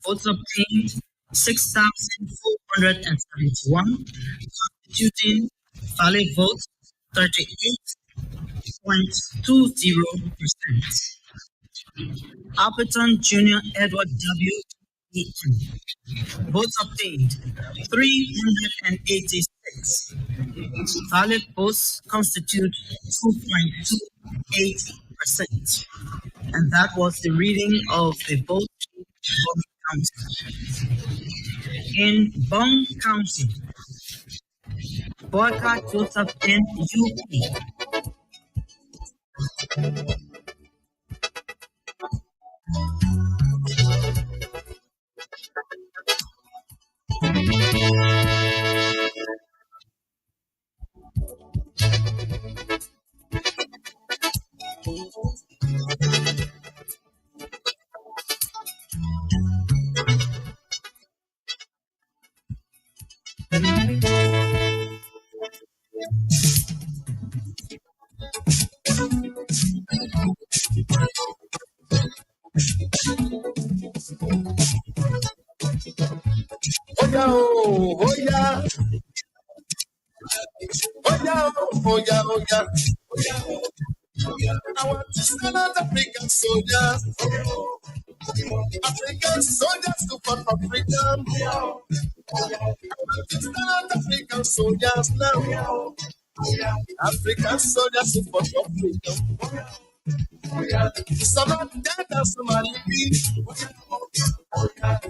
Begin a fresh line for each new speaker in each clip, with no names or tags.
Votes obtained 6,471, constituting valid votes 38.20%. Appleton Jr. Edward W. Eaton. Votes obtained 386. Valid votes constitute 2.28%. And that was the reading of the vote in Bond County. In Bond County, Boycott Joseph N. U.P.
Oya oh, oya, oya oh, oya, oya. I want to stand out African soldiers, African soldiers to fight for freedom. I want to stand out African soldiers now, African soldiers to fight for freedom. Some are dead and some are living.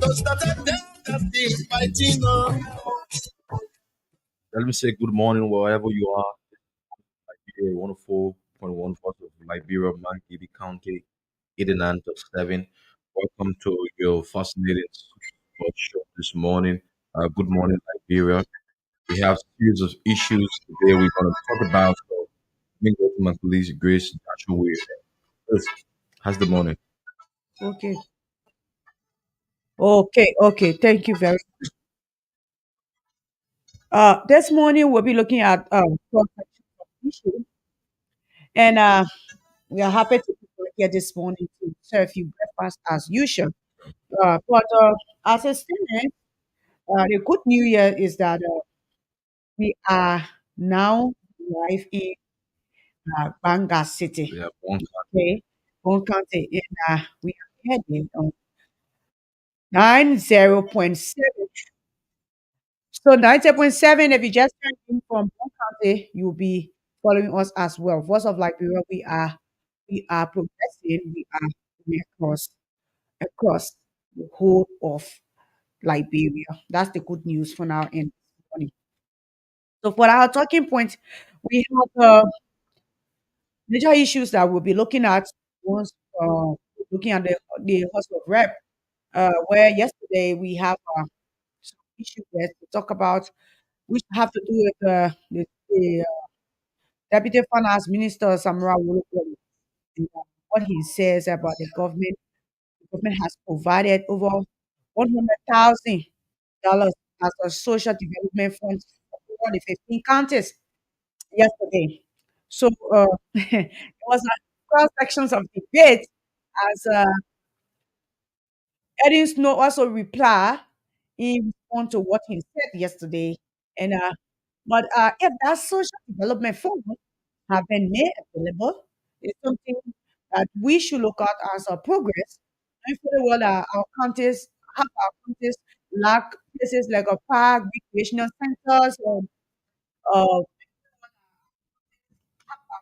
Those that are dead are still fighting on. Let me say good morning wherever you are. Liberia 104.1 Voice of Liberia, Mankibi County, 89.7. Welcome to your fascinating sports show this morning. Good morning, Liberia. We have a series of issues today we're going to talk about. So, me go to my police, Grace, Joshua. Grace, how's the morning?
Okay. Okay. Thank you very This morning we'll be looking at cross-section of issue, and we are happy to be here this morning to serve you breakfast as usual. But as a student, the good news here is that we are now live in Banga City.
We have one.
Okay, Bon County, and we are heading on 90.7. So 90.7, if you just turned in from one county, you'll be following us as well. Voice of Liberia, we are progressing, we are going across the whole of Liberia. That's the good news for now in morning. So for our talking point, we have major issues that we'll be looking at once looking at the House of Rep, where yesterday we have some issues there to talk about which have to do with the Deputy Finance Minister Samra Wolokoli, and what he says about the government. The government has provided over $100,000 as a social development fund for over the 15 counties yesterday. So it was a cross sections of debate as Eddie Snow also reply in response to what he said yesterday. And but if that social development fund have been made available, it's something that we should look at as a progress. And for the world, our counties, half our counties lack places like a park, recreational centers, uh,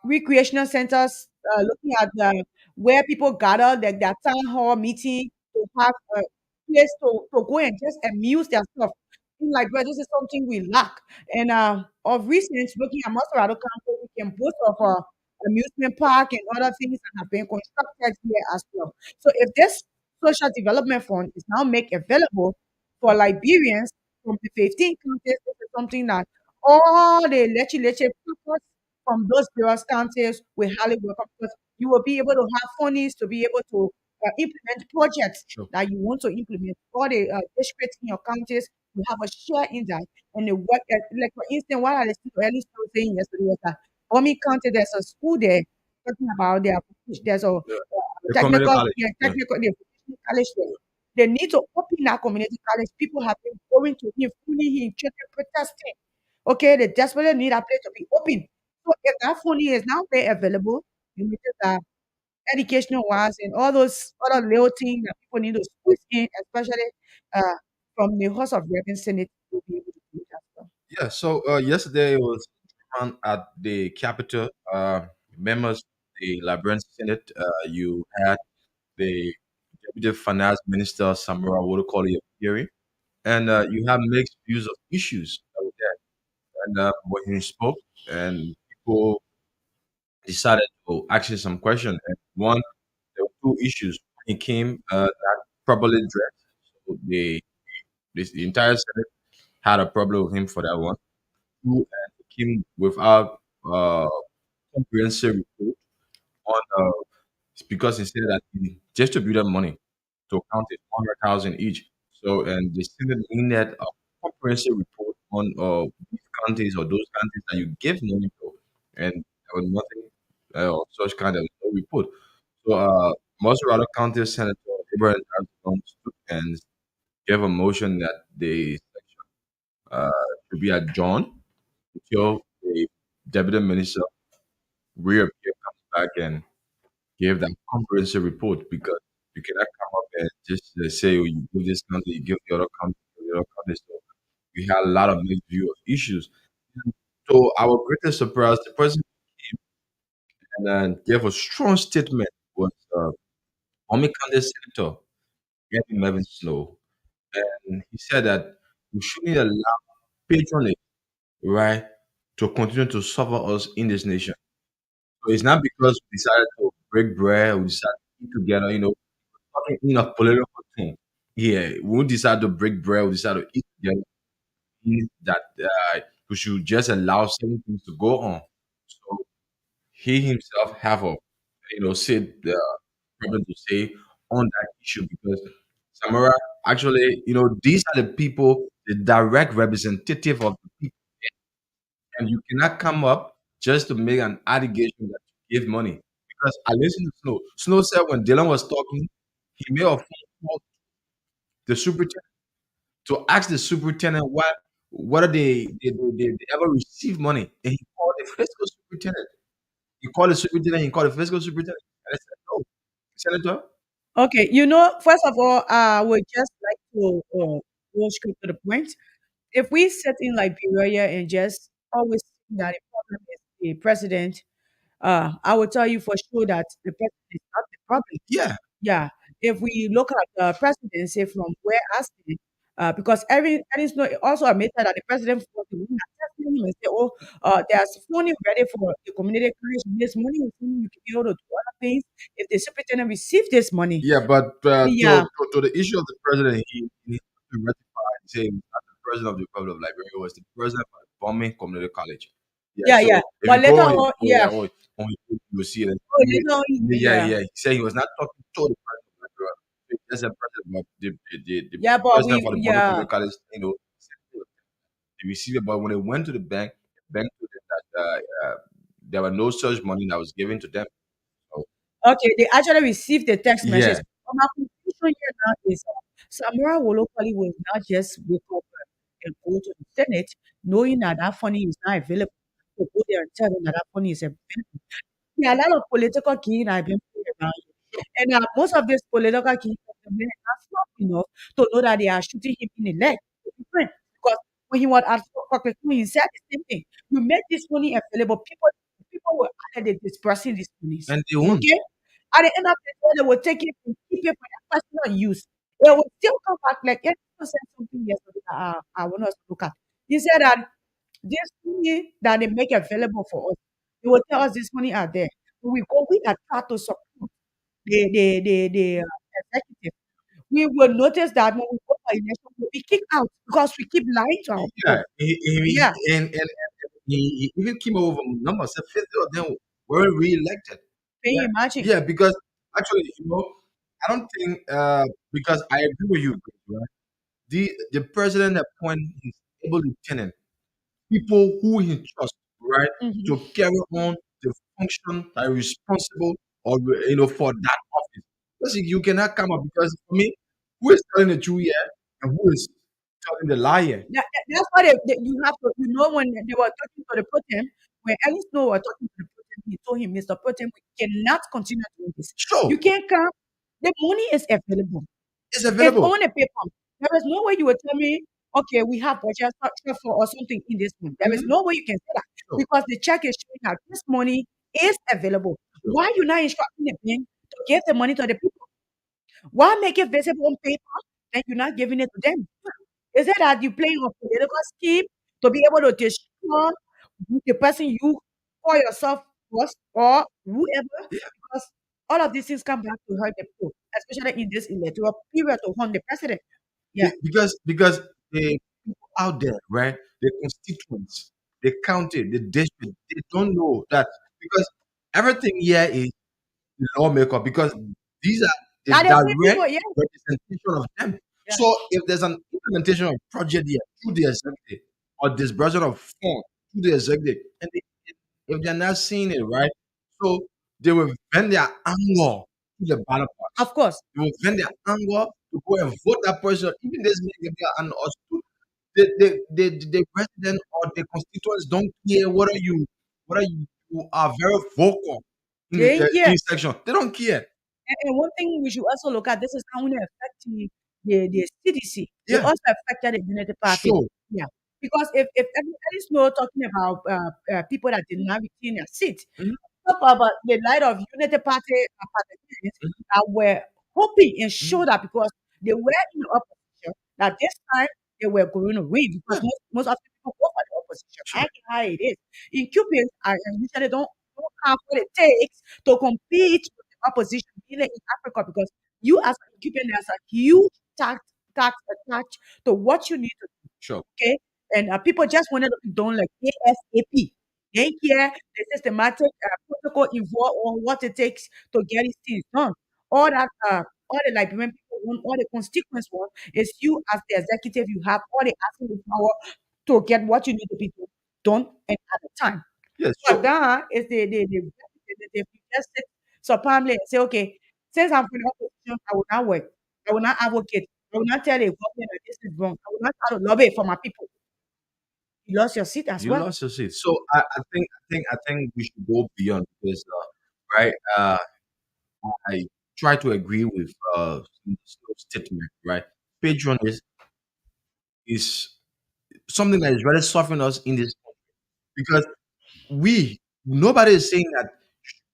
recreational centers, looking at where people gather, like their town hall meeting, to have a place to go and just amuse themselves. In Liberia, this is something we lack. And of recent, looking at most of our countries, we can boast of amusement park and other things that have been constructed here as well. So if this social development fund is now made available for Liberians from the 15 counties, this is something that all the legislative purpose from those various counties we highly welcome, because you will be able to have funds to be able to implement projects
Sure.
that you want to implement. All the districts in your counties will have a share in that. And the work, like for instance, what I listened to Ellie Stowe saying yesterday was that Bomi County, there's a school there talking about there's a
The community college.
yeah,
Yeah.
technical, the vocational college there. They need to open in that community college, people have been going to him, fooling him, children protesting. Okay, they desperately need a place to be open. So if that phone is now there available, you need that educational wise and all those other little things that people need to squeeze in, especially uh, from the House of Reverend Senate to be able to do that stuff.
Yeah. So yesterday it was on at the Capitol. Members of the Liberian Senate. You had the Deputy Finance Minister Samora Wodokoli appearing, and you have mixed views of issues with that. And when he spoke, and people decided to ask him some questions. And one, there were two issues. He came not properly dressed, so the entire Senate had a problem with him for that one. Two, and he came without comprehensive report on because he said that he distributed money to counties 100,000 each. So, and the Senate needed a comprehensive report on these counties or those counties that you give money to, and there was nothing of such kind of no report. So, most other county Senator Abraham Johnson stood and gave a motion that the uh, should be adjourned until the deputy minister reappear, comes back and give that comprehensive report, because you cannot come up and just say, oh, you give this country, you give the other country, the other country. So we had a lot of mixed view of issues. And to our greatest surprise, the president and then gave a strong statement was Army County Senator Gavin Mervyn Snow. And he said that we shouldn't allow patronage, right, to continue to suffer us in this nation. So it's not because we decided to break bread, we decided to eat together, talking in a political thing. Yeah, we won't decide to break bread, we decide to eat together, means that we should just allow certain things to go on. So he himself have a, said problem to say on that issue, because Samara actually, these are the people, the direct representative of the people, and you cannot come up just to make an allegation that you give money. Because I listened to Snow. Snow said when Dylan was talking, he made a phone call to the superintendent to ask the superintendent whether they ever received money. And he called the fiscal superintendent. He called the superintendent, he called the fiscal superintendent. And I said, no, Senator.
Okay, first of all, I would just like to go straight to the point. If we sit in Liberia and just always think that the problem is the president, I will tell you for sure that the president is not the problem.
Yeah,
Yeah, if we look at the presidency from where I stand, because and it's not also admitted that the president was the one that tested him and say, "Oh, there's money ready for the community college. This money will you can be able to do other things if the superintendent receive this money."
yeah, but
Yeah,
to the issue of the president, he needs to rectify and say he's not the president of the Republic of Liberia, he was the president of the Bombing Community College. Yeah,
yeah, yeah.
so if
But
you
later
go on his
on,
oh yeah,
yeah,
on his page, you will see that.
later on,
Yeah,
yeah,
yeah. He said he was not talking to the president of Liberia. That's the president, but
yeah.
the
But
president
we,
for the Bombing
yeah.
Community College, they received it. But when they went to the bank told them that there were no such money that was given to them. So,
Okay, they actually received the text message.
yeah,
But my conclusion here now is Samura Wolopoli will not just wake up and go to the Senate knowing that that money is not available. To go there and tell them that that money is available. There are a lot of political key that have been played around here. And most of these political key are smart enough to know that they are shooting him in the leg. To be frank. Because when he was at Kokweku, he said the same thing. You make this money available, people will add dispersing these monies.
and they won't.
Okay? At the end of the day, they will take it and keep it for their personal use. It will still come back like Edison said something yesterday that I want us to look at. He said that this money that they make available for us, they will tell us this money are there. When we go, we are trying to support the executive. We will notice that when we go for election, we'll be kicked out because we keep lying to our
Yeah,
people.
he
Yeah,
he even came over numbers. The fifth of them were re-elected.
can
Yeah,
you imagine?
yeah, because actually, I don't think because I agree with you, right? The president appoint his able lieutenant, people who he trusts, right,
Mhm.
to carry on the function that is responsible or for that office. Because you cannot come up because for me. Who is telling the truth here, and who is telling the lie here?
That's why you have to, when they were talking to the Protem, when Ellis Snow were talking to the Protem, he told him, Mr. Protem, we cannot continue doing this.
Sure,
You can't come. The money is available.
it's
It's
available.
on the paper. There is no way you will tell me, okay, we have budget structure for or something in this month. There is
Mhm.
no way you can say that
Sure,
because the check is showing that this money is available.
sure.
Why you not instructing the bank to give the money to the people? Why make it visible on paper and you're not giving it to them? Is it that you playing a political scheme to be able to destroy the person you call yourself was or whoever? Because all of these things come back to hurt the people, especially in this electoral period to hunt the president. Yeah.
Because the people out there, right? The constituents, the county, the district, they don't know that because everything here is the lawmaker because these are the
Are the same
direct
people, yeah.
representation of them.
Yeah.
So if there's an implementation of project here through the executive or disbursement of funds through the executive, and if they're not seeing it right, so they will vent their anger to the ballot box.
Of course.
They will vent their anger to go and vote that person, even this may be an us the president or the constituents don't care whether you are very vocal in
They
the
ain't care.
in section. They don't care.
And one thing we should also look at, this is not only affecting the CDC, it
Yeah,
also affected the Unity Party.
sure.
Yeah. Because if everybody's not talking about people that did not retain their seat,
Mhm,
talk about the light of Unity Party participants
mhm,
that were hoping and
mhm.
sure that because they were in the opposition, that this time they were going to win because
Yeah,
most of the people go for the opposition. I
sure.
get how it is. In Cubans, I usually don't have what it takes to compete with the opposition, either in Africa, because you as a Cuban, there's a huge tax attached to what you need to do.
Sure.
Okay. And people just wanted to be done like ASAP. They ain't care the systematic protocol involved or what it takes to get these things done. All that, all the Liberian people want, all the constituents want is you as the executive, you have all the absolute power to get what you need to be done and at the time.
Yes,
But
sure.
that is the just sit supinely and say, okay, since I'm from the opposition, I will not work. I will not advocate. I will not tell the government that this is wrong. I will not try to lobby for my people. You lost your seat as
You
well.
lost your seat. So I think we should go beyond because right I try to agree with statement, right? Patron is something that is really suffering us in this because we nobody is saying that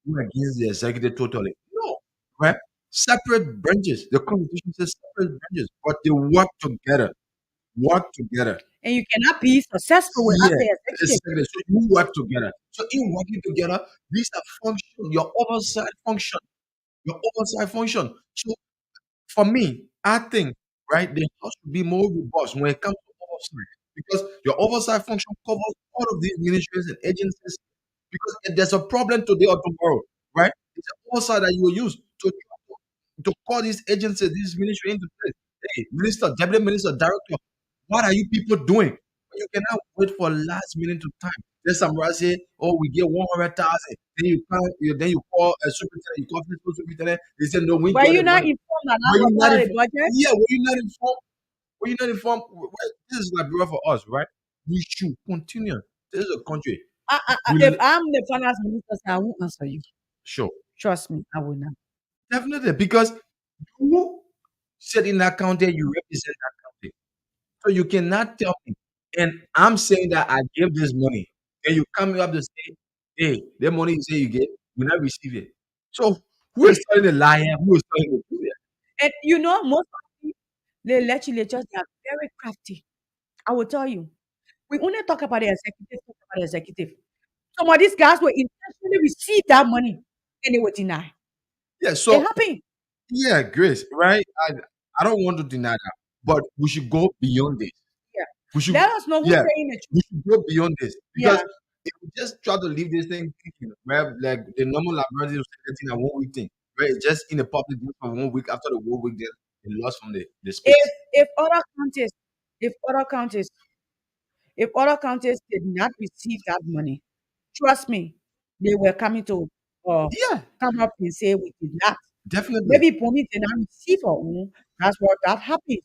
we're against the executive totally. No, right? Separate branches. The constitution says separate branches, but they work together. Work together.
And you cannot be successful without
Yeah,
the executive.
exactly. So you work together. So in working together, these are function, your oversight function, your oversight function. So for me, I think right, the house should be more robust when it comes to oversight because your oversight function covers all of these ministries and agencies. Because if there's a problem today or tomorrow, right, it's an oversight that you will use to call these agencies, these ministry into place. Hey, minister, deputy minister, director, what are you people doing? You cannot wait for last minute to time. Then somebody say, "Oh, we get 100,000." Then you call a superintendent, you call fiscal superintendent. They say, "No, we ain't
Were
got
you
the
not
money."
informed that that
Were you
was
not
part of the
informed?
budget?
Yeah, were you not informed? Were you not informed? This is Liberia for us, right? We should continue. This is a country.
If
We
I'm the finance minister, I won't answer you.
sure,
Trust me, I will not.
definitely because you sit in that county, you represent that county. So you cannot tell me, and I'm saying that I gave this money, and you come up to say, "Hey, the money you say you get, we not receive it." So who is telling the lie here? Who is telling the truth here?
And most of the legislatures, they are very crafty. I will tell you. We only talk about the executive, talk about the executive. Some of these guys will intentionally receive that money and they will deny.
Yeah.
It
So
happened.
yeah, Grace, right? I don't want to deny that, but we should go beyond this.
Yeah.
We should,
Let us know who's
yeah,
saying the
we
truth.
should go beyond this because
Yeah.
if we just try to leave this thing thinking, right, like the normal laboratory was getting a 1 week thing, right? Just in the public just for 1 week after the 1 week, they lost from the
If
space.
if other counties, if other counties, if other counties did not receive that money, trust me, they were coming to uh,
Yeah,
come up and say we did not.
definitely.
Maybe Pomi did not receive her own. That's what that happens.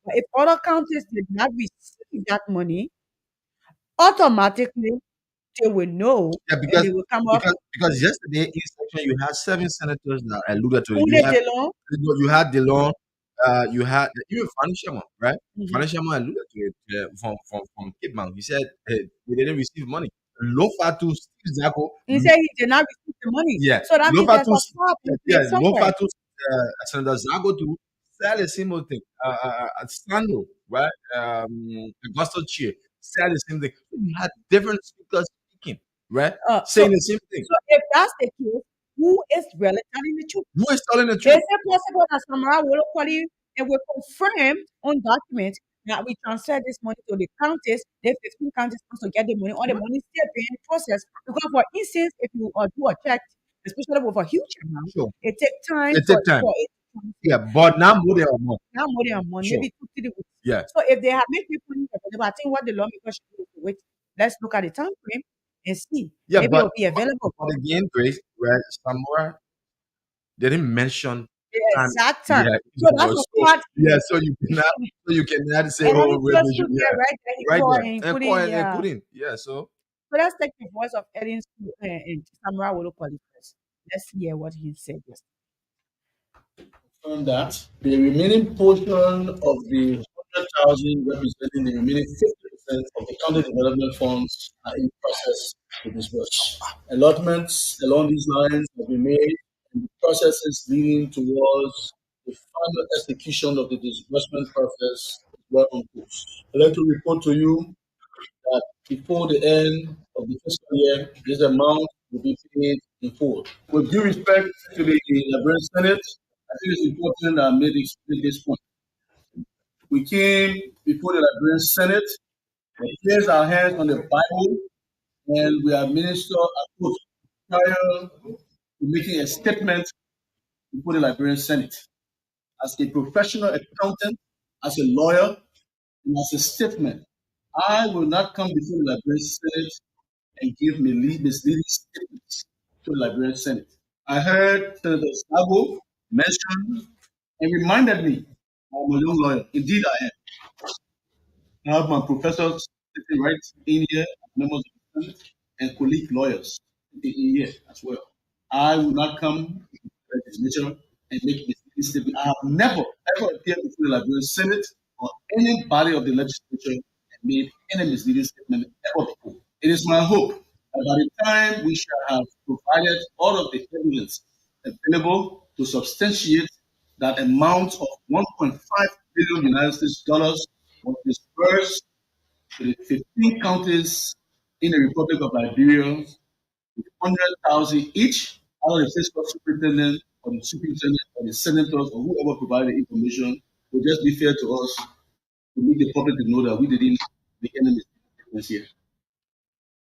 But if other counties did not receive that money, automatically they will know
Yeah,
and they will come up.
because yesterday in section you had seven senators that alluded to it.
Who they belong?
You had DeLon, you had even Fani Sharma, right?
Mhm.
Fani Sharma alluded to it from Cape Mount. He said they didn't receive money. Lofatu Steve Zako,
He said he did not receive the money.
yeah,
So that means there's
Lofatu,
a foul
yeah,
in
yeah,
place somewhere.
Lofatu, Senator Zago to said a similar thing. Sando, right? Augusto Chia said the same thing. You had different speakers speaking, right?
Uh, so,
Saying the same thing.
so if that's the case, who is really telling the truth?
Who is telling the
Is
truth?
it possible that Samara will quality and will confirm on document that we transfer this money to the counties, the 15 counties supposed to get the money, or the money still being processed? Because for instance, if you do a check, especially with a huge amount,
Sure.
it takes time
It takes time.
for it to transfer.
Yeah, but now more than a month.
Now more than a month,
Sure.
maybe 2 3 weeks.
Yeah.
So if they have made the money available, I think what the lawmaker should do is to wait. Let's look at the time frame and see.
Yeah,
Maybe it'll be available.
but again, Grace, where somewhere they didn't mention
The
time.
exact time.
Yeah,
So that's a
so
part
yeah,
here.
so you cannot say,
And
oh,
only
wait,
just
they
stood
should,
there
yeah,
right there. He
right
called
there,
and he
and
couldn't,
call and they
yeah.
couldn't. Yeah, so
So let's take the voice of Ellen and Samra Wolo first. Let's hear what he said yesterday.
On that, the remaining portion of the 100,000 representing the remaining 50% of the county development funds are in process to disburse. Allotments along these lines have been made, and the processes leading towards the final execution of the disbursement process is well on course. I'd like to report to you that before the end of the fiscal year, this amount will be paid in full. With due respect to the Liberian Senate, I think it's important that I make this point. We came before the Liberian Senate, we placed our hands on the Bible, and we administer a oath prior to making a statement before the Liberian Senate. As a professional accountant, as a lawyer, and as a statesman, I will not come before the Liberian Senate and give misleading statements to the Liberian Senate. I heard Senator Sabo mention and reminded me I'm a young lawyer. Indeed, I am. I have my professors sitting right in here, members of the Senate, and colleague lawyers sitting in here as well. I will not come to the legislature and make misleading statements. I have never, ever appeared before the Liberian Senate or any body of the legislature and made any misleading statement ever before. It is my hope that by the time we shall have provided all of the evidence available to substantiate that amount of 1.5 billion United States dollars was dispersed to the 15 counties in the Republic of Liberia with 100,000 each out of the fiscal superintendent or the superintendent or the senators or whoever provided the information would just be fair to us to make the public to know that we didn't make any mistakes here.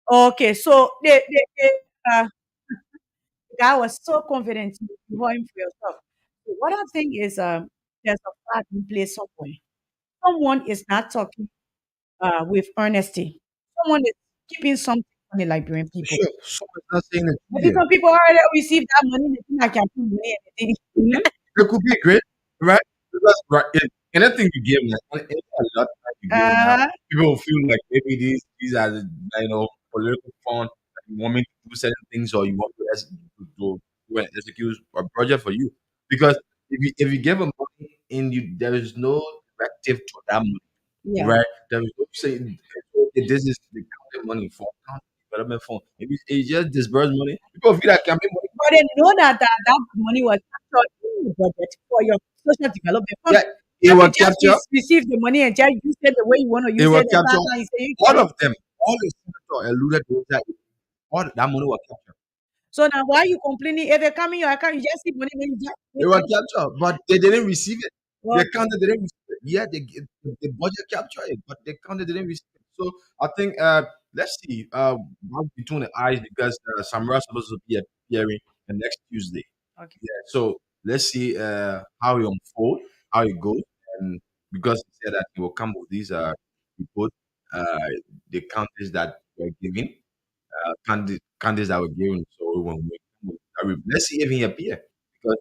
Okay, so uh, the guy was so confident you heard him for yourself. So what I think is there's a flag in place somewhere. Someone is not talking with honesty. Someone is keeping something from the Liberian people.
sure, someone's not saying the truth
Maybe
here.
some people already received that money, they think I can put money and anything.
It could be great, right? Because right, anything you give, like any lot that you give now,
uh,
people will feel like maybe these are the, political fund that you want me to do certain things or you want to, to execute a project for you. Because if you give them money and there is no directive to that money,
yeah.
right? There is no saying okay, this is the county money for county development fund. Maybe it's just disbursed money. People feel like campaign money.
But they know that money was captured in the budget for your social development fund.
Yeah, it
If you
was
just
captured.
receive the money and just use it the way you want to
It
use
was
it, and
captured.
you say you
All
can.
of them, all the senators alluded to that all that money was captured.
So now why you complaining? If they come in your account, you just see money, then you just
It was captured, but they didn't receive it.
well,
The county didn't receive it. Yeah, the budget captured it, but the county didn't receive it. So I think let's see what's between the eyes because Samra supposed to be appearing the next Tuesday.
okay.
Yeah, so let's see how it unfold, how it goes, and because he said that he will come with these report, uh, the counties that were given, candidates that were given. So when let's see if he appear because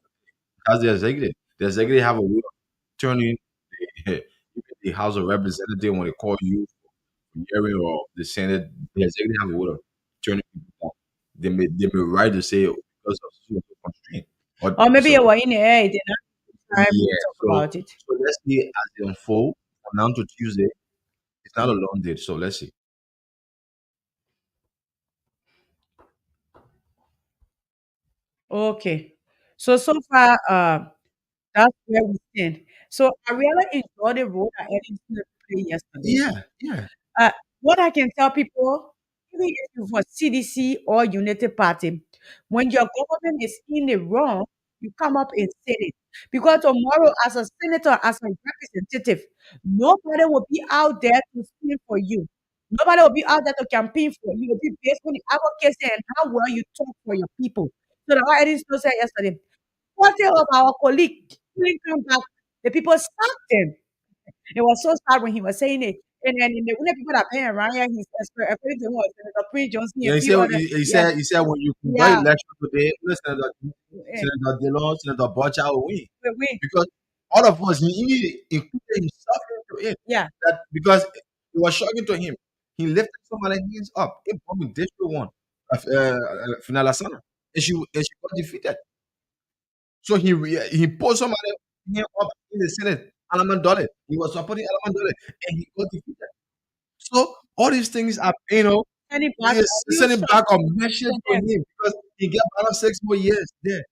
that's the executive. The executive have a rule. turning the, even the House of Representatives when they call you for hearing or the Senate, the executive order turning people down. They may right to say because of social constraint or
Or maybe
because
you
of
were in the air, you did not have time to
yeah.
talk
So
about it.
so let's see as they unfold from now to Tuesday. It's not a long date, so let's see.
Okay. So far, that's where we stand. So I really enjoyed the role that Edison played yesterday.
Yeah, yeah,
Uh, what I can tell people, even if you for CDC or Unity Party, when your government is in the wrong, you come up and say it. Because tomorrow, as a senator, as a representative, nobody will be out there to speak for you. Nobody will be out there to campaign for you. It will be based on the advocacy and how well you talk for your people. So that's why Edison said yesterday, 40 of our colleagues didn't come back. The people sacked them. It was so sad when he was saying it. And then the only people that pay around here, he's according to what Senator Prince Johnson
yeah.
and few other, yeah,
He said when you conduct
yeah,
election today, listen,
eh,
Senator Dillon, Senator Bocha will win
we,
because all of us, he included himself into it.
yeah.
That because it was shocking to him, he lifted somebody's hands up. It bombing District One, Finala Sana, and she got defeated. So he put somebody hand up in the Senate, Alaman Dole. He was supporting Alaman Dole, and he got defeated. So all these things are,
Sending back
is
a huge
sending back a message
to
to
them.
him because he get another 6 more years there.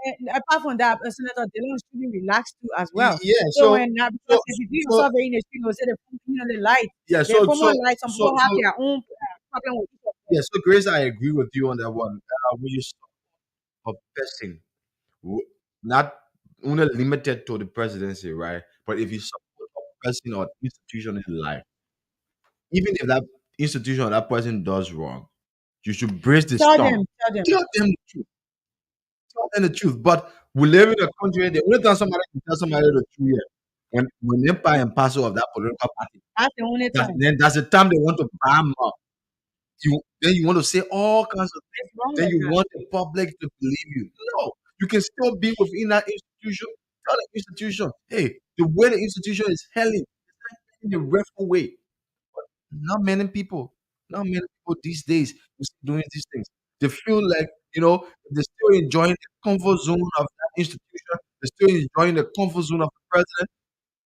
And apart from that, Senator Delon should be relaxed too as well.
Yeah.
So when
So
because if you do
so
yourself very in the street, you will say the light.
yeah.
The former light, some people have
So
their own problem with it.
yeah. So Grace, I agree with you on that one. When you stop a person, w- not only limited to the presidency, right? But if you support a person or institution in life, even if that institution or that person does wrong, you should brace the
Tell
storm.
them, tell them.
Tell them the truth. Tell them the truth. But we live in a country. The only time somebody can tell somebody the truth, yeah, when they buy and parcel of that political party,
That's the only time.
that's the time they want to bam up. Then you want to say all kinds of things.
It's wrong
Then
like
you
that.
want the public to believe you. No, you can still be within that institution. Tell the institution, hey, the way the institution is held in the rightful way. Not many people, not many people these days is doing these things. They feel like, they're still enjoying the comfort zone of that institution. They're still enjoying the comfort zone of the president.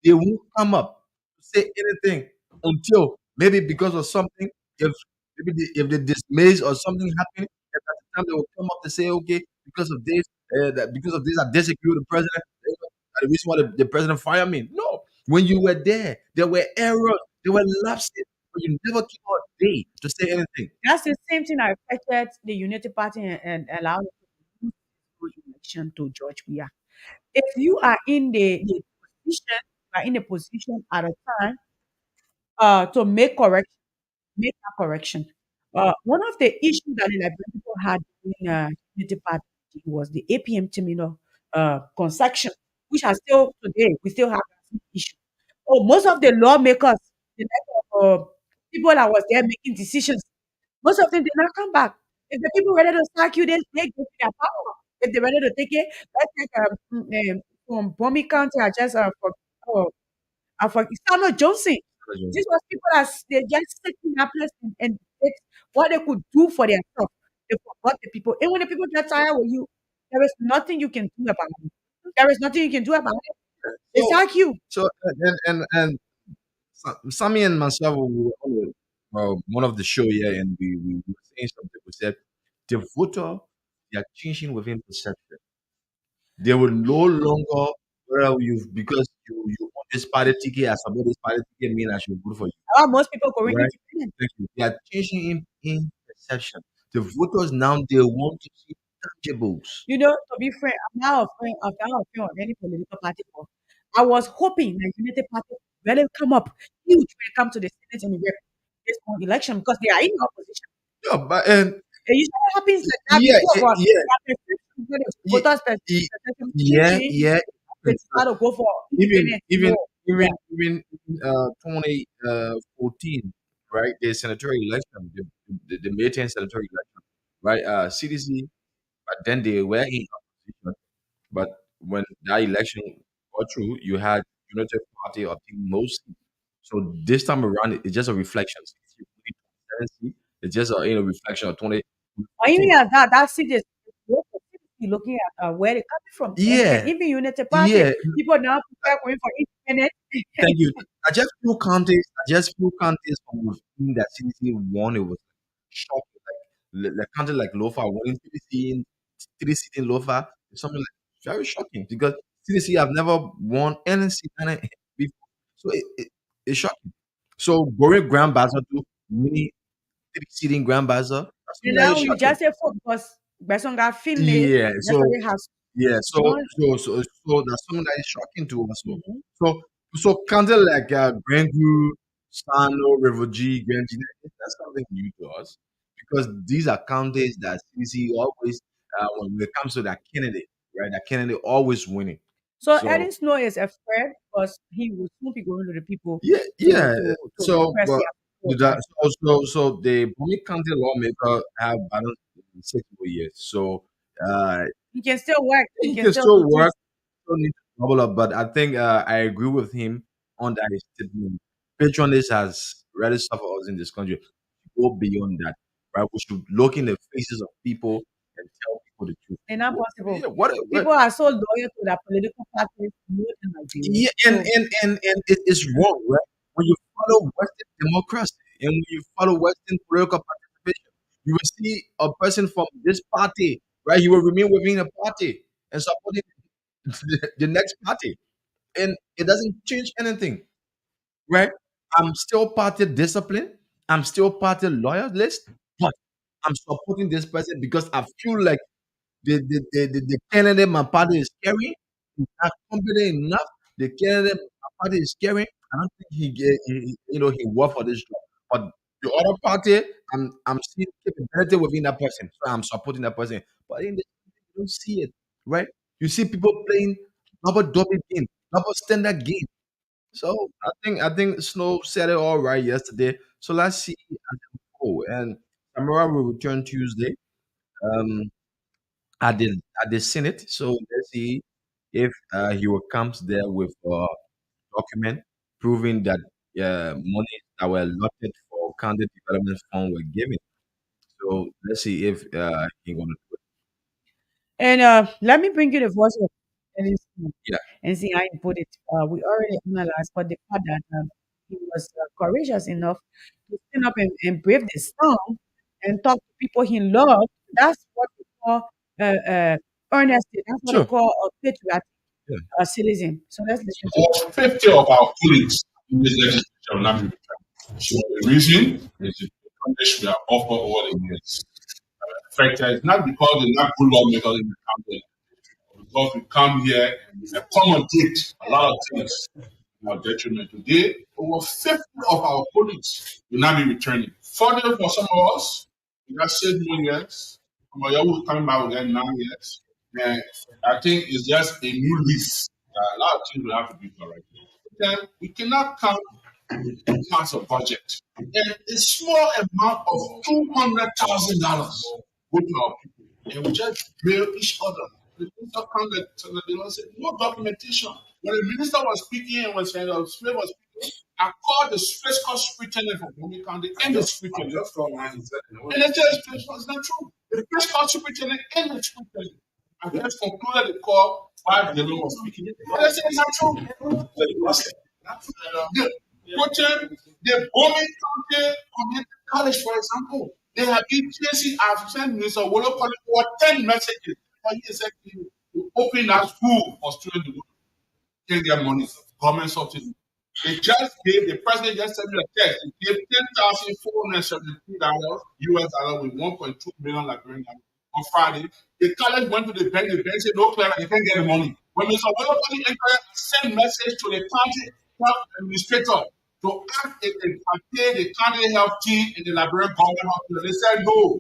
They won't come up to say anything until maybe because of something, if if they dismays or something happening, at that time they will come up to say, okay, because of this, I disagree with the president. The reason why the president fired me. No, when you were there were errors, there were lapses, but you never came out a day to say anything.
That's the same thing that affected the Unity Party and allowed it to lose the election to George Weah. If you are in the position, you are in a position at a time to make that correction. One of the issues that the Liberian people had in Unity Party was the APM terminal construction, which are still today, we still have that same issue. Oh, most of the lawmakers, the like of, people that was there making decisions, most of them did not come back. If the people ready to sack you, they give you their power. If they're ready to take it, let's take from Bomi County, I forget, Samuel Johnson. These was people that they just sit in that place and did what they could do for themselves. They forgot the people. And when the people get tired with you, there is nothing you can do about it. There is nothing you can do about it. They
So,
sack you.
and Sammy and myself we were on one of the show here, and we were saying something. We said the voter, they are changing within perception. They will no longer, well, you because you own this party ticket, as about this party ticket mean I should vote for you,
Most people going
right?
independent.
Thank you. They are changing in perception. The voters now they want to see tangibles.
You know, to be fair, I'm not a friend of any political party. But I was hoping that Unity Party will come up huge when it comes to the Senate and the rep this one election because they are in opposition.
Yeah, but and
It usually happens like that
yeah,
before, but
yeah,
their perception, when the
yeah,
voters'
yeah,
perception
yeah,
changing,
yeah.
they start to go for
even
independent
even
more.
even
Yeah.
even 2014, right? The senatorial election, the May 10th senatorial election, right? CDC, but then they were in opposition. But when that election got through, you had United Party obtained most seats. So this time around, it's just a reflection. It's just a reflection of
Or even
2014.
at that, that seat is looking at where they coming from. And
Yeah,
even Unity Party,
yeah.
people now prepare going for independent.
Thank you. I just few counties from within that CDC won. It was shocking. Like the county like Lofa winning three sitting Lofa is something like very shocking because CDC have never won any seat before. So it's shocking. So going Grand Bazaar to winning three sitting Grand Bazaar, that's
And
something that
now
is
you
shocking.
just say for because Besonga Finlay
Yeah.
necessarily has
Yeah, so
one.
that's something that is shocking to us.
Mhm.
So counted like Grangu, Sano, Refugee, Granji, that's something new to us because these are counties that CC always when it comes to that candidate, right? That candidate always winning.
So
So
Eddie Snow is afraid because he will soon be going to the people
yeah,
to
yeah. So
request
but
their support, right?
the Bumi County lawmaker have balanced in 6 more years. So uh
He can still work. He
he
can
can
still
still
do
work,
things.
still need to double up, but I think I agree with him on that statement. Patronage has really suffered us in this country. Go beyond that, right? We should look in the faces of people and tell people the truth.
It's not
What,
possible.
yeah, what
People are so loyal to their political parties more than Nigeria.
yeah,
So
and it is wrong, right? When you follow Western democracy and when you follow Western political participation, you will see a person from this party, right? He will remain within a party and supporting the next party. And it doesn't change anything, right? I'm still party discipline. I'm still party loyalist, but I'm supporting this person because I feel like the candidate my party is carrying is not competent enough. The candidate my party is carrying, I don't think he work for this job. But the other party, I'm seeing capability within that person, so I'm supporting that person. But in the you don't see it, right? You see people playing double game, double standard game. So I think Snow said it all right yesterday. So let's see as we go. And Samara will return Tuesday um at the Senate. So let's see if he will comes there with a document proving that money that were allotted for county development fund were given. So let's see if he gonna do it.
and let me bring you the voice of Eddie Snow
Yeah,
and see how you put it. We already analyzed, but the fact that he was courageous enough to stand up and brave the storm and talk to people he loved. That's what we call honesty. That's what they
sure.
call a patriotic
Yeah.
citizen. So let's listen to it.
All 50 of our colleagues in this legislature will not be returned. So the reason is the punish we have offered over the years. Affected is not because they're not good lawmakers in the country, because we come here and we accommodate a lot of things in our detriment. Today, over 50 of our colleagues will not be returning. Further, for some of us, we got 7 years. Some of you will come back with 9 years. And I think it's just a new leaf. A lot of things will have to be corrected. Then we cannot count pass a budget. And a small amount of $200,000 go to our people. And we just bail each other. The minister comes and said, no documentation. When the minister was speaking and was saying, Smith was speaking, I called the fiscal superintendent from Bomi County and the superintendent. Just from mine, and they said it's not true. The fiscal superintendent and the superintendent. I just concluded the call while the law was speaking. And they said it's not true. The Protein, the Bomi County Community College, for example, they have ETC. I've sent Mr. Wolo College over 10 messages. But he said to open that school for students to get their money, government subsidy. They just gave, the president just sent me a text. He gave $10,473 US dollar with 1.2 million Liberian dollars on Friday. The college went to the bank said, no, Clara, you can't get the money. When Mr. Wolopoli sent message to the county health administrator to ask if they can pay the county health team in the Liberian government hospital, they said no.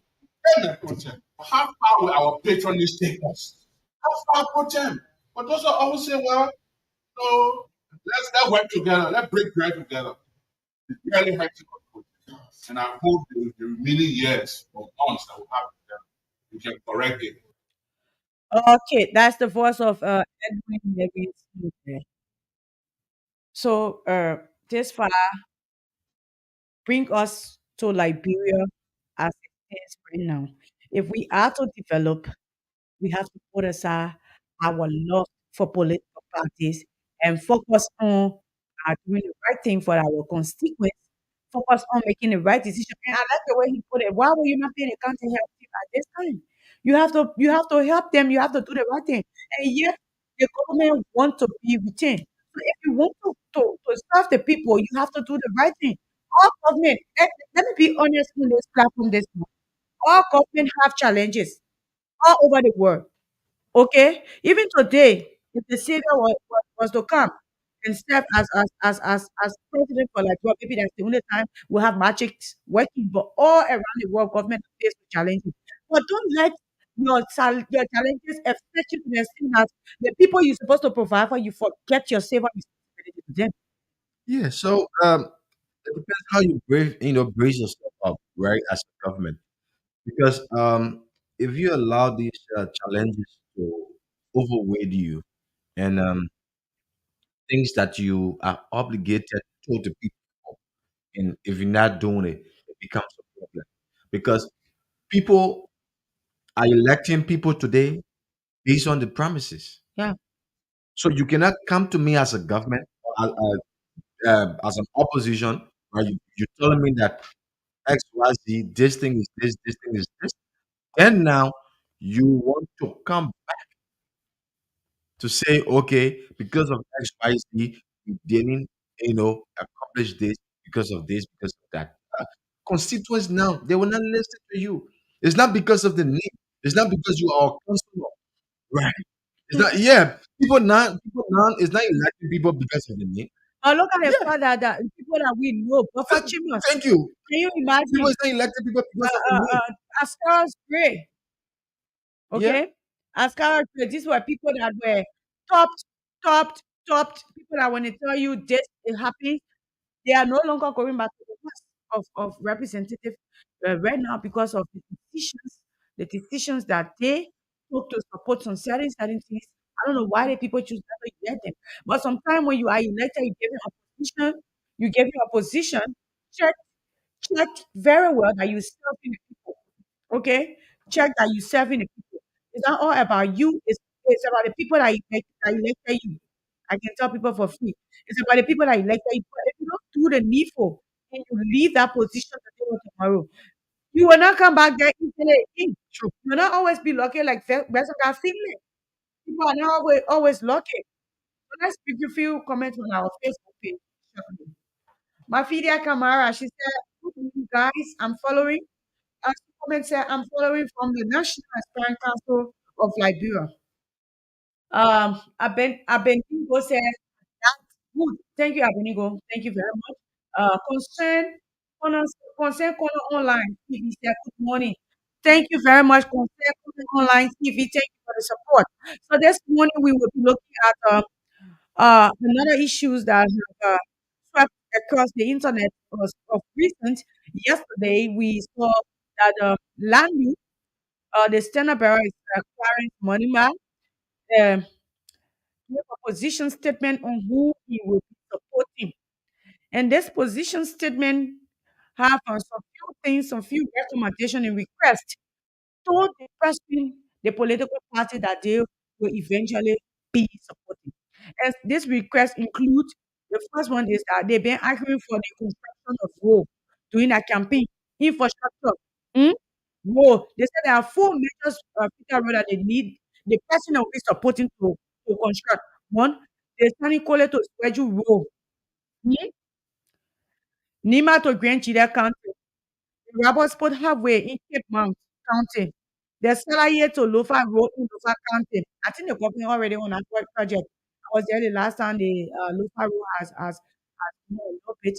Then the protest. How far will our patronage take us? How far protest? But those are always say, well, so let's work together. Let's break bread together. It's really hurting us. And I hope the remaining years or months that we have together, we can correct it.
Okay, that's the voice of Edwin Lewis. So this far bring us to Liberia as it is right now. If we are to develop, we have to put aside our love for political parties and focus on doing the right thing for our constituents, focus on making the right decision. And I like the way he put it. Why will you not be in the country help them at this time? You have to help them, you have to do the right thing. And yet the government want to be retained. So if you want to serve the people, you have to do the right thing. All government, let me be honest on this platform this month. All government have challenges all over the world. Okay? Even today, if the Savior was to come and serve as president for like well, maybe that's the only time we'll have magic working, but all around the world, government face with challenges. But don't let your challenges affect you to the extent that the people you're supposed to provide for, you forget your Savior responsibility to them.
Yeah. So it depends how you brace yourself up, right, as a government. Because if you allow these challenges to overweight you and things that you are obligated to the people, and if you're not doing it, it becomes a problem. Because people are electing people today based on the promises.
Yeah.
So you cannot come to me as a government or as an opposition, right? You're telling me that X, Y, Z, this thing is this thing is this. Then now you want to come to say, okay, because of X, Y, Z, we didn't, accomplish this because of that. Constituents now, they will not listen to you. It's not because of the need. It's not because you are a councillor, right? It's not, yeah. People now, it's not electing people because of the need.
But look at the
Yeah,
fact that people that we know, but for
th-
Chimus,
thank you.
can you
People
imagine
is not electing people because of the need.
as far as Gray,
Yeah,
okay? As far as Gray, these were people that were topped, topped, topped, people that when they tell you this is happy, they are no longer going back to the past of representative right now because of the decisions that they took to support some certain things. I don't know why the people choose not to elect them. But sometimes when you are elected, you give your opposition, check, check very well that you serving the people. Okay? Check that you serving the people. It's not all about you, it's about the people that elected you. I can tell people for free. It's about the people that elected you. But if you don't do the needful and you leave that position today or tomorrow, you will not come back there easily again.
true.
You will not always be lucky like Vessel got feeling. People are not always lucky. So let's pick a few comments on our Facebook page. Mafidia Kamara, she said, "Good evening, guys. I'm following." She comment said, "I'm following from the National Aspiring Council of Liberia." Abenigo said, "That's good. Thank you, Abenigo. Thank you very much." Concern, concern corner online TV said, "Good morning. Thank you very much, concern corner online TV. Thank you for the support." So this morning we will be looking at another issues that have swept across the internet of recent. Yesterday we saw that land use, the Standard Bearer is acquiring Monima. Um, Give a position statement on who he will be supporting. And this position statement have some few things, some few recommendation and requests to the person, the political party that they will eventually be supporting. And this request include the first one is that they've been arguing for the construction of road during a campaign, infrastructure, mm, road. They said there are four major feature road that they need the person that will be supporting to construct. One, the Sunny Cole to schedule road. Mm, Nima to Grand Chile County. Robertsport Highway in Cape Mount County. There's Salaye to Lofa Road in Lofa County. I think the company already on that project. I was there the last time the Lofa Road has more a little bit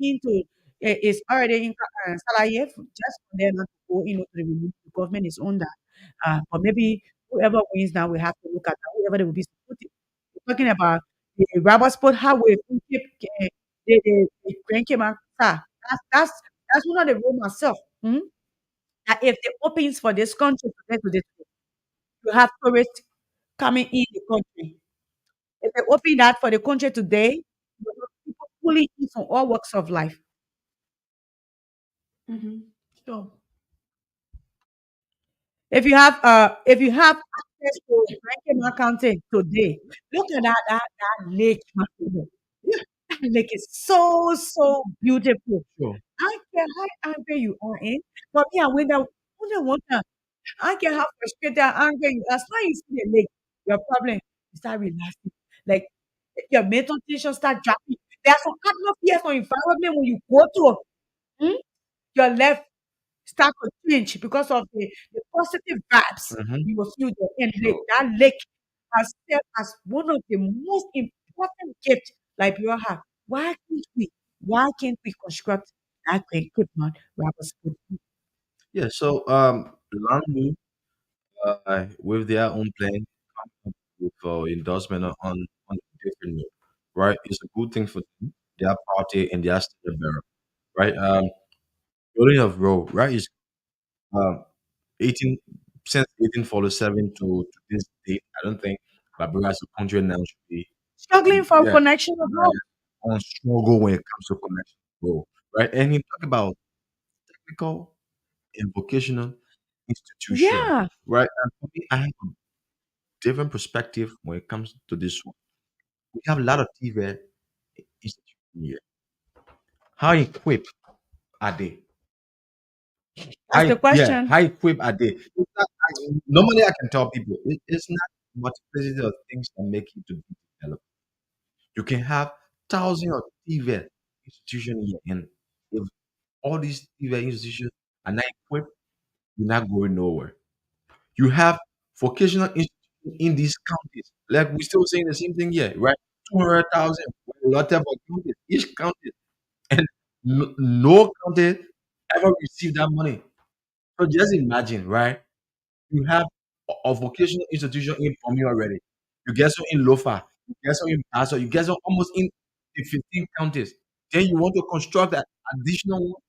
into it's already in Salaye just for them not to go into the review. The government is on that. But maybe whoever wins now we have to look at that, whoever they will be supporting. We're talking about the Robertsport Highway in Cape the Grand Cape Mount. That's one of the rule myself. That if the opens for this country to get to this, you have tourists coming in the country. If they open that for the country today, you pulling in from all walks of life. So if you have access to banking accounting today, look at that lake, my friend.
Yeah,
That lake is so beautiful.
sure.
I don't care how angry you are in. But me, I when I want to, I don't care how frustrated and angry you are. As long as you see the lake, your problem, you start relaxing. Like your mental tension start dropping. There are some atmosphere, some environment when you go to, hmm, your left start to change because of the positive vibes
Mm-hmm.
you will feel there. And lake,
Sure.
that lake has served as one of the most important gifts Liberia have. Why can't we? Why can't we construct that great equipment where was put?
Yeah. So Lanmu, with their own plan, come up with endorsement on a different note, right? It's a good thing for them, their party and their standard bearer, right? Building of road, right? Is um 18 since 1847 to this date. I don't think Liberia as a country now should be,
Struggling for
yeah,
connection of
right,
road.
on struggle when it comes to connection road, right? And he talk about technical and vocational institution,
Yeah,
right? And for me, I have a different perspective when it comes to this one. We have a lot of TV institutions here. How equipped are they?
that's the
Yeah,
question.
how equipped are they? It's not, normally, I can tell people it's not multiplicity of things that make you to be developed. You can have thousands of TV institutions here, and if all these TV institutions are not equipped, you're not going nowhere. You have vocational institutions in these counties. Like we're still saying the same thing here, right? 200,000, a lot of counties, each county, and no county ever received that money. So just imagine, right? You have a vocational institution in Pomi already. You get some in Lofa, you get some in Paso, you get some almost in the 15 counties. Then you want to construct an additional one.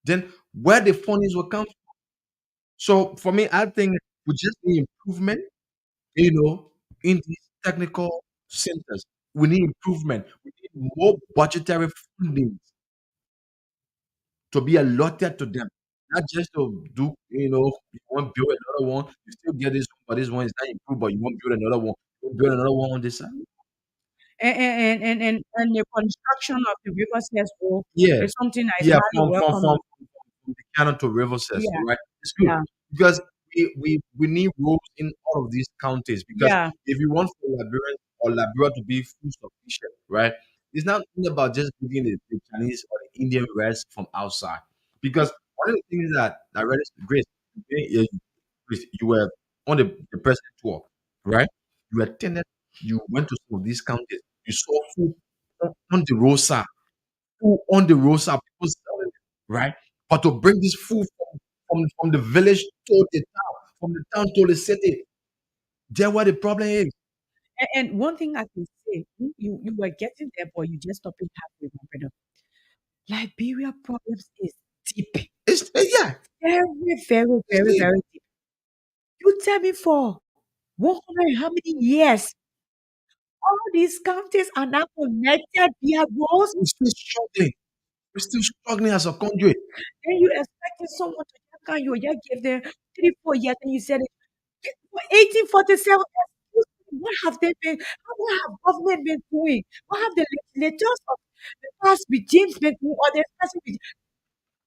Then where the fundings will come from. So for me, I think we just need improvement, in these technical centers. We need improvement. We need more budgetary funding to be allotted to them. Not just to do, you want to build another one, you still get this one, but this one is not improved, but you want to build another one. You want to build another one on this side.
And the construction of the river road
Yeah,
is something that is
yeah,
highly
from
welcome.
the cannon to river cess,
Yeah,
right? It's good
yeah,
because we need roads in all of these counties because
yeah.
if you want for Liberian or Liberia to be food sufficient, right? It's not only about just bringing the Chinese or the Indian rice from outside. Because one of the things that really is great, Chris, you were on the president tour, right? You attended, you went to some of these counties, you saw food on the roadside, food on the roadside, people selling it, right? But to bring this food from the village to the town, from the town to the city, there where the problem is.
And one thing I can say, you were getting there, but you just stopped it halfway, my brother. Liberia problems is deep,
It's yeah, it's deep.
very deep. You tell me for 100 and how many years all these counties are not connected via roads,
We're still struggling. We're still struggling as a country.
and you expecting someone to just come, you just give them 3 4 years, and you said it. 1847, excuse me, what have they been, what have government been doing? What have the legislators of the past regimes been doing, or the present regime?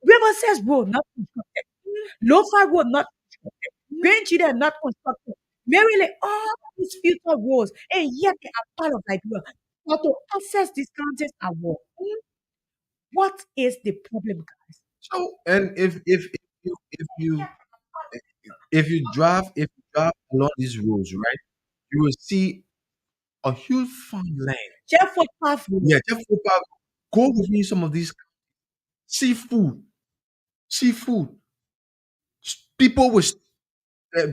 River says road not constructed. Lo-fi road not constructed. Benchida not constructed. Maryland, all these future roads, and yet they are part of Liberia. But to access these counties are war. What is the problem, guys?
So, and if you drive along these roads, right, you will see a huge farmland.
Jeff Footpath Road.
Yeah, just go within some of these seafood, seafood. People will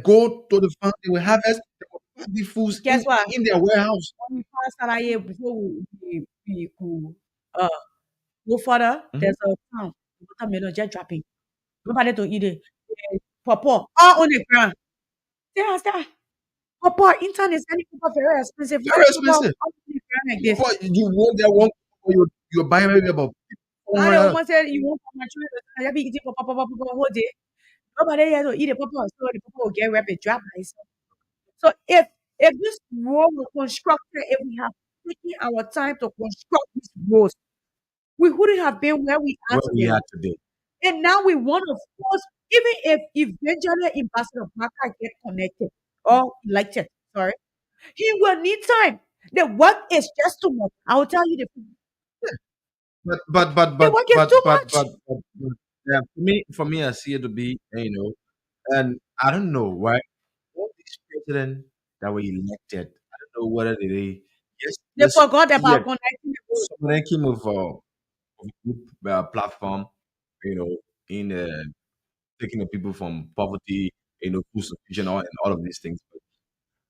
go to the farm, they will harvest, they will put the foods
Guess what?
in their warehouse.
When we pass Saraya, before we could go further,
Mhm.
there's a town, watermelon just dropping. Nobody to eat it. Pawpaw, all on the ground. Say, pawpaw, internet is selling pawpaw very expensive. Why
Very
pawpaw all
expensive.
on the ground like this?
But you want that one. or you're buying maybe about
And the
400.
woman said, "You want for my children? I be eating papa whole day. Nobody here to eat the papa, so the papa will get rapid drop by itself." So if this road was constructed, if we have taken our time to construct these roads, we wouldn't have been where we are
What we
today.
had today.
And now we want to force, even if eventually Ambassador Baka get connected or elected, sorry, he will need time. The work is just too much. I will tell you the work is too much.
Yeah, for me, I see it to be, and I don't know, right? All these presidents that were elected, I don't know whether they, yes,
They
yes,
forgot
yeah,
about connecting the road.
some of them came of a group platform, you know, in taking the people from poverty, food sufficient, and all of these things.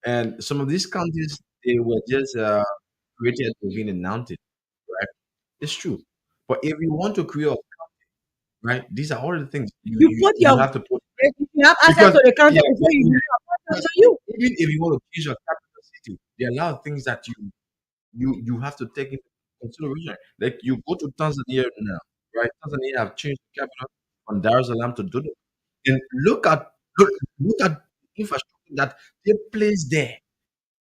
And some of these counties, they were just created within a mountain, right? It's true. But if you want to create, right, these are all the things
You put
you
your,
have to put
if you have access
because
to the counter
yeah,
before you
yeah,
do it,
because
to you.
even if you want to choose your capital city, there are a lot of things that you have to take into consideration. Like you go to Tanzania now, right? Tanzania have changed the capital from Dar es Salaam to Dodoma, and look at the infrastructure that they placed there,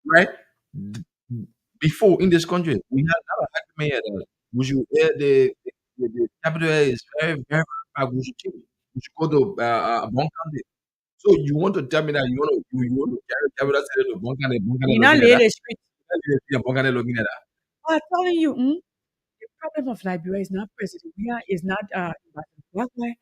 right? D- Before in this country, we had a lot of argument that we should the capital is very very far. We should change. We should go to Bonkande. So you want to tell me that you want to carry capital city to Bonkande
You not
looking at
lay
that?
the street.
Bonkande looking at that.
I'm telling you, the problem of Liberia is not President Weah, is not Ambassador.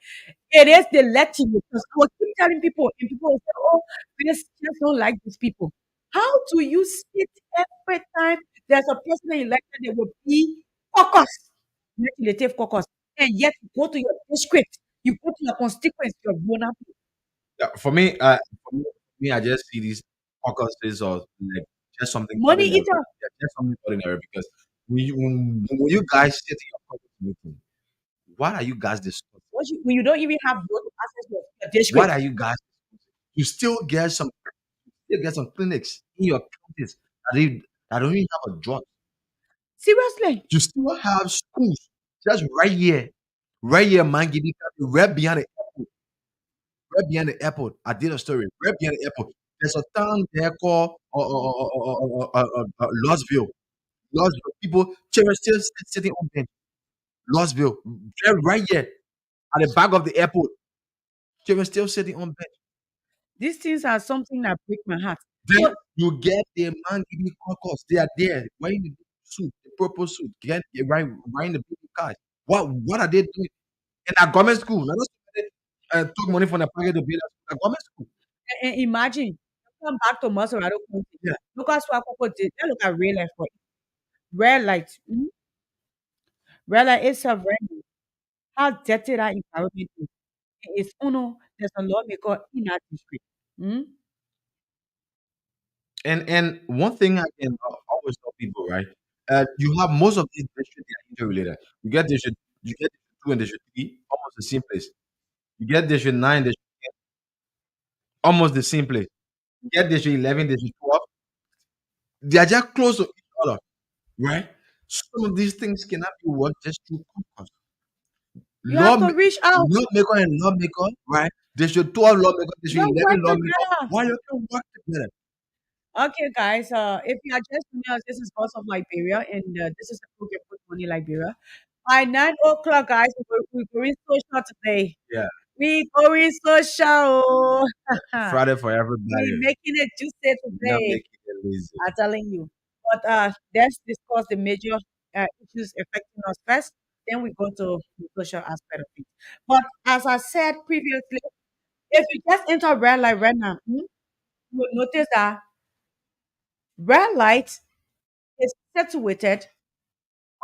It is the letting because I will keep telling people, and people will say, "Oh, we just don't like these people." How do you sit every time there's a president elected, there will be caucus, legislative caucus, and yet you go to your district, you go to your constituency, your Bona.
Yeah, I just see these caucuses or like just something
Money
ordinary.
eater.
Yeah, just something ordinary because when you guys sit in your caucus meeting, what are you guys discussing?
When you don't even have road to access your
What
district.
are you guys? You still get some clinics in your counties that don't even have a drug.
Seriously.
You still have schools just right here, man. Right behind the airport. I did a story right behind the airport. There's a town there called Losville. Losville. People, children still sitting on bench. Losville, right here at the back of the airport. Children still sitting on bench.
These things are something that break my heart.
Then
So
you get the man giving caucus. They are there wearing the suit, the purple suit, right, wearing the big card. What are they doing in a government school? Now, not somebody, took money from the pocket to build a government school.
imagine you come back to Maserati County.
Yeah.
Look at Swakoko did. Let's look at real life for it. Red light. Red light is a very how dirty that environment is. It's uno, there's a lawmaker in that district. Mm?
And one thing I can always tell people, right? You have most of these districts that are interrelated. You get district 2 and district 3, almost the same place. You get district 9, district 10, almost the same place. You get district 11, district 12. They are just close to each other, right? Some of these things cannot be worked just through concourse.
You have
Law,
to reach out.
lawmaker and lawmaker, right? District 12 lawmaker, district
Don't work
11 lawmaker.
together.
Why you can work together?
Okay, guys. If you are just tuning us, this is Voice of Liberia, and this is the program Put Money Liberia. By 9 o'clock, guys, we're going social today.
Yeah,
We going social.
Friday for
We
everybody.
making it juicy
We're not
today.
making it lazy.
I'm telling you. But let's discuss the major issues affecting us first. Then we go to the social aspect of it. But as I said previously, if you just enter red light right now, you will notice that red light is situated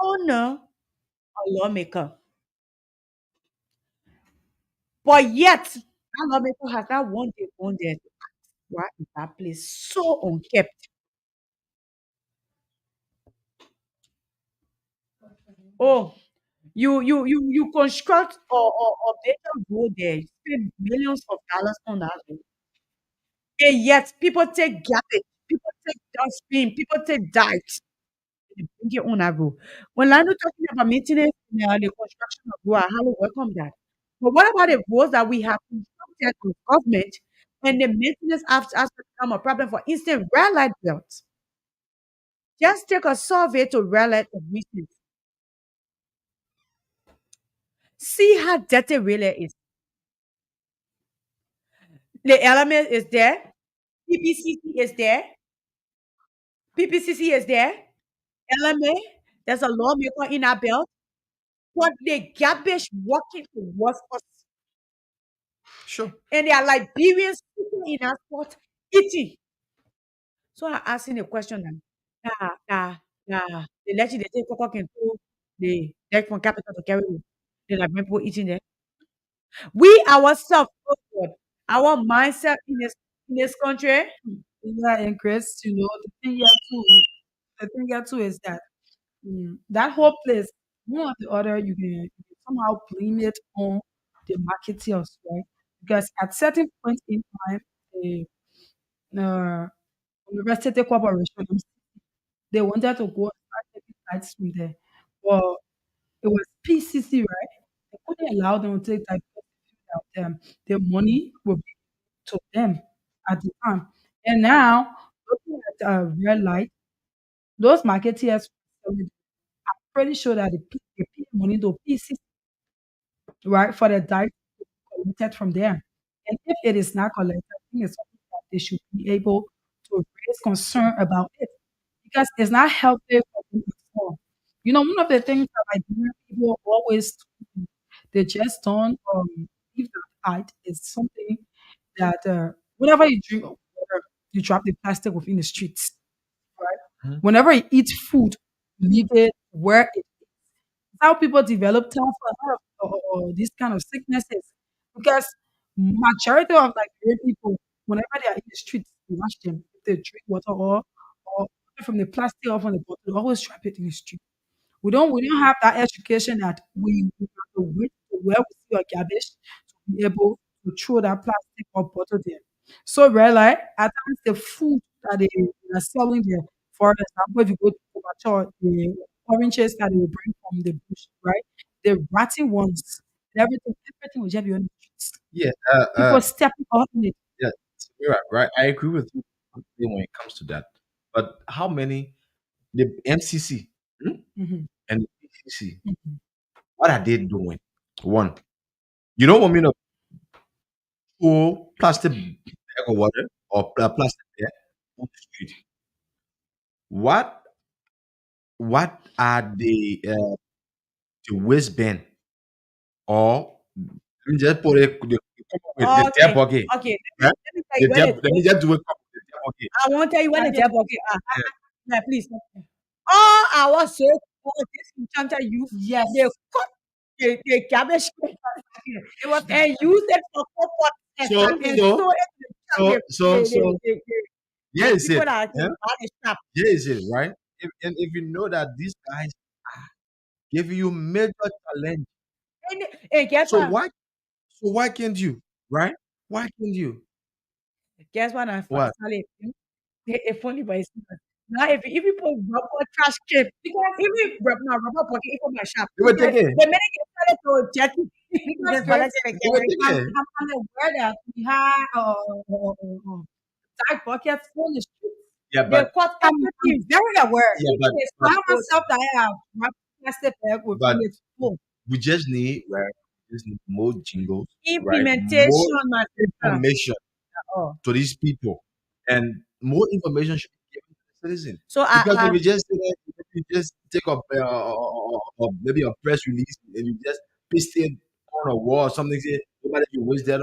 under a lawmaker. But yet, that lawmaker has not one day gone there to ask why is that place so unkept. Oh, you construct or better road there, you spend millions of dollars on that road. And yet people take garbage, people take dustbin, people take dirt. they bring it on that road. When Lando talking about maintenance and the construction of road, I highly welcome that. But what about the roads that we have constructed with government and the maintenance has become a problem? For instance, red light belts. Just take a survey to red light of recent. See how dirty really is. The element is there. PPCC is there. PPCC is there. Element. There's a lawmaker in our belt. But the garbage walking towards us.
Sure.
And they are Liberians sitting in our spot eating. So I asking a question now. The legend they take cocoa into the deck from capital to carry you. The Liberian people eating there. We ourselves, oh God, our mindset in this country.
Yeah, and Chris, the thing here too is that that whole place, one or the other, you can somehow blame it on the marketeers, right? Because at certain point in time, the uh, University Corporation, they wanted to go and start taking sites from there, but it was PCC, right? They couldn't allow them to take that because they feel that the money will be to them at the time. And now, looking at real life, those marketeers, pretty sure that they pay money to PCC, right, for the data collected from there. And if it is not collected, I think it's something that they should be able to raise concern about it because it's not healthy for them at all. One of the things that Liberian people always do, they just don't leave that out is something that whenever you drink water, you drop the plastic within the streets, right?
Mhm.
Whenever you eat food, you leave it where it is. How people develop time for a lot of these kind of sicknesses because majority of Nigerian people, whenever they are in the streets, you watch them. If they drink water or from the plastic or from the bottle, they always drop it in the street. We don't have that education that we have to wait to where we see our garbage to be able to throw that plastic or bottle there. So really, at times the food that they are selling there, for example, if you go to Kovacho, the oranges that they will bring from the bush, right? The rotten ones, and everything will just be on the streets.
Yeah.
People stepping on it.
Yeah. You're right. Right. I agree with you when it comes to that. But how many the MCC
Mhm,
and the PCC?
mhm.
What are they doing? One, you don't want me to pour plastic bag of water or plastic bag on the street. What what are the waistband or let me just put it the tap
Okay,
bucket,
okay.
right?
Let me tell you
The
when
tap,
the
let me just do it with the tap bucket.
I won't tell you when the
Garbage,
devil okay.
Yeah.
Yeah, please. Oh, I was so called this enchanter youth. They
yes,
cut the garbage
it was
and use it for comfort
So
and
so
throw it to the trap.
so so so here
The
is
people
it.
that
Yeah?
buy the trap.
Here is it, right? And if you know that these guys give you major challenge,
And guess
so
what?
why can't you? Right? Why can't you?
Guess what? I
What?
finally if only by student. Now if you put rubber trash can because if you rubber pocket for my shop
They were
because
taking.
the minute you started to jetty
because
just
Chris,
collect it
They were
again.
taking.
I'm aware that we have dark buckets on the street.
Yeah,
They
but
cut
I'm
everything.
very aware.
yeah,
Even the
I
but
smartphone
myself that I have my plastic bag within
but
it full.
we just need right. We just need more jingles, right? More
implementation, my sister.
information
Oh.
to these people, and more information should be given to the citizen.
So
Because if you just say that, if you just take up maybe a press release and you just paste it on a wall or something, say nobody can waste that.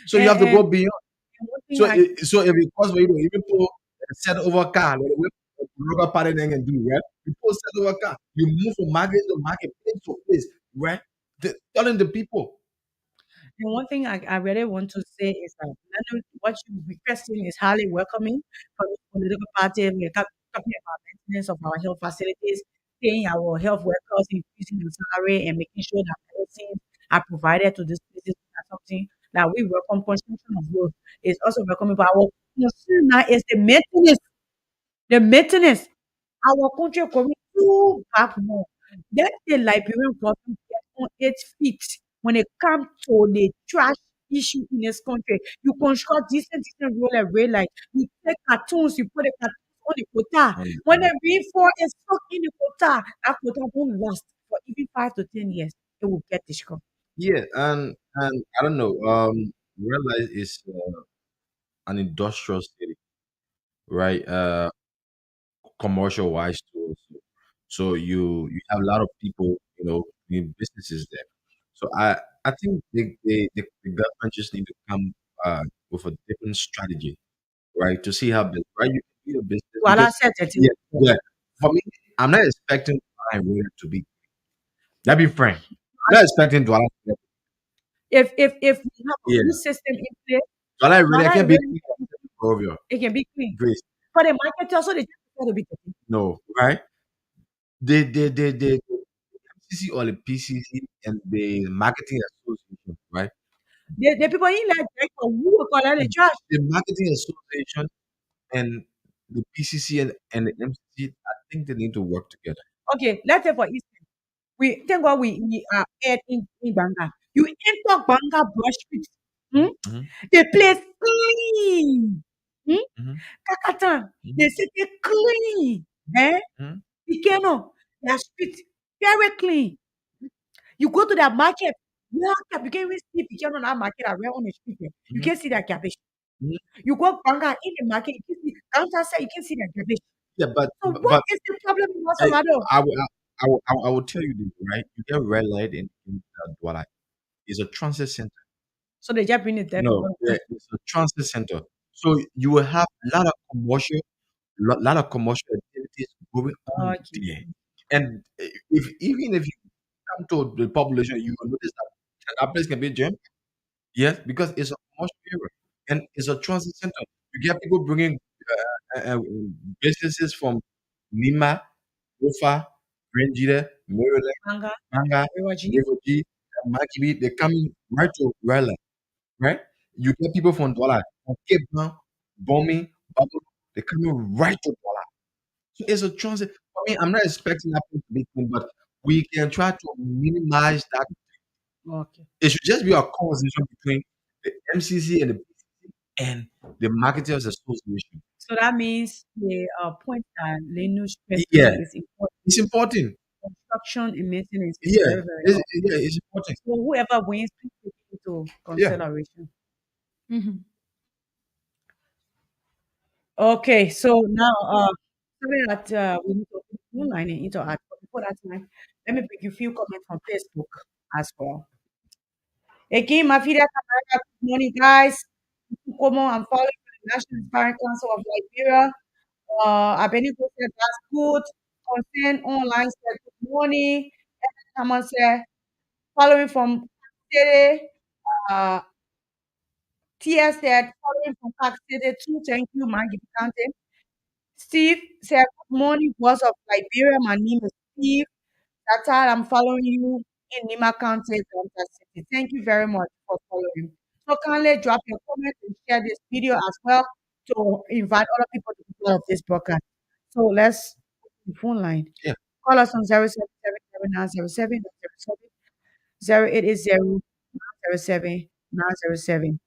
So you have to
and
go beyond.
one thing
So
I
so if it costs for you to even put a set over car, like the way rubber pattern and do, right? You put set over car, you move from market to market, place to place, right? Telling the people.
And one thing I really want to say is that what you requesting is highly welcoming from the political party. We're talking about maintenance of our health facilities, paying our health workers, increasing the salary, and making sure that medicines are provided to these places. That's something that we welcome. Construction of road is also welcoming. But our concern now is the maintenance. The maintenance. our country going too back more. Let the Liberian government get on its feet when it comes to the trash issue in this country. You construct decent road and rail line. You take cartoons, you put the cartoons on the quota. When the rainfall is stuck in the quota, that quota won't last for even 5 to 10 years. It will get destroyed.
Yeah, and I don't know. Realize is an industrial city, right? Commercial wise too. So you have a lot of people, doing businesses there. So I think the government just need to come with a different strategy, right? To see how right you can do a business
Wala
because
said it.
yeah, yeah. For me, I'm not expecting my rate to be. Let be frank. I'm not expecting Douala.
If we have a good
Yeah,
system in place,
Douala really I
Wala
can't be
really
clean of your
it can be clean.
grace.
For the market also, they just prefer to be dirty.
No, right? The MCC or the PCC and the marketing association, right?
The people in like direct for who will collect the trash.
The marketing association and the PCC and the MCC, I think they need to work together.
Okay, let's say for instance, we thank God we are aired in Banga. You enter Banga brush street. Hmm?
Mhm,
The place clean. Hmm?
mhm,
Kakatan,
mhm,
the city clean. Eh?
mhm,
Ikeno, their street very clean. You go to that market, well, you can't even see Ikeno on that market around on the street. Eh. You
mhm,
can't see that cabbage.
mhm.
You go Banga in the market, you can see counter side, you can see that cabbage.
Yeah,
So
but,
what
but
is the problem in
I,
Wasamado?
I will tell you this, right? You get red light in Douala. It's a transit center.
So they just bring it there for
No,
one.
yeah, it's a transit center. So you will have a lot of commercial activities going on
Okay.
there. And if even if you come to the population, you will notice that place can be jammed. Yes, because it's a commercial area and it's a transit center. You get people bringing businesses from Nima, Ufa, Rangida, Maryland,
Manga,
Manga,
Rewaji.
Rivergy, Makibi. They're coming right to Raleigh, right? You get people from Douala, from Cape Town, Bomi, Bubble. They're coming right to Douala. So it's a transit. I mean, I'm not expecting that to be clean, but we can try to minimize that.
Okay.
It should just be a conversation between the MCC and the PCC and the Marketers Association.
So that means the point that Lenu stressed
Yeah,
today is important.
it's important.
Construction and maintenance is
Yeah,
very, very important.
it's important.
So whoever wins, please take it into
Yeah.
consideration. Mhm. Okay, so now sorry that we need to put the phone line and interact. But before that time, let me bring you a few comments from Facebook as well. Again, my video camarada, good morning, guys. Como I'm following the National Inspiring Council of Liberia. Abenigo said that's good. Concern online said good morning. Someone said following from City. Uh, TS said following from Park City too. Thank you, Maggie Kante. Steve said good morning, boss of Liberia. My name is Steve. That's how I'm following you in Nima County, Delta City. Thank you very much for following. So kindly drop your comment and share this video as well to invite other people to be part of this broadcast. So let's phone line.
Yeah.
Call us on 07779070707.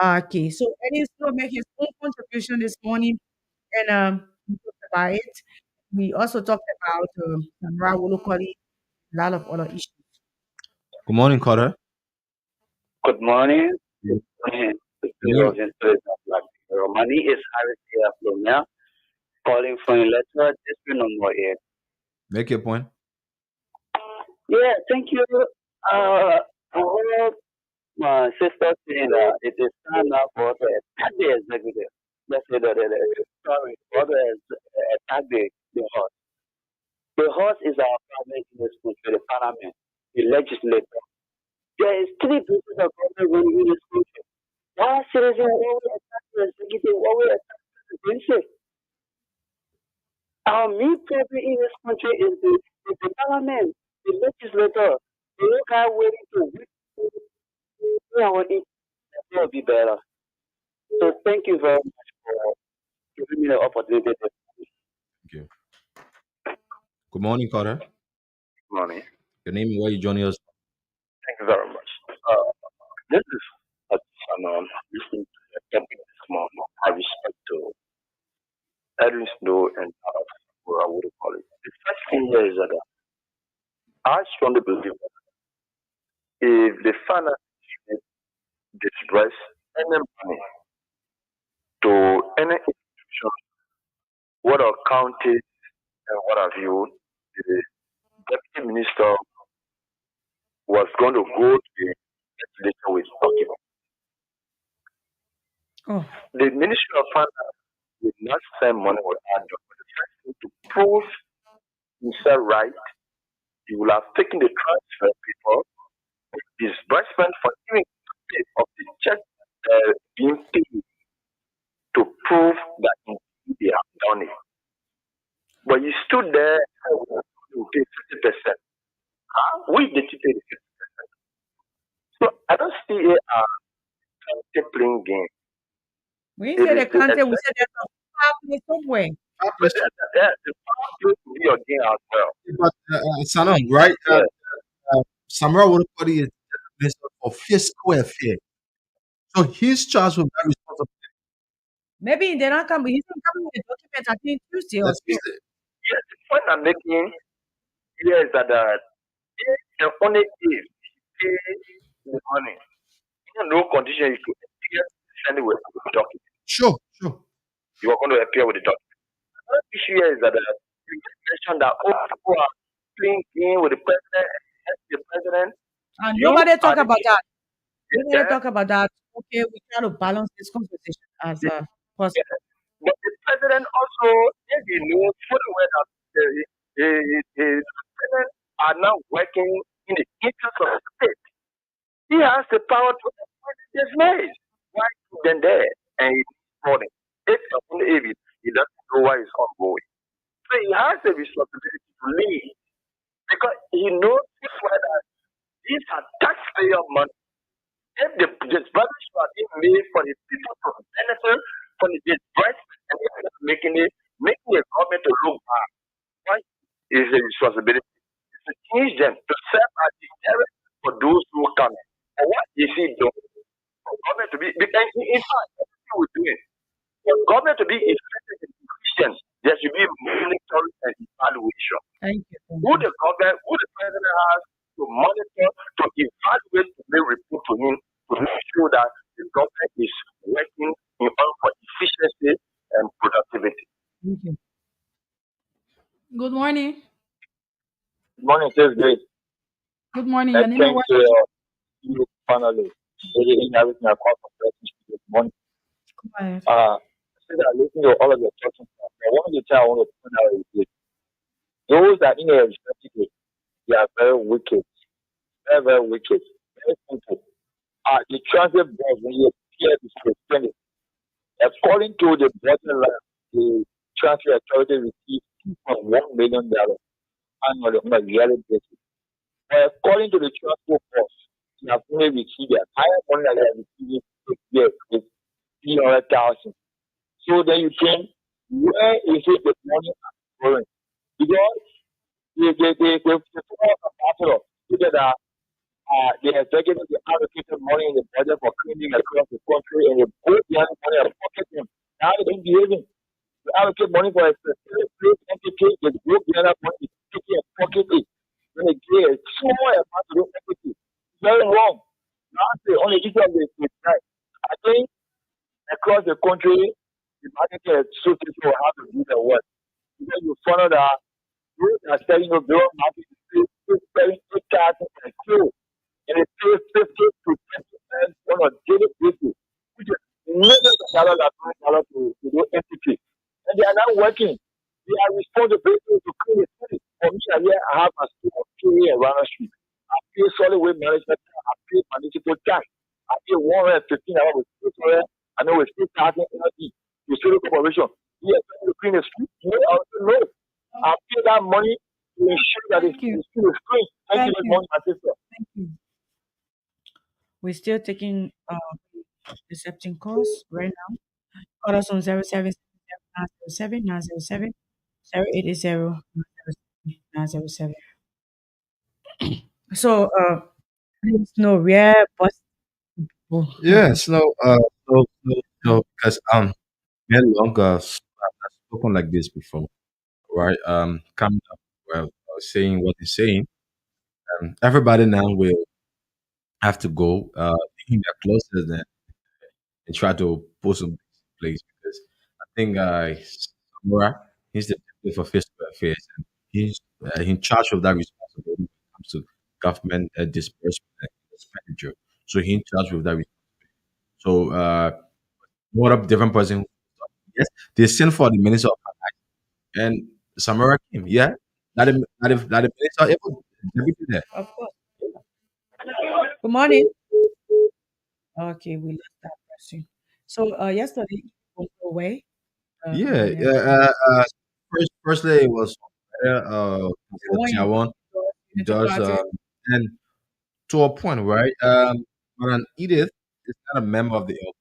Okay, so Eddie still make his own contribution this morning, and we talked about it. We also talked about Samra locally, a lot of other issues.
Good morning, Carter.
Good morning.
Yeah.
Good morning. The
Your
Spirit
name,
of the Spirit of Black Hero. My name is Harris here from here, calling from a letter district number 8.
make your point.
Yeah, thank you. I heard my sister saying that it is time now for the attack the executive. Let's say that sorry, for the attack the horse. The horse is our government in this country, the parliament, the legislature. There is three pieces of government running in this country. Why citizens always attack the executive, always attack the president? Our main problem in this country is the parliament, the legislature. They look at waiting to win our interest will be better. So thank you very much for giving me the opportunity.
Thank you. Good morning, Carter.
Money.
Your name and where you joining us from?
Thank you very much. This is listening to the topic this morning. I respect to Edwin Snow and what I would call it. The first thing here is that I strongly believe that if the finance disperse any money to any institution, what are counties and what have you, the deputy minister was going to go to the legislature with documents.
Oh,
The Ministry of Finance will not send money without document. The first thing to prove himself right, he will have taken the transfer before disbursement for even of the check being paid to prove that indeed they have done it. But you stood there and you pay 50%. We did you pay the 50%? So I don't see it as a playing game.
we
It
said
is
the
the
country, we
exact
said there's a power play somewhere.
But,
the power play to be your game as well.
Sanam, right?
Yeah.
Samuel Woodbody is minister for fiscal affairs. So he's charged with that responsibility.
Maybe they don't come, he's not coming with the document, I think Tuesday or
That's
so.
Yes, the point I'm making here is that if and only if you pay the money, no condition you could appear to send it with the document.
sure.
You are going to appear with the document. Another issue here is that you just mentioned that people are playing game with the president and the president.
And
You
nobody
are
talk
the
about that. Nobody
yeah,
talk about that. Okay, we try to balance this conversation as possible.
yeah. But the president also, if he knows fully well that the president are now working in the interest of the state, he has the power to appoint his made. Why then there and he's running? If and only if he doesn't know why he's ongoing. So he has the responsibility to lead because he knows well that these are taxpayer money. If the disbursement are being made for the people to benefit from the disbursement and they're not making the government to look bad, why is the responsibility to change them to serve as deterrent for those who come in. And what is he doing? For government to be because in fact everything we're doing for government to be effective and efficient, there should be monitoring and evaluation.
Thank you.
Who the president has to monitor, to evaluate, to make report to him to make sure that the government is working in order for efficiency and productivity.
Thank you.
Good morning.
Good morning, it is great.
Good morning.
And
Your name and
thanks
what?
to you finally. Really everything I call for this morning.
Go ahead.
Since I listen to all of your talking points, one of the things I want to point out is this. Those that in a executive, they are very wicked, very, very wicked, very simple. The transit board, when you appear to suspend it, according to the bottom line, the transit authority receives $2.1 million annually on a yearly basis. But according to the transport board, they have only received the higher money that they have received this year is 300,000. So then you think, where is it the money going? Because the ambassador stated that the executive allocated money in the budget for cleaning across the country and they both behind money and pocket them. Now they've been behaving. To allocate money for a specific place entity, they go behind that money, taking and pocket it. When they give a small amount to those entities. It's very wrong. Now the only issue of the price. I think across the country, the marketing association will have to do their work. Because you find out that those are selling the bill market is selling 8,000 and two. And it pays 50 to 10% on a daily basis, which is millions of dollars are going dollars to those entities. And they are not working. They are responsible to clean the city. For me, here I have a school of Kerry and Rana Street. I pay solid waste management, I pay municipal tax. I pay 115 hours with 600, I know it's 6,000 energy to city corporation. Yes, to clean the street. You also know. I pay that money to ensure that the
Thank you.
street is clean. Thank you
Thank
very
you.
much, my sister.
Thank you.
We're still taking accepting calls right now. Call us on 0777 907 907 0880. 907. So, please know where possible.
Yes, no, because we had longer I've spoken like this before, right? Coming up, well, saying what he's saying, everybody now will have to go in their closest and try to put some place because I think Samura, he's the deputy for fiscal affairs and he's in charge of that responsibility when it comes to government disbursement and expenditure. So he's in charge of that. So what up, different person? Yes, they sent for the minister of and Samura came. Yeah, that the minister able deputy there.
Of course. Good morning. Okay, we left that person. So, yesterday, he went away.
Yeah,
And then
firstly it was
the one in
Tiawan.
the
He
unity
does
party.
and to a point, right? But Edith is not a member of the LP.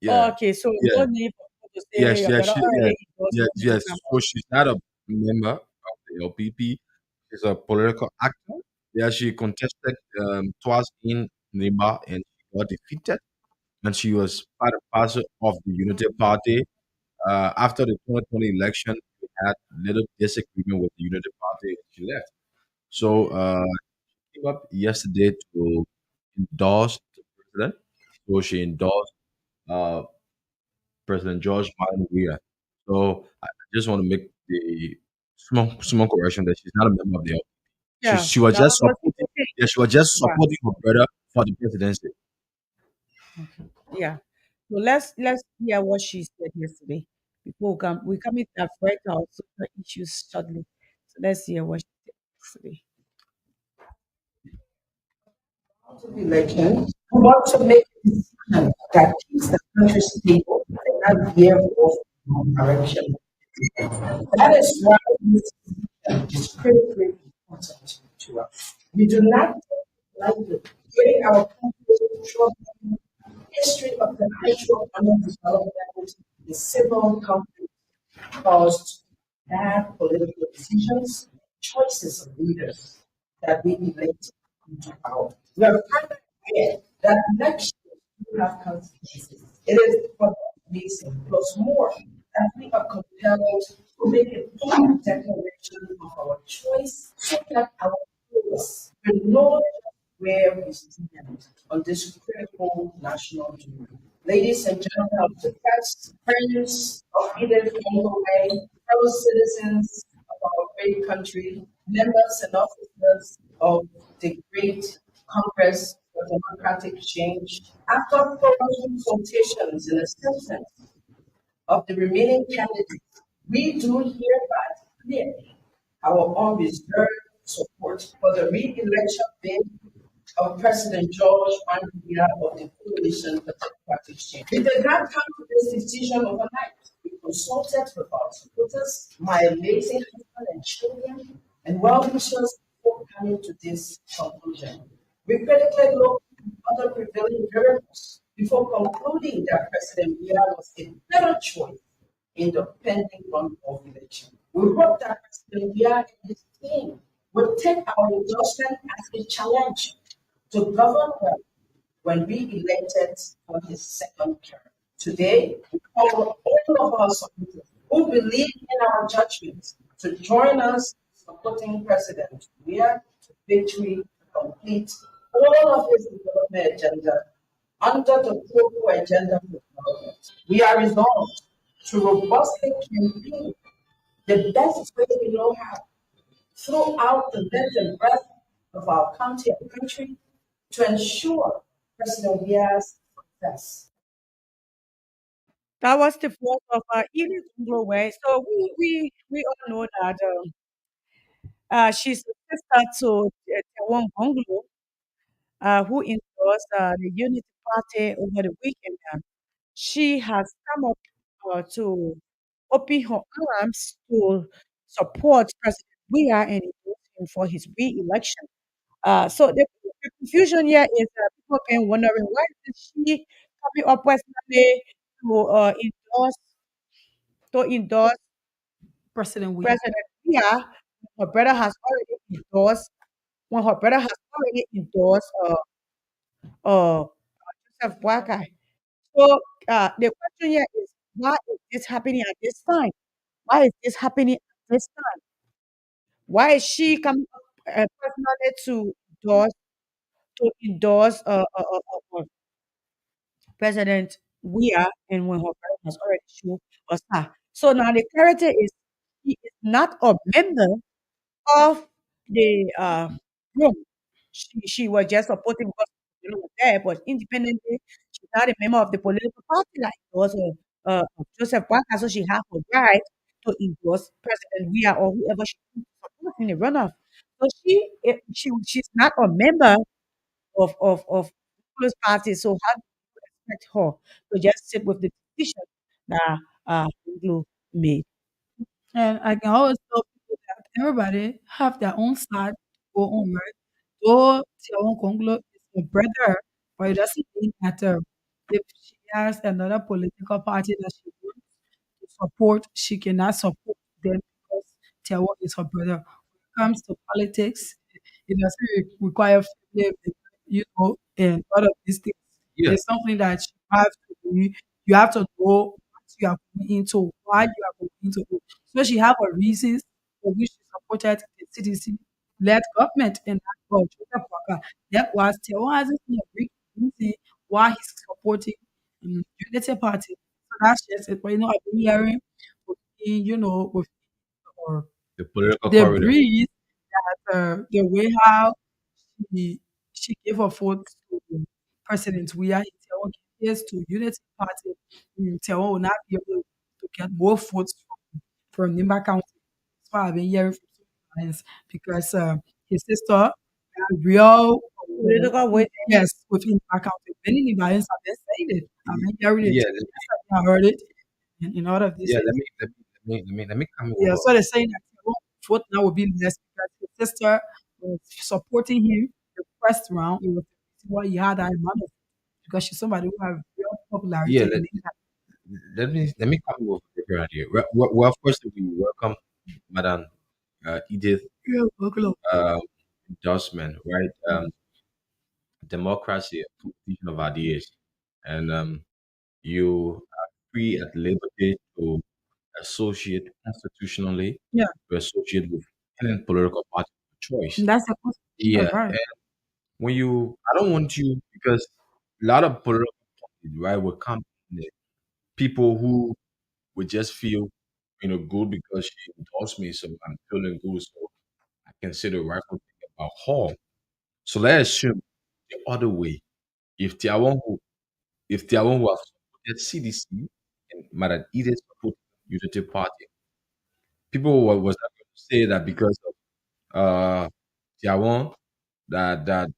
Yeah,
Okay, so
yeah,
no need for you to say
yes,
your
yeah,
brother
she, yeah,
already endorsed
yes,
for him to
yes.
come
So
up.
she's not a member of the LPP. She's a political actor. Yeah, she contested twice in Nima and she got defeated. And she was part and parcel of the Unity Party. After the 2020 election, we had little disagreement with the Unity Party and she left. So came up yesterday to endorse the president. So she endorsed uh, President George Martin Weah. So I just want to make the small correction that she's not a member of the LP.
Yeah,
She was
that
just
was what
supporting.
people think.
Yeah, she was just
Yeah,
supporting her brother for the presidency.
yeah. So let's hear what she said yesterday before we come into that break out social issues shortly. So let's hear what she said yesterday.
Election, we want to make a decision that keeps the country stable and not veer off in direction. That is why this decision is critically important to us. We do not lightly getting our country's troubling history of perpetual underdevelopment in civil conflict caused bad political decisions, choices of leaders that we elect into power. We are further aware that elections do have consequences. It is for that reason, plus more, that we are compelled to make a full declaration of our choice so that our voters will know where we stand on this critical national duty. Ladies and gentlemen of the press, friends of either formal way, fellow citizens of our great country, members and officers of the great Congress for Democratic Change, after thorough consultations and assessments of the remaining candidates, we do hereby declare our unreserved support for the re-election bid of President George Weah of the Coalition for Democratic Change. We did not come to this decision overnight. We consulted with our supporters, my amazing husband and children, and well-wishers before coming to this conclusion. We critically looked at other prevailing variables before concluding that President Weah was a better choice in the pending runoff election. We hope that President Weah and his team will take our endorsement as a challenge to govern well when re-elected for his second term. Today, we call all of our supporters who believe in our judgment to join us in supporting President Weah to victory to complete all of his development agenda under the global agenda for development. We are resolved to robustly campaign the best way we know how throughout the length and breadth of our county and country to ensure President Bia's success.
That was the voice of Edith Way. So we all know that she's a sister to Tewon Gonglo, who endorsed the Unity Party over the weekend. She has come up to open her arms to support President Weah and endorse him for his re-election. So the confusion here is people been wondering why is she coming up personally to endorse
President Weah.
President Weah her brother has already endorsed when her brother has already endorsed Joseph Boakai. So the question here is, why is this happening at this time? Why is this happening at this time? Why is she coming up personally endorse to endorse President Weah, and when her brother has already shown us her? So now the character is, he is not a member of the room. She was just supporting what was there, but independently, she's not a member of the political party like was Joseph Baka, so she has a right to endorse President Weah or whoever she wants to support in the runoff. So she's not a member of those parties. So how do you expect her to just sit with the decision that Anglo made?
And I can always tell people that everybody have their own side to go on, right? Though Tiawan Konglo is a brother, but it doesn't mean that if she has another political party that she wants to support, she cannot support them because Tiawan is her brother. When it comes to politics, it doesn't require family, and all of these things.
Yeah,
It's something that you have to know what you are going into, why you are going into it. So she have her reasons for which she supported the CDC-led government and that for Joseph Walker. That was Taiwan hasn't seen a big reason why he's supporting Unity Party. So that's just it. But I've been hearing with or
the political
the
corridor.
breeze that the way how she she gave her vote to President Weah, Taiwan gave his to Unity Party. Taiwan will not be able to get more votes from Nimba County. That's why I've been hearing from some clients because his sister got real
Political weight.
yes within Nimba County. Many Nimbaans have been saying it. I've been hearing it.
Yeah,
Yesterday I heard it in all of these
yeah.
things.
Let me come
Yeah,
over.
so they're saying that his vote now will be less because his sister was supporting him the first round. It was the reason why he had that amount of because she's somebody who has real
Yeah,
popularity in England.
let me come over here here. Well, first we welcome Madam Edith
Yeah, Buckle
um, endorsement, right? Democracy, a competition of ideas, and you are free at liberty to associate constitutionally,
Yeah,
to associate with any political party of choice.
and that's the constitutional
Yeah,
right.
and I don't want you because a lot of political parties, right, will come in there, people who would just feel, good because she endorsed me, so I'm feeling good, so I can say the rightful thing about her. So let's assume the other way. If Tiawan who if Tiawan who have supported CDC and Madam Edith support Unity Party, people was not going to say that because of Tiawan that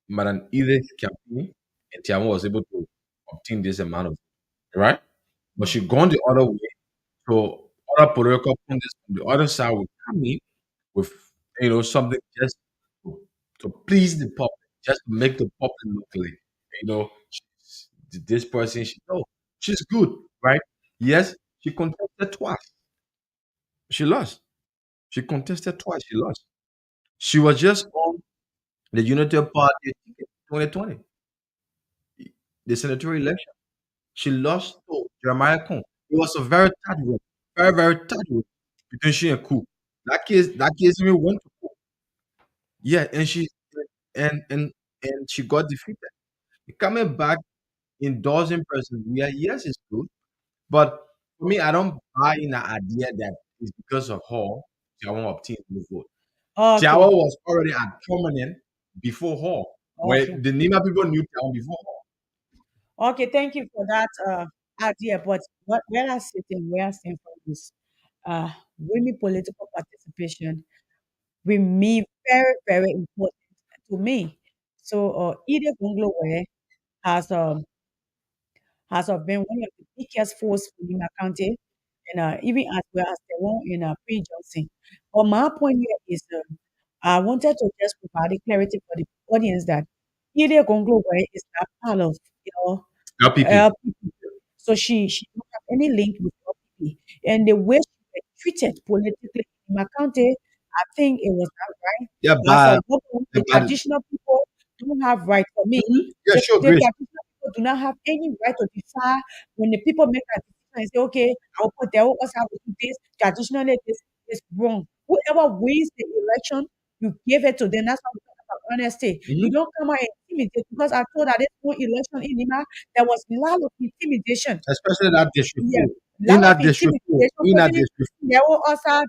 Madam Edith campaign and Tiawan was able to obtain this amount of right, but she gone the other way. So other political pundits from the other side will come in with something just to, to please the public, just to make the public look like this person. She's good, right? Yes, she contested twice. She lost. She contested twice. She lost. She was just on the Unity Party ticket 2020, the senatorial election. She lost to Jeremiah Kung. It was a very tight race, very very tight race between she and Cook. That case even went to court. Yeah, and she got defeated. Coming back, endorsing President Weah, yes, it's good. But for me, I don't buy in the idea that it's because of her Tiawa obtained the vote.
Okay,
Tiawa was already at prominent before her.
okay,
When the Nima people knew Tiawa before her.
okay. Thank you for that idea. But where I stand from this, women political participation will be very, very important to me. So, Edith Bungalow has been one of the biggest force for Lima County, and even as well as the one in Prince Johnson. But my point here is, I wanted to just provide a clarity for the audience that Ide Gonglowe is not part of,
LPP.
LPP. So she don't have any link with LPP. And the way she was treated politically in my county, I think it was not right.
Yeah,
But for
but
women,
yeah,
the
but
traditional people don't have right. For me,
mhm. Yeah, sure,
the
Grace.
traditional people do not have any right to decide when the people make a decision and say, okay, I will put there, us have to do this. Traditionally, this is wrong. Whoever wins the election, you give it to them. That's what we talk about honesty. You
Mhm.
don't come out and intimidate because I told that there's no election in Lima. There was a lot of intimidation.
Especially that district
Yeah,
four. In
lot of
that district four.
intimidation.
In that
Putting
district four.
they will also,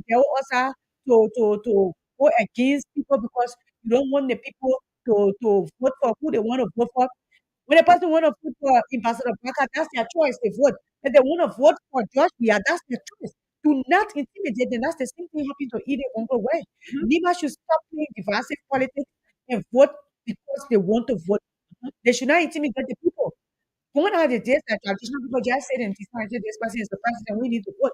they will also to go against people because you don't want the people to vote for who they want to vote for. When a person want to vote for Ambassador Baka, that's their choice. They vote. If they want to vote for George Weah, that's their choice. Do not intimidate them. That's the same thing happened to Ide Uncle Way. Lima should stop playing divisive politics and vote because they want to vote. They should not intimidate the people. Gone are the days that traditional people just said and decided this person is the president, we need to vote.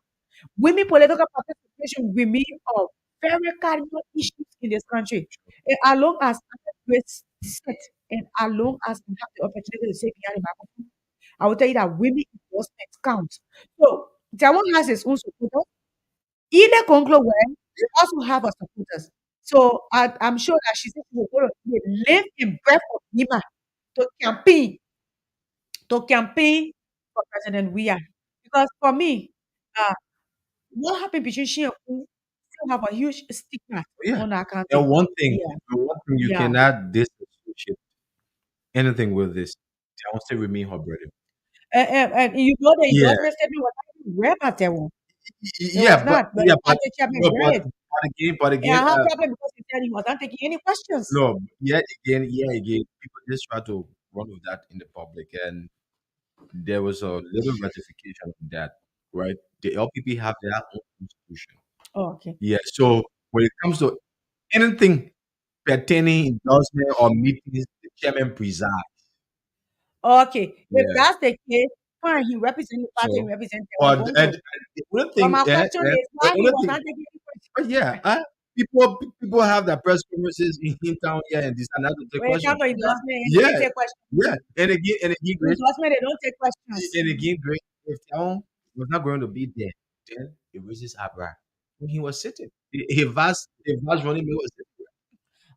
Women political participation remain of very cardinal issues in this country. And as long as we sit and as long as we have the opportunity to say behind the microphone, I will tell you that women endorsement counts. So Taiwan has its own supporters. Ile Conclo well also have her supporters. So I'm sure that she said she will go to live in breath of Nima to campaign for President Weah. Because for me, uh, what happened between she and Who still have a huge stigma
Yeah.
on our country.
And
Yeah,
one thing you
yeah.
cannot disassociate anything with this. I won't say remain her brother.
And you know the
Yeah.
endorsement statement was not even read by that one. It was
Yeah, but
not, but the party chairman read it.
but
And
again,
I have problem because he said he was not taking any questions.
no, yet again, people just try to run with that in the public, and there was a little ratification on that, right? The LPP have their own constitution.
Oh, okay.
Yeah, so when it comes to anything pertaining endorsement or meetings, the chairman presides.
Okay. If
Yeah,
that's the case, fine, he represents the party and
so
represents their own
or
Bongo.
the other
But
thing,
my question is
the
why he
other
was
thing,
not taking any questions.
but yeah, people have their press conferences in town here and this and that to take
When it comes
questions.
to endorsement, they
Yeah,
take questions.
yeah, and again,
Endorsement, they don't take questions.
and again, great. If Town was not going to be there, then it was his eyebrow when he was sitting. He was running mate was sitting.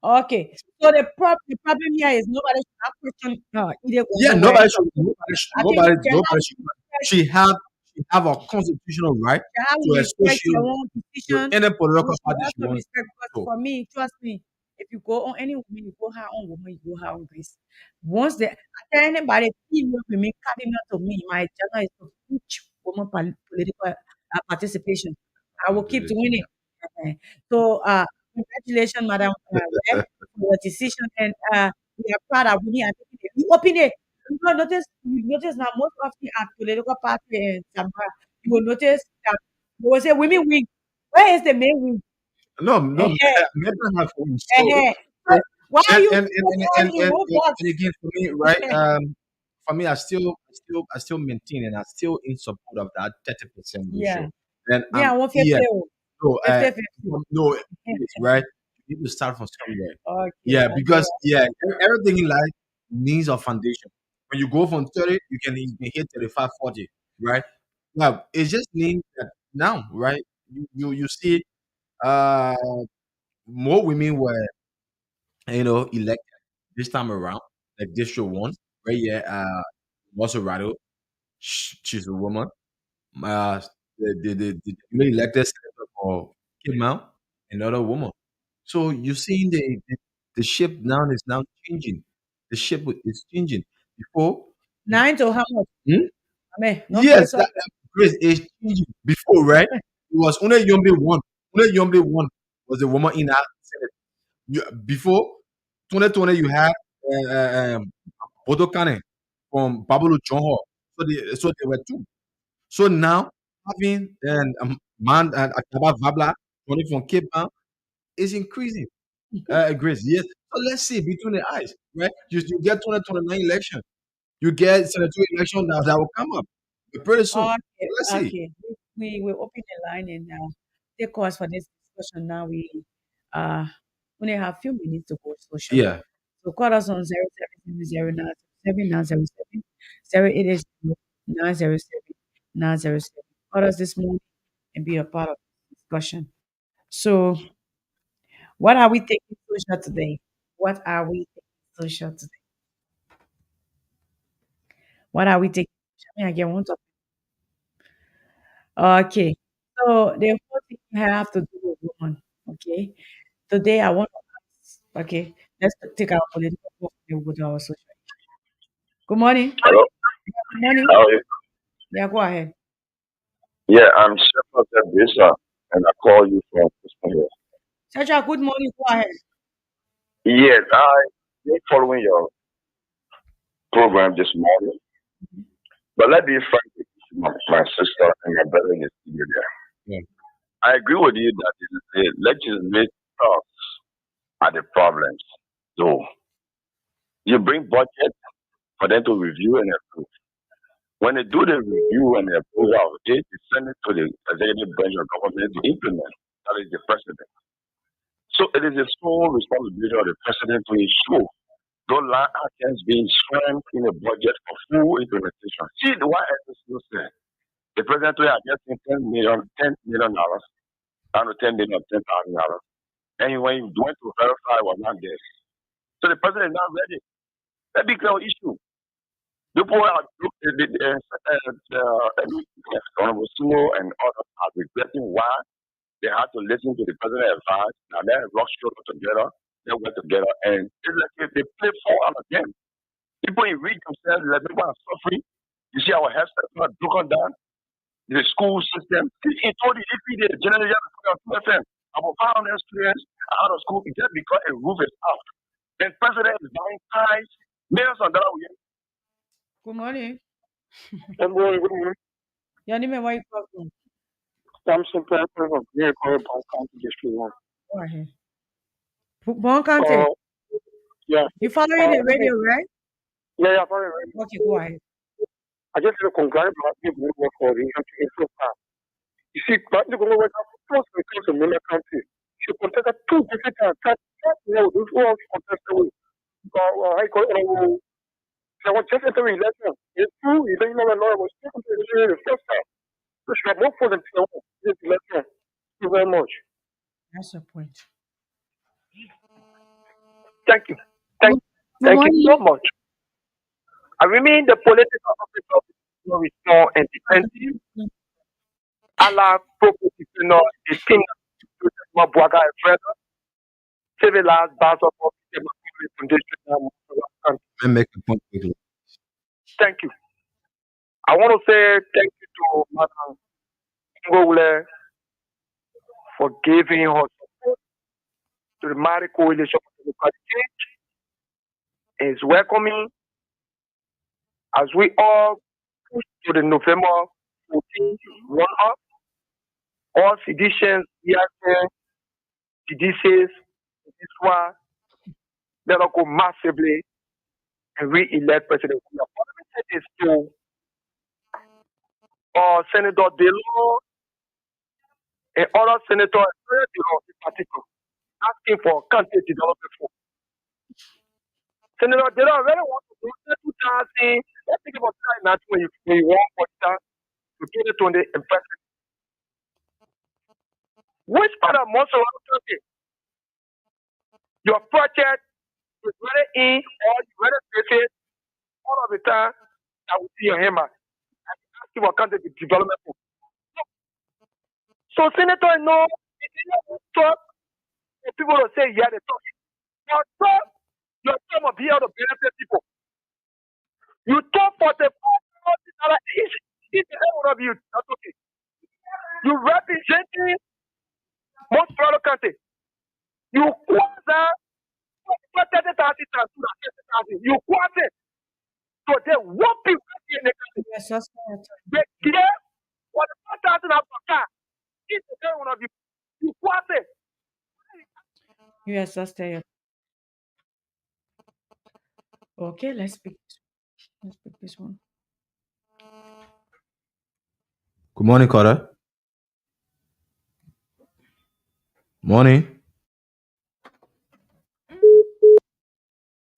Okay. So the problem here is nobody should have question either
Yeah,
Congo where I think
nobody should. She have she have a constitutional right
Jihad
to
will respect
associate
their own
with
decision.
any
We
political
should
party she
also
wants
respect because
to.
for me, trust me, if you go on any woman, you go her own woman, you go her own grace. Once they I tell anybody, female women cardinal to me, my agenda is to teach women political participation. I will keep doing it. Eh, So, congratulations, Madam Webb, for your decision, and we are proud of women are taking it. You open it. You notice now most often at political party and Zamfara, you will notice that they will say women win. Where is the men win?
No, no,
Eh-heh,
men don't have phones.
eh-heh. So
So,
why are
and
you
and and
put
and
all
and,
in
and,
one
and
box?
again for me, right? For me, I still maintain and I still in support of that 30%
Yeah.
ratio. And
Me, I want 50,
yeah,
oh,
no,
50-50.
no, it's right. You need to start from somewhere.
Okay,
Yeah,
okay.
because everything in life needs a foundation. When you go from 30, you can hit 35, 40, right? Yeah, it just means that now, right? You see, uh, more women were elected this time around, like District One, right? Yeah, also Rado, she's a woman. Uh, the newly elected senator for Kidmount, another woman. So you're seeing the ship now is now changing. The ship is changing. Before,
9 to how much?
hmm?
I mean, no
Yes,
case up.
that grace is changing. Before, right? It was only Yombe one. Only Yombe one was a woman in our Senate. Before 2020, you had Bodo Kane from Babulu Jonho. So they were two. So now having man and Akaba Vabla running from Cape Town is increasing. Grace, yes. So let's see between the eyes, right? You get 2029 election, you get Senator election that will come up pretty soon.
Okay,
Let's see.
okay. We will open the line and take calls for this discussion now. Uh only have a few minutes to go social.
Yeah.
So call us on 0770-907-907. Call us this morning and be a part of the discussion. So What are we taking social today? What are we taking social today? What are we taking? I mean, again, one topic. Okay. So the whole thing have to do with woman. Okay. Today I want to ask. Okay. Let's take our political point and go to our social. Good morning.
Hello,
Good morning.
how are you?
Yeah, go ahead.
Yeah, I'm Shepherd Bisa, and I call you from Christmas.
Chacha, good morning. Go ahead.
Yes, I've been following your program this morning, but let me be frank with you, my sister and my brother in the studio there.
Yeah.
I agree with you that the legislators are the problems. So you bring budget for them to review and approve. When they do the review and the approval of it, they send it to the executive branch of government to implement. That is the president. So it is the sole responsibility of the president to ensure those line items being slammed in the budget for full implementation. See the why SSU said the president will get $10 million, down to 10 million, $10,000. And when he went to verify, it was not there. So the president is not ready. That big issue. The poor are Honorable Sumo and others are regretting why they had to listen to the president's advice. Now they have rushed together. They went together and it's like they play four out of them. People in read themselves, like people are suffering. You see our health system are broken down. The school system. In told if we did generally have 2 FM, about 500 students out of school just because a roof is out. And president is buying ties, millions of dollars.
Good morning.
Good morning, good morning.
Your name and where you come from?
Samson Pepper of Miracle County District 1.
Go ahead. Bon County.
Uh, yeah.
You following the radio, right?
Yeah, very right.
Okay, go ahead.
I just want to congratulate people who work for the country so far. You see, but the government work out first when it comes to Miller County. She contested two different times. That's those who are contested with. I call it, I want just enter election. It's true, you don't know a lawyer was speaking to the first time. So she had more for them to this election. Thank you very much.
That's your point.
Thank you.
Good, good
Thank you so
morning.
much. I remain the political officer of restore and defensive. Allah proposition the team Mabuaga and Fred, civilized base of the foundation.
Let me make a point quickly.
Thank you. I want to say thank you to Madam Ngole for giving her support to the Mali Coalition for Democratic Change and is welcoming as we all push to the November 14th run-up. All seditions, reactions, seditious, this one, let us go massively and re-elect President. The parliament is to Senator Delo and other senators, Delo in particular, asking for country development fund. Senator Delo really wants to do 2000. Let's think about that now when you want for that to 2020 and president. Which part of most of our country your project is ready in or you ready to face it all of the time? I will see your hammer. Asking for country development fund. So Senator, no, if you don't talk, the people will say, yeah, they talk. Your term of here to benefit people. You talk for the each one of you, that's okay. You representing most fellow country. You quasi you quasi so they won't be in the country.
Yes, that's correct.
They care for the 4,000 Africa. Each one of you. You quasi.
Yes, that's there. Okay, let's pick this one.
Good morning, Carter. Morning.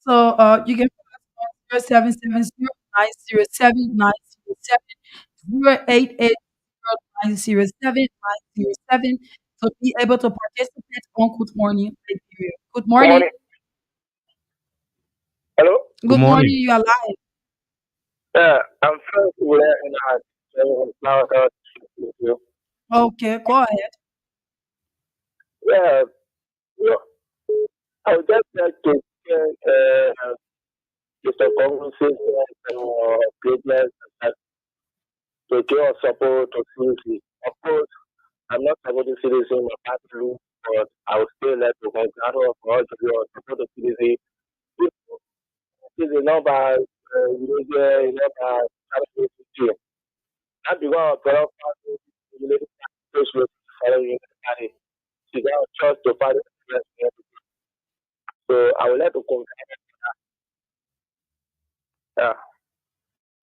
So you can call us on 0770-907-907, 088-907-907, to be able to participate on Good Morning Liberia. Good
Good
morning.
morning. Hello?
Good
Good morning.
morning.
You are live.
Yeah, I'm trying to let now with you.
Okay, go ahead.
Yeah, you know, I would just like to Mr. Conversation greatness that to give support to CDC. Of course, I'm not supporting CDC in my party, but I would still like to congratulate for all of you support the CDC. This is a number, you know, charity. Not because of the party, related to social following the party. She got a chance to fight it. So I would like to congratulate. Yeah.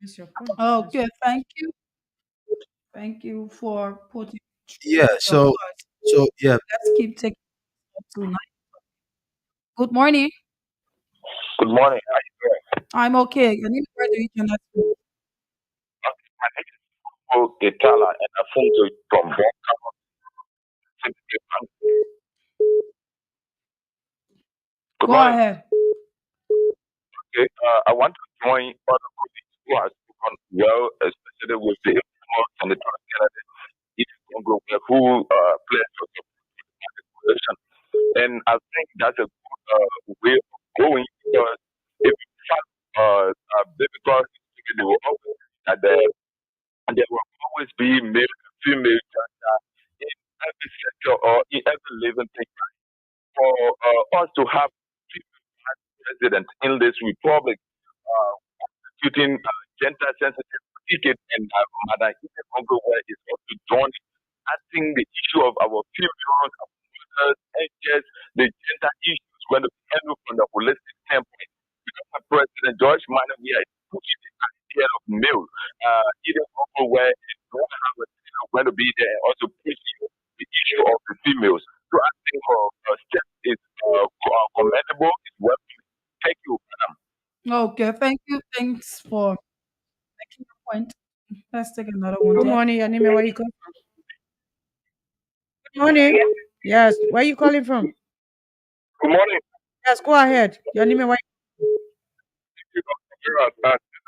It's your point.
Okay, thank you. Thank you for putting
Yeah.
your
So
thoughts.
so yeah.
Let's keep taking it tonight. Good morning.
Good morning.
I'm okay. Can you where do you connect to?
My name is Getala, and I'm from Bonka. Good
Go
morning.
ahead.
Okay. I want to join other colleagues who have spoken well, especially with the informal and the transgender Congo, who played such a position. And I think that's a good way of going because if you fact because they will always that there will always be male and female gender in every sector or in every living thing. For us to have female president in this republic, shooting gender sensitive ticket and Madam Congo where is also joining. I think the issue of our females, our mothers, and just the gender issues when we handle from the holistic standpoint. Because my President George Manuel we are pushing the idea of male, either Congo where is going to have a going to be there and also pushing the issue of the females. So I think step is commendable, it's welcome. Thank you, madam.
Okay, thank you. Thanks for making your point. Let's take another one
Good
there.
morning, Yanime. Where you come from? Good morning. Yes. Where you calling from?
Good morning.
Yes, go ahead. Yanime, where
This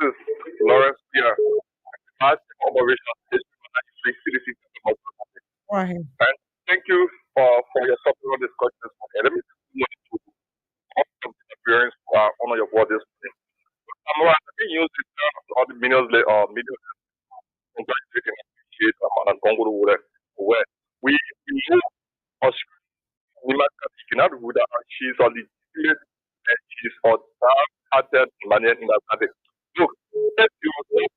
is Lawrence here. Last operation is CDC.
go ahead.
And thank you for your support on this question this morning. Let me just to appearance honor your word this morning. I'm right. I can use it all the millions congratulating and appreciate and Congo where we know Australia cannot rule that she's on the legitimate and she's on that hearted money in that country. Look, if you know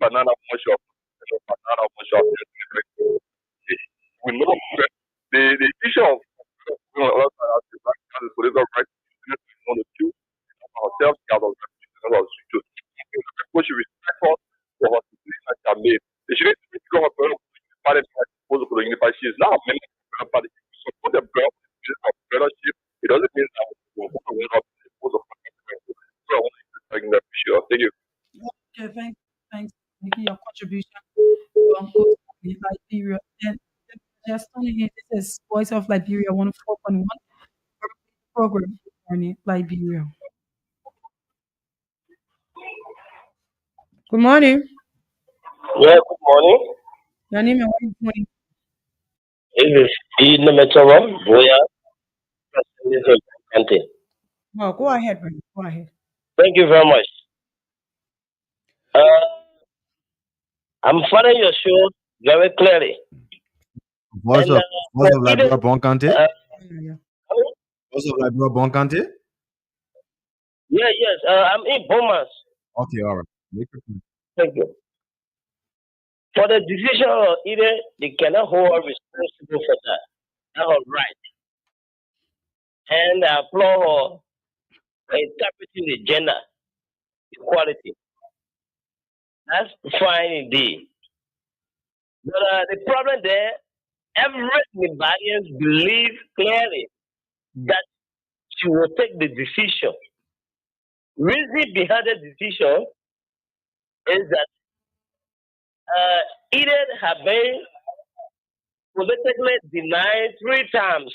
banana much of banana much of we know the issue of political rights on the two ourselves out of what should respect us for her decisions that are made. They shouldn't go up party proposal for the unified. She is now a member of the party. So put the belt of fellowship. It doesn't mean that we're going to proposal for the so I want to thank that for sure. Thank you.
Okay, thanks for making your contribution Good Morning Liberia. And just tuning in, this is Voice of Liberia 104.1 program Good Morning Liberia.
Good morning.
Yeah, good morning.
Yanime, where you calling?
This is Eden Metawam, Boya, President Kante.
Oh, go ahead, brother. Go ahead.
Thank you very much. Uh, I'm following your show very clearly.
Voice
And
of
for
Voice of
Eden,
Liberia Bonkante.
Yeah, yeah.
Voice of Liberia Bonkante.
yes, I'm in Bomas.
Okay, all right. Make it clear.
Thank you. For the decision of Eden, they cannot hold us responsible for that. That's all right. And I applaud her for interpreting the gender equality. That's fine indeed. But the problem there, every Liberians believe clearly that she will take the decision. Reason behind the decision is that Eden have been
politically denied 3 times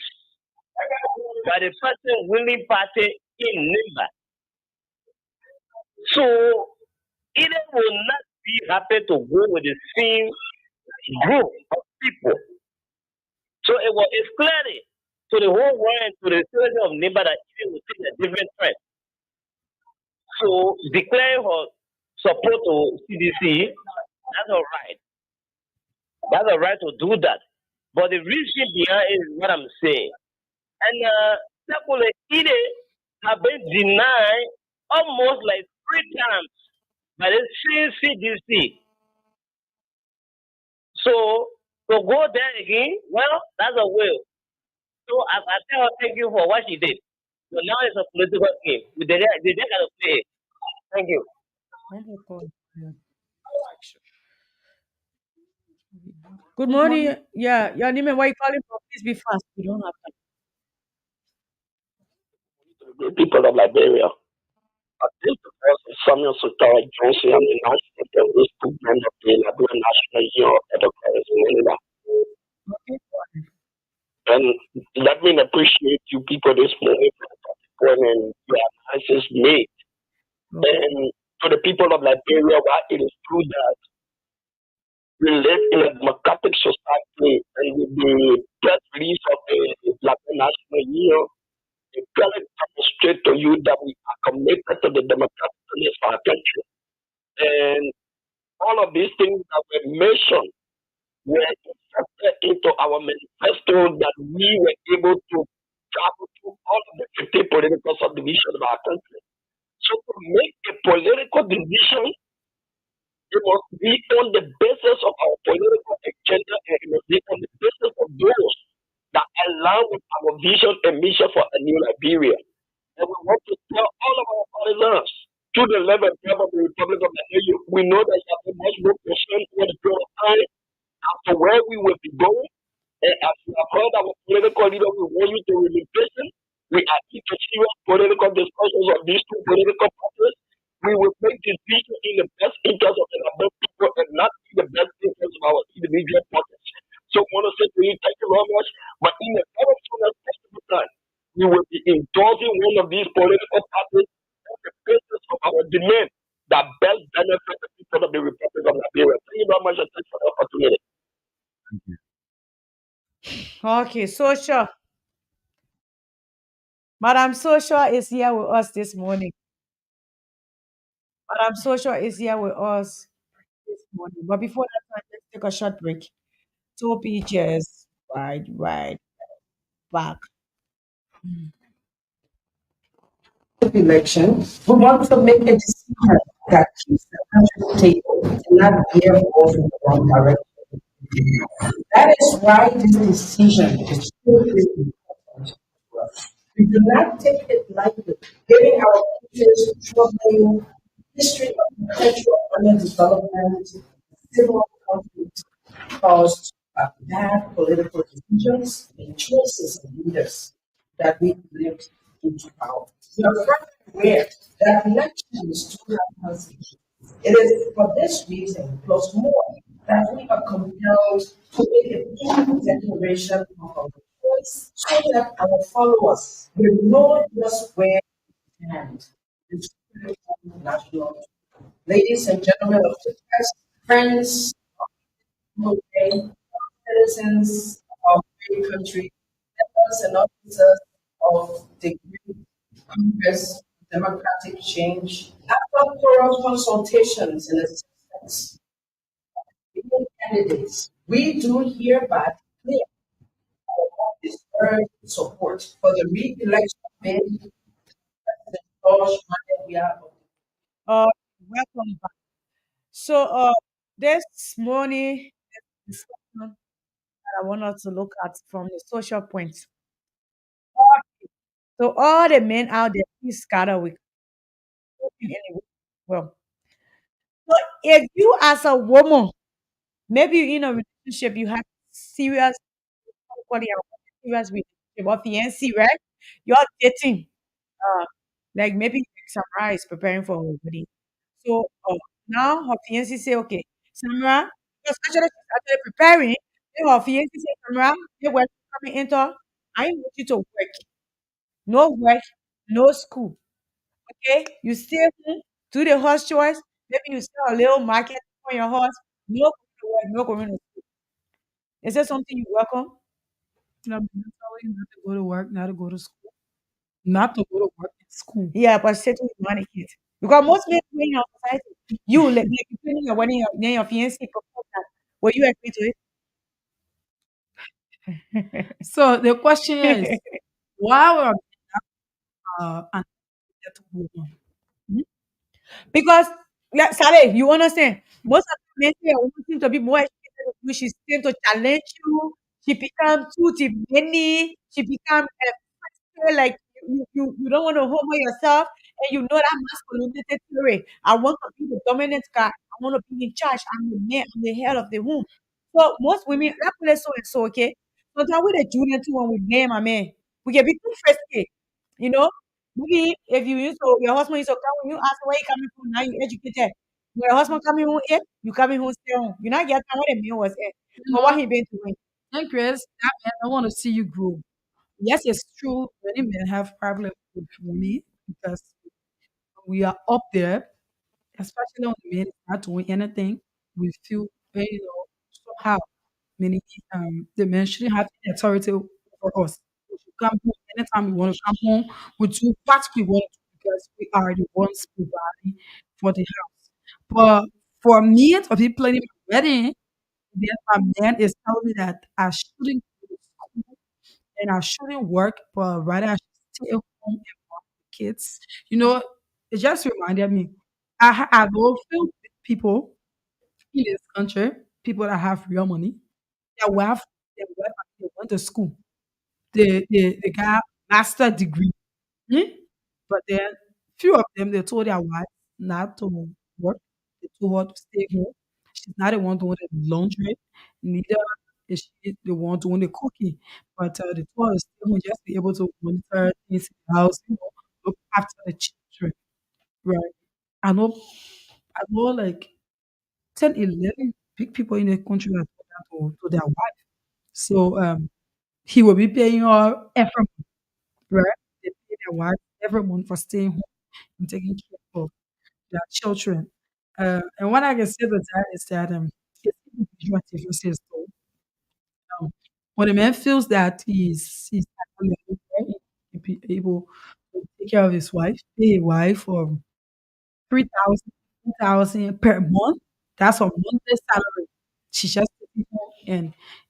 by the person winning party in Nimba. So Eden will not be happy to go with the same group of people. So it was it's clearly to the whole world and to the citizen of Nimba that Eden will take a different trend. So declaring her support to CDC, that's all right. That's a right to do that. But the reason behind it is what I'm saying. And Sekule Ide have been denied almost like 3 times by the same CDC. So to go there again, well, that's a will. So I tell her thank you for what she did. So now it's a political game. They just gotta play it. Thank you.
Oh my God. Yeah. Good
Good
morning.
morning.
Yeah, your name and where you calling from? Please be fast. We don't have time.
The people of Liberia. I think because Samuel Sutara Johnson and the national terrorist movement of the Liberia National Union of Enterprise in Manila.
Okay.
And let me appreciate you people this morning for the topic and your analysis made.
Okay.
And to the people of Liberia, while it is true that we live in a democratic society and with the press release of the Liberia National Union, it clearly demonstrates to you that we are committed to the democratic of our country. And all of these things that were mentioned were inserted into our manifesto that we were able to travel through all of the 50 political subdivisions of our country. So to make a political decision, it must be on the basis of our political agenda and it must be on the basis of those that align with our vision and mission for a new Liberia. And we want to tell all of our partisans to the level of the Republic of Nigeria, we know that you have been much more concerned over the period of time as to where we will be going. And as you have heard our political leader, we want you to remain patient. We are into serious political discussions of these two political parties. We will make decisions in the best interest of the Nigerian people and not in the best interest of our individual parties. So I want to say to you, thank you very much. But in the very soonest possible time, we will be endorsing one of these political parties on the basis of our demand that best benefit the people of the Republic of Liberia. Thank you very much and thanks for the opportunity.
Okay, social. Madam Social is here with us this morning. Madam Social is here with us this morning. But before that, let's take a short break. Two pictures. Right, back.
Election, we want to make a decision that keeps the country stable and not veer off in the wrong direction. That is why this decision is so very important to us. We do not take it lightly, given our country's troubling history of perpetual underdevelopment, civil conflict caused by bad political decisions and choices of leaders that we lived into power. We are firmly aware that elections do have consequences. It is for this reason, plus more, that we are compelled to make a public declaration of our choice so that our followers will know just where we stand. It's critical national. Ladies and gentlemen of the press, friends, okay, citizens of great country, members and officers of the great Congress, democratic change, after thorough consultations and assistance with candidates, we do hereby declare this urgent support for the re-election bid of President George Manuel.
Uh, welcome back. So, this morning, discussion that I want us to look at from the social point. So, all the men out there, please scatter with anyway. Well, so if you as a woman, maybe you in a relationship, you have serious, quality serious relationship or fiancé, right? You're dating, uh, like maybe Samra is preparing for her wedding. So now her fiancé say, okay, Samra, because actually she's actually preparing, If her fiancé say come around, they work coming into, I want you to work. No work, no school. Okay? You stay home, do the horse chores, maybe you sell a little market on your horse. No going to work, no going to school. Is that something you welcome?
You know, men telling you not to go to work, not to go to school, not to go to work in school.
Yeah, but settle with money, kids. Because most men in your society, you like you planning your wedding, then your fiancé propose that. Will you agree to
So the question is,
it?
why were an educated woman? Mhm.
Because, like, Sally, you understand? Most of the men here women seem to be more educated than you. She seem to challenge you. She become too many. She become like you don't want to humble yourself, and you know that masculinity theory. I want to be the dominant guy. I want to be in charge. I'm the man. I'm the head of the home. So most women, that place so and so, okay. Sometimes with the junior too when we name a man, we get big too frisky, you know. Maybe if you used to your husband used to come, when you ask where you coming from, now you educated. When your husband coming home, you coming home stay home. You not get time where the man was at,
You
but what
know,
he been doing.
and Chris, that man don't want to see you grow. Yes, it's true. Many men have problems with women because we are up there, especially when the man is not doing anything. We feel, somehow many the men shouldn't have any authority over us. We should come home anytime we want to come home. We do what we want to do because we are the ones providing for the house. But for me to be planning my wedding, then my man is telling me that I shouldn't go to school and I shouldn't work, but rather I should stay home and watch the kids. You know, it just reminded me. I know few people in this country, people that have real money, their wife they went to school. They got master degree. Hmm? But then few of them they told their wife not to work. They told her to stay home. She's not the one doing the laundry, neither is she the one doing the cooking. But they told her to stay home just be able to monitor things in the house, look after the children. Right. I know I know like 10, 11 big people in the country that told that to their wife. So he will be paying her every month, right? They pay their wife every month for staying home and taking care of their children. And what I can say to that is that it's individual differences though. When a man feels that he's actually be able to take care of his wife, pay a wife for 3,000, 2,000 per month, that's a monthly salary. She's just taking home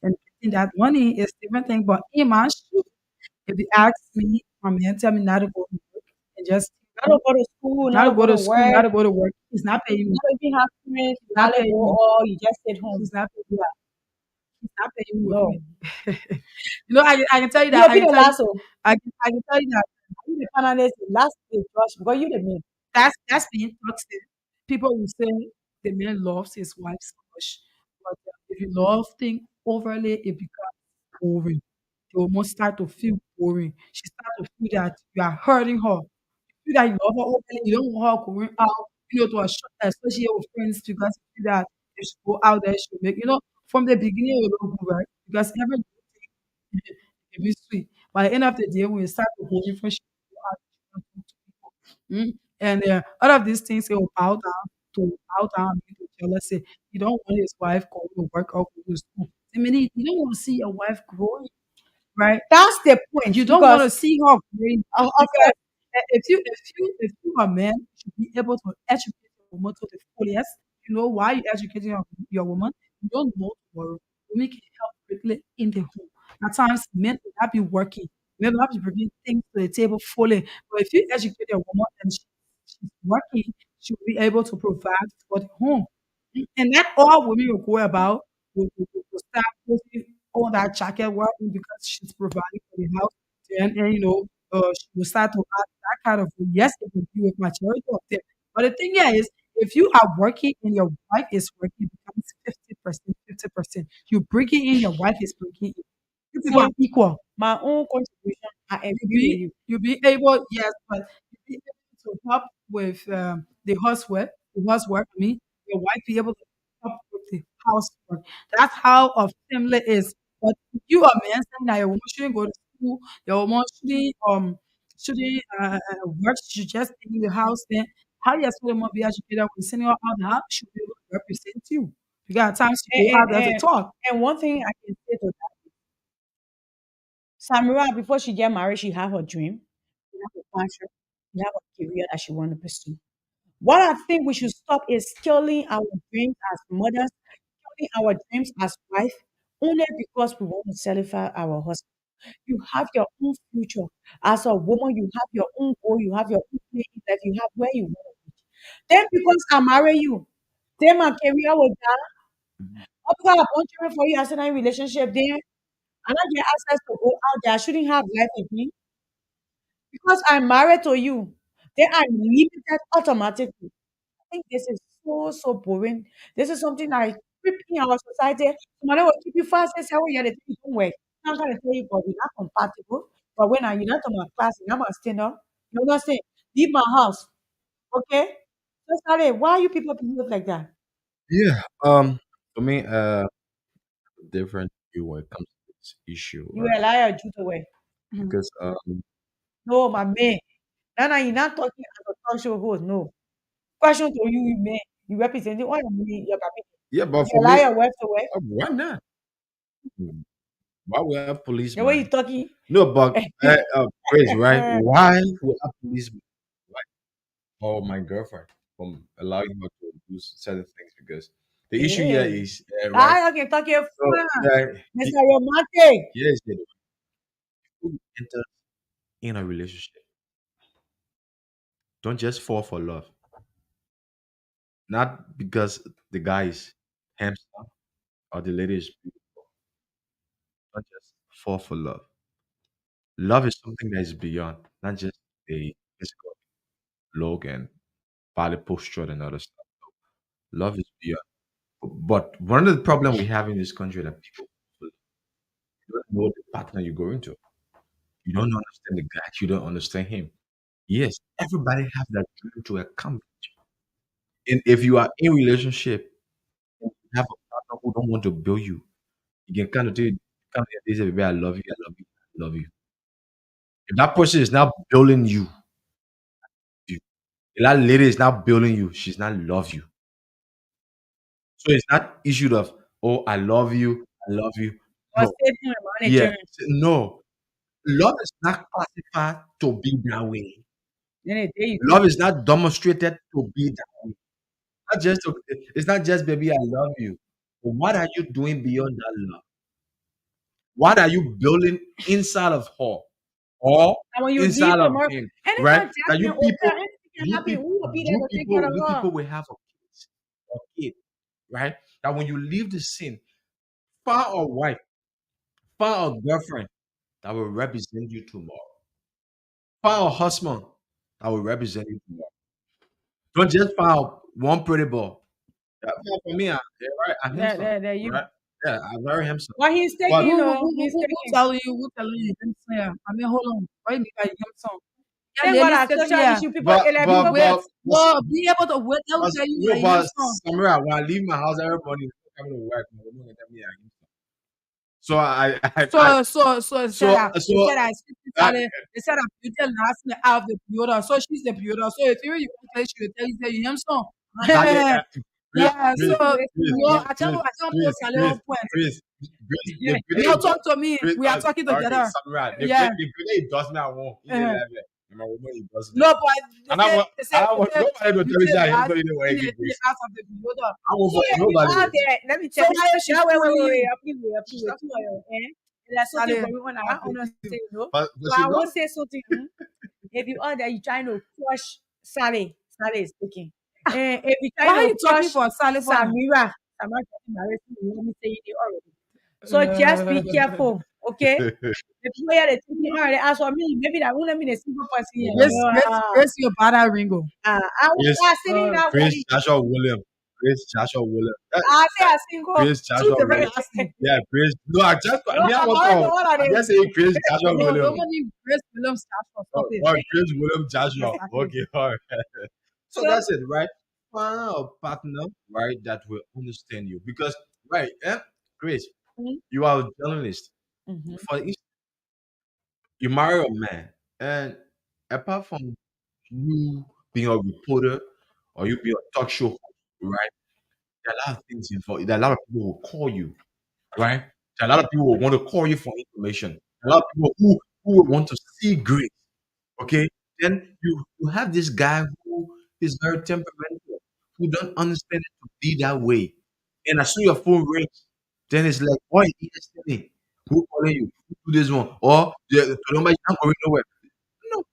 and getting that money is different thing. But in my shoe, if he asks me, my man tell me not to go to work and just
Not to go to school,
not
not
to
to
go
go
to
to
school, not
work,
to go to work. He's not paying me.
not to even have friends,
He's
not
not
to
paying
go
me.
all, you just stay home.
He's not paying me. He's not paying me with
No.
me. I can tell you that.
You'll be the last one.
I can tell you that
You the finalist, the last day rush because you the man.
that's being toxic. People will say the man loves his wife so much, but if you love things overly, it becomes boring. You almost start to feel boring. She start to feel that you are hurting her. You feel that you love her openly, you don't want her going out, to associate with friends because you feel that if she go out there, she'll make, from the beginning, you don't go right because everything can be sweet. By the end of the day, when you start to hold your friendship, you go out, you don't talk to people. And all of these things, it will bow down, and to jealousy. You don't want his wife going to work or going to school. I mean, you don't want to see your wife growing, right?
That's the point
You don't want
because
to see her growing
of
because if you are a man, you should be able to educate your woman to the fullest. You know why you're educating your woman? You don't know tomorrow. Women can help greatly in the home. At times, men will not be working. Men will not be bringing things to the table fully. But if you educate your woman and she's working, she'll be able to provide for the home. And not all women will go about will start putting all that jacket work because she's providing for the house. And she will start to ask that kind of food. Yes, it can be with majority of them. But the thing here is, if you are working and your wife is working, it becomes 50%, 50%. You bring it in, your wife is bringing it. You people
see
are equal.
my own contribution. I
You
agree with
be
you.
you be able, yes, but you be able to help with the housework. I mean, your wife be able to help with the housework. That's how our family is. But if you are man saying that your woman shouldn't go to school, your woman shouldn't work, she should just stay in the house, then how you expect them to be educated when sending her out the house should be able to represent you. You got times to
And,
go
and,
out there to
and,
talk.
and one thing I can say to that, Samira, before she get married, she have her dream, she have a passion, she have a career that she want to pursue. What I think we should stop is killing our dreams as mothers, killing our dreams as wife, only because we want to satisfy our husband. You have your own future. As a woman, you have your own goal, you have your own plan in life, you have where you want to reach. Then because I marry you, then my career will die. Or because I want children for you as in a relationship, then and I get access to go out there. I shouldn't have life again. Because I'm married to you, then I'm limited automatically. I think this is so boring. This is something that is creeping in our society. Somebody will keep you fast and say, oh, yeah, the thing don't work. I'm going to tell you, but we're not compatible. But when I unite to my class, I'm going to stand up. You understand? Leave my house. Okay? So, sorry, why you people behave like that?
Yeah. For me, different view when it comes to this issue,
You
right?
a liar, Jude away.
Mhm.
Because
No, my man. Now you're not talking as a talk show host. No. Question to you, you man. You representing all your money, your capital.
yeah, but
You
for
a
me,
liar, word to word.
why not? Why we have
The way you
policemen?
talking.
No, but Praise, right? Why we have policemen? Right? Or my girlfriend from allowing her to do certain things because the issue here
Hey.
is right.
Ah, okay, talking
So
fun.
yeah,
Mr. Romantic.
yes, when you enter in a relationship, don't just fall for love. Not because the guy is handsome or the lady is beautiful. Don't just fall for love. Love is something that is beyond, not just a physical look and body posture and other stuff. Love is beyond. But one of the problem we have in this country that people don't know the partner you're going to. You don't understand the guy. You don't understand him. Yes, everybody have that dream to accomplish. And if you are in relationship and you have a partner who don't want to build you, you can kind of do kind of say, baby, I love you, I love you, I love you. If that person is not building you, if that lady is not building you, she's not love you. So it's not issue of oh, I love you, I love you.
Or
No,
stay home on a
yeah,
journey.
no. Love is not classified to be that way.
Then a day you
Love is not demonstrated to be that way. Not just it's not just baby, I love you. But what are you doing beyond that love? What are you building inside of her or
and when you leave
inside of
tomorrow,
him? Right?
anytime
That
Jasmine open, anything can happen. Who will be there to take care of
you
her?
people will have a kid, right? That when you leave the scene, find a wife, find a girlfriend that will represent you tomorrow. Find a husband that will represent you tomorrow. Don't just find one pretty boy. Yeah, for me, yeah, right, I'm handsome,
There you.
right? Yeah, I'm very handsome.
But he's
But
taking, he's
Who
taking.
telling you? Who telling you? Them say, I mean, hold on. Why you make a young song? Yeah,
Thank God
ladies
our
sitting
social
here.
issue people,
but
like
You
but
people
wait.
can.
but
No, be able to wait. They'll
but
tell you
no,
a young
but
song.
Samira, when I leave my house every morning, coming to work, my woman will tell me I'm handsome. So
They said
so
I
I,
they said I beauty last me out of the builder. So she's the builder. So if you want she will tell you say you young song.
that Chris,
Yeah,
Chris,
so
Chris,
yo,
Chris,
I can't
Chris,
post a
Chris,
little point.
Chris, Chris, the
Yo,
video
talk to me.
Chris,
We are talking
okay,
together.
Samira,
Yeah.
the video does not want in the
Uh-huh.
level, and my woman it does
No,
not.
but
And I want
they say
nobody to tell me
beauty
that I'm
last
going to
in
work
the
in Chris.
house of the builder.
I want
So
for
if you
nobody.
are there, let me
So
tell you.
why is she
Now,
fooling you?
please, wait, There's something
Sally,
going on. I understand, you know.
But
But
you
I
know,
won't say something. If you are there, you trying to crush Sally. Sally is speaking. If you trying
why are
to
you talking
crush
for Sally for?
Samira, Samira getting married to you, let me say it already. So just be careful, okay? The people here they thinking, all right, as for me, maybe that won't let me the single person here.
Grace, Grace, Grace, your bad Ringo.
I was
Chris,
sitting down for
Chris
the
Joshua William, Chris Joshua William,
I say I single.
Chris
She's
Joshua
the very
William.
last name.
Yeah, Chris. No,
No,
me, I
I'm
want
already the
to.
one of
I
them.
just say Chris Joshua
No, the
William.
woman named Grace Williams Castro. Stop
Oh,
it.
oh, Chris William Joshua.
Exactly.
Okay, all right. So
So
that's it, right? Find a partner, right, that will understand you because right? Yeah, Chris,
Mhm.
you are a journalist.
Mhm.
For instance, you marry a man, and apart from you being a reporter or you being a talk show host, right? There are a lot of things involved. There are a lot of people who call you, right? There are a lot of people who want to call you for information. A lot of people who want to see grace. Okay, then you have this guy who is very temperamental, who don't understand it to be that way. And as soon as your phone rings, then it's like, why yesterday? Who calling you? Who do this one? Or the number is not going nowhere. No,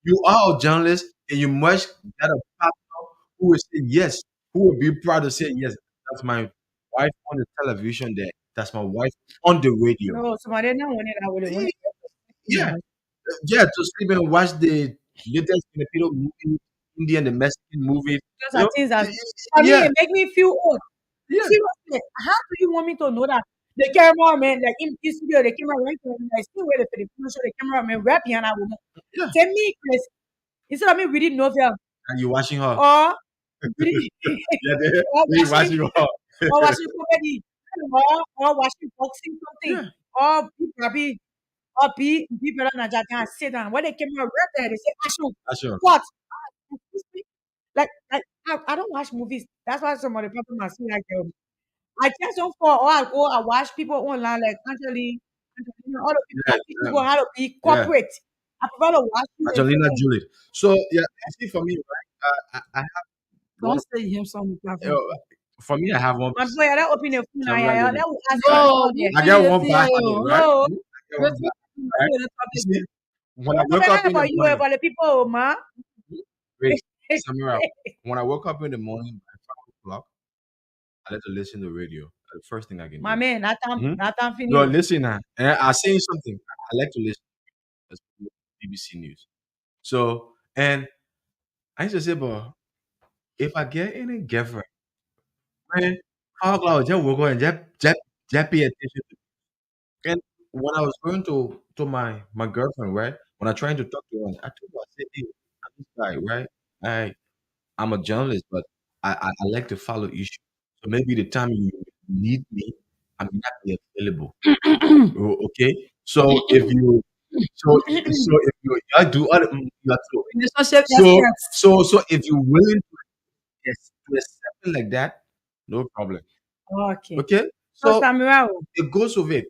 you are a journalist, and you must get a partner who will say yes, who will be proud to say yes. That's my wife on the television. There, that's my wife on the radio.
No, somebody not want it. I would want
Eh, Yeah,
it.
yeah, to sleep and watch the latest Filipino movie, Indian and Mexican movie.
Those
You
are
know,
things that for me
yeah,
it make me feel old.
yeah,
Seriously, how do you want me to know that the cameraman, like in studio, the cameraman, I still wait for the Filipino show, the cameraman rap behind a woman.
yeah.
Tell me, Chris, instead of me reading novel
And you watching her.
or reading
Yeah,
or
they
watching
watching her.
or watching comedy or watching boxing something
Yeah,
or be be better than that and sit down. When the camera rap there, they say action.
that's her.
What? Excuse me? Like I don't watch movies. That's why some of the people must see like I just don't fall or I go I watch people online like Angelina, all the people
Yeah,
that teach people how to be
yeah.
corporate. I prefer to watch you and
Angelina
say,
Jolie. So yeah, I see for me, right? I have one.
Don't say him on the
Uh,
platform.
for me, I have one
my boy, I don't open the phone.
Samurai
That
Jolie.
will ask you
Right?
all
No,
there.
we
I
feel
get
you
one
see
bad habit,
you.
right?
No,
I get one
Let's
bad, right?
see the
You
topic.
see, when
no
I wake
problem
up
not
in the
about you,
morning,
about the people, ma.
wait, Samira, when I wake up in the morning by 5 o'clock, I like to listen to radio. That's the first thing I can
My
do.
man,
Mhm.
that time
No,
fini.
listen now. And I saying something. I like to listen to BBC News. So, and I used to say, but if I get any girlfriend, man, 5 o'clock, just woke up and just pay attention. And when I was going to my girlfriend, right? When I trying to talk to her, I told her, I said, hey, I'm this guy, right? I'm a journalist, but I like to follow issues. So maybe the time you need me, I may not be available. Okay. So if you I do other you are true.
Relationship
So
experts.
so if you're willing to accept it like that, no problem.
Okay.
Okay.
So
So
Samira,
it goes with it.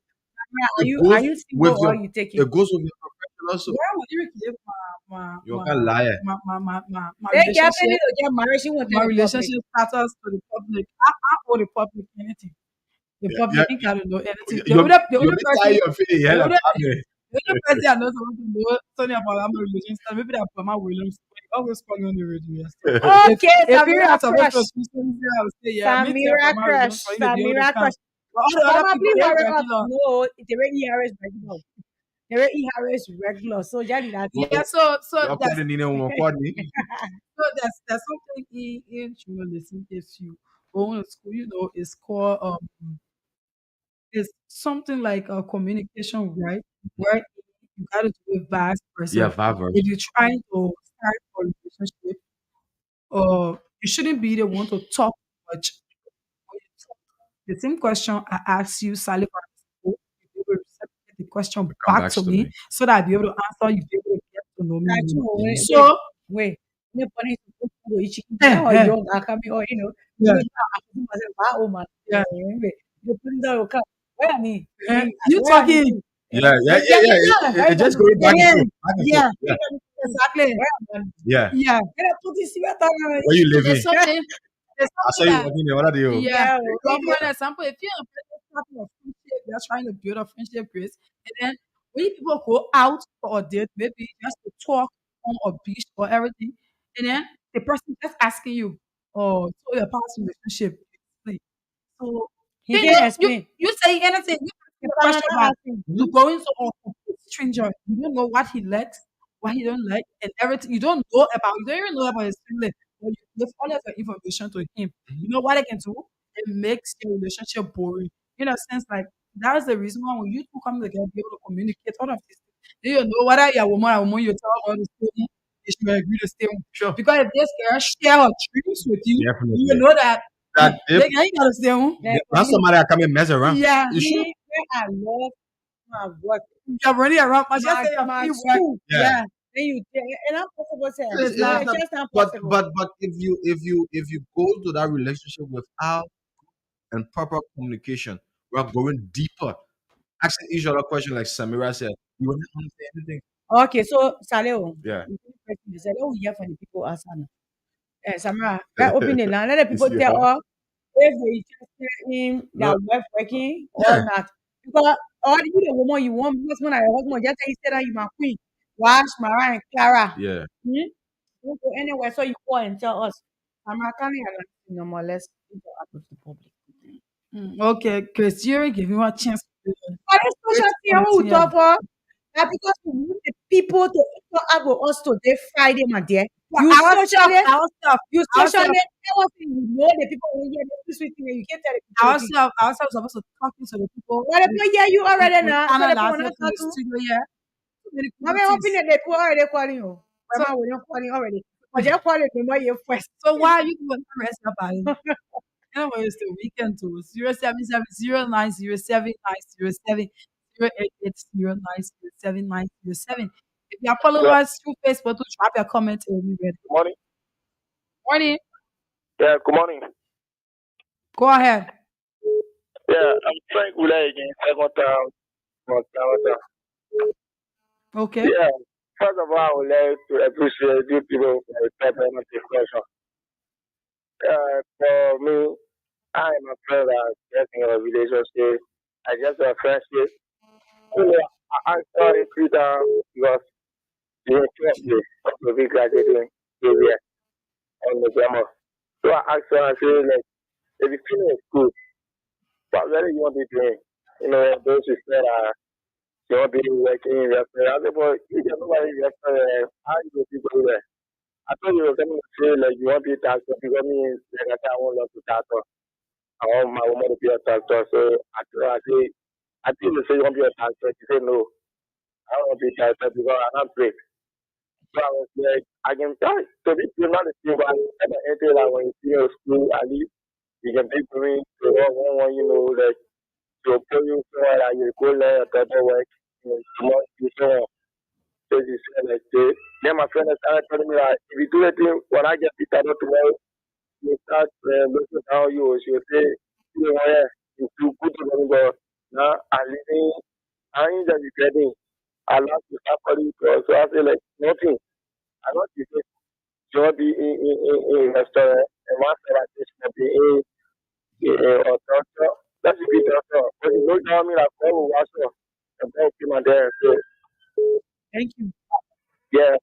are
It
you
goes
single
with
or
your
you taking?
it goes with your profession also.
Where would you give
You're a liar.
my
They get ready
relationship
to get married. She won't tell
my
the public.
relationship status to the public? I owe the public anything. The
Yeah,
public
yeah,
ain't gotta know anything. The
you'll
only
be
person
tired of it. You
the
had a
only
partner.
the only person I know someone to know something about my relationship, maybe that Mama Williams always calling on the radio. Yes. So
Okay,
if period
Samira
I'm supposed to
crush.
do something, I would say, yeah, me too
Samira
Mama
crush.
Williams for you to be able to
Samira
come.
crush.
But all the other
Probably
people, they're
hurry up.
regular.
No, they already is regular. They already is regular. So Jali that
Yeah,
Well,
so
you're
that's
calling in and calling me.
so there's something in journalism if you go to school, it's called it's something like a communication, right? Where you gotta do it vice
Yeah,
versa.
Favre.
If you're trying to start a relationship, you shouldn't be the one to talk much. When you talk, the same question I ask you, Sally, for example, you be able to reciprocate the question
Come
back
back
to
to
me
me.
so that I'll be able to answer, you be able to get to know me
that
more.
you
Mhm.
So,
wait. Me pone su go ichi
eh,
or
eh,
young akami or
yeah,
you know I put myself my own man.
yeah,
You put in the car. Where I mean?
you
Where I need
talking,
to
Yeah, yeah, yeah,
yeah,
yeah.
yeah,
where
It
you
just
want
going
to
back and
yeah,
forth, back and forth.
yeah,
Yeah,
exactly,
where I want.
yeah.
yeah.
Then I put this here down.
Where you
There's
living?
something, there's
I saw
something
you
that
walking there. What are you?
yeah.
Yeah,
Well, for an example, if you're in a starting of friendship, you're trying to build a friendship, Chris, and then when people go out for a date, maybe just to talk on a beach or everything, and then the person just asking you, "Oh, so your past relationship?" Like, so
he
you know,
can't
you
explain.
you say anything, you ask
The
the
partner
question back.
asking.
You go into a complete stranger. You don't know what he likes, what he don't like, and everything. You don't even know about his feelings, but you give all of the information to him. You know what I can do? It makes your relationship boring. In a sense, like that's the reason why when you two come together, be able to communicate all of this. Then you know whether you're a woman or woman, you tell her to stay home, if she will agree to stay home.
Sure.
Because if this girl share her dreams with you, you will
Definitely.
know that
that if
They ain't gotta stay home.
not somebody that come and mess around.
Yeah.
You sure?
Me, where I love my work,
You're running around. I just
my,
say you're
my
free work.
school.
Yeah.
Yeah.
Then you and I'm possible say,
It's
It's
not.
it's
not,
just not
but
possible.
but if you go to that relationship without and proper communication, we're going deeper, asking each other questions like Samira said. You will not understand anything.
Okay, so Saleo,
Yeah.
you said, oh, hear from the people outside. Samara, open the line. Let the people
You see
tell
how?
us if they interested in their
No.
wife working or
Yeah.
not. Because all you the woman you want, because when I husband just say you said that you my queen. Wash, Mara, and Clara.
Yeah.
Don't go anywhere, so you call and tell us. Samara, can you no more? Let's interact with the public.
Okay, Chris, you're giving me a chance to
But this social thing, who we
continue.
talk for? That because we need the people to interact with us today, Friday, my dear. You socially, you socially, everything you know the people will hear the sweet thing, and you can't tell the people. The thing.
Ourselves supposed to talk to the people.
Well, the people hear you already now, so the people will
Canada,
not
in
talk
the
to.
studio, yeah. Too many
Mommy,
people
open it, the people already calling you.
So-
Grandma, we don't calling already. But just call it the more you first.
So why are you doing the rest of it? Anyway, it's the weekend too. 0770907 If you are following us through Facebook, to drop your comment, it will be ready.
Good morning.
Morning.
Yeah, good morning.
Go ahead.
Yeah, I'm Frank Wula again. Second time.
Okay.
Yeah. First of all, I would like to appreciate you people for the time of discussion. For me, I am a friend that just in a relationship. I just a friendship. You know, I saw it Twitter because they trust me to be graduating area on the grammar. So I asked her, I said, like, if you feel it's good, what really you want to be doing? You know, those who said, you want to be working in restaurant. I said, but you just nobody in restaurant, how you go people there? I thought you were coming to say, like, you want to be a doctor because me, like, I said, I want to love to doctor. I want my woman to be a doctor. So I told her, I think you say you want to be a doctor. She said, no, I don't want to be a doctor because I'm not great. So I was like, I can try. So this is not the thing, but I enter like when you see your school, at least you can be doing the one, you know, like to put you somewhere that you go learn a better work, you know, tomorrow you so on. So she said like then my friend started telling me like if you do the thing when I get picked up tomorrow, you start looking down you, she will say, you know, yeah, you too good to me, but now I'm living, I ain't just regretting. I love to start calling you, so I say like nothing. I want to say job in restaurant and one that is to be a doctor. That's a big doctor. But you know down me like oh also and then came on there. So
Thank you.
yeah.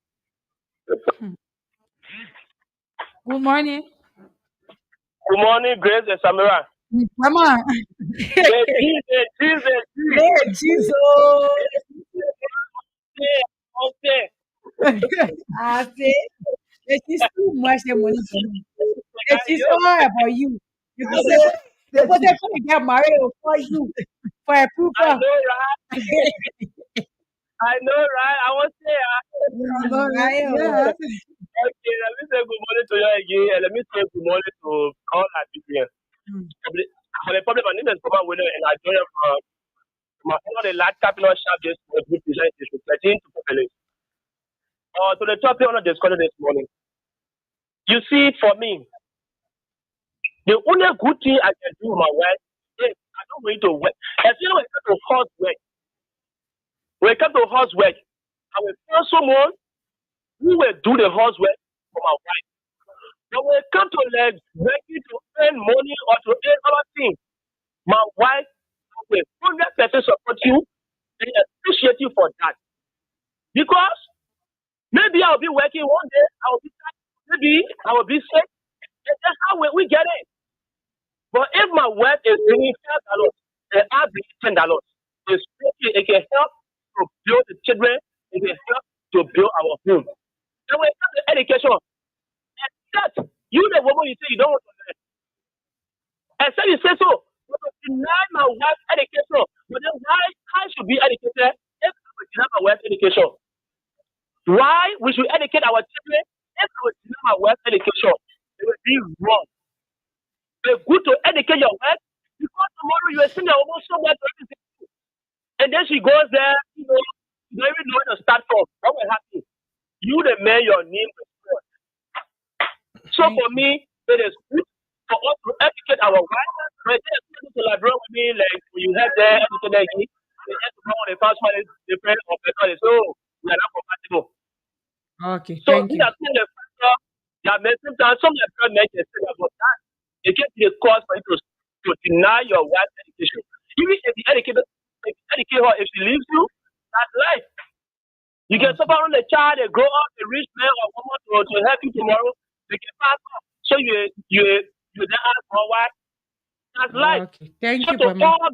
Good morning.
Good morning, Grace and Samira.
Come on.
Jesus.
Hey, Jesus.
Okay.
I say, it is too much the money for me. It is all about you. You go say, you go say, come and get married for you, for a
I
proofer.
know, right? I know, right? I want to say,
Yeah.
okay, let me say good morning to you again, and let me say good morning to all our people. For the problem, I need to come out with it, and I join my one of the large capital shop just represent is reflecting to population. To the topic on the discussion this morning. You see, for me, the only good thing I can do with my wife is I don't need to work. Especially when it comes to housework. When it comes to housework, I will find someone who will do the housework for my wife. But when it comes to like working to earn money or to earn other things, my wife will 100% support you and appreciate you for that. Because maybe I'll be working one day, I'll be tired, maybe I will be sick, and that's how we get it. But if my wife is bringing $5 and I bring $10, it's okay. It can help to build the children, it can help to build our home. And when it comes to education, except you the woman you say you don't want to learn. Except you say so. You will deny my wife education. But then why I should be educated if I will deny my wife education? Why we should educate our children if I will deny my wife education? It will be wrong. It's good to educate your wife because tomorrow you are seeing a woman somewhere to everything. And then she goes there, you don't even know where to start from. What will happen? You, the man, your name is God. So
Thank
for
you.
me, it is good for us to educate our wives. But then to collaborate with me, like when you have there, educate them, they have to come on the first one is different or better. So we are not compatible.
Okay,
So
thank
these
you.
are some of the factors that may sometimes some of the parents may say that, but that it can be a cause for you to deny your wife's education. Even if you educate her, if she leaves you, that's life. You can
Okay.
suffer on the child, they grow up, a rich man or woman to help you tomorrow, they can pass on. So you then ask her why. That's life.
Okay. Thank
So
you, Bama.
to all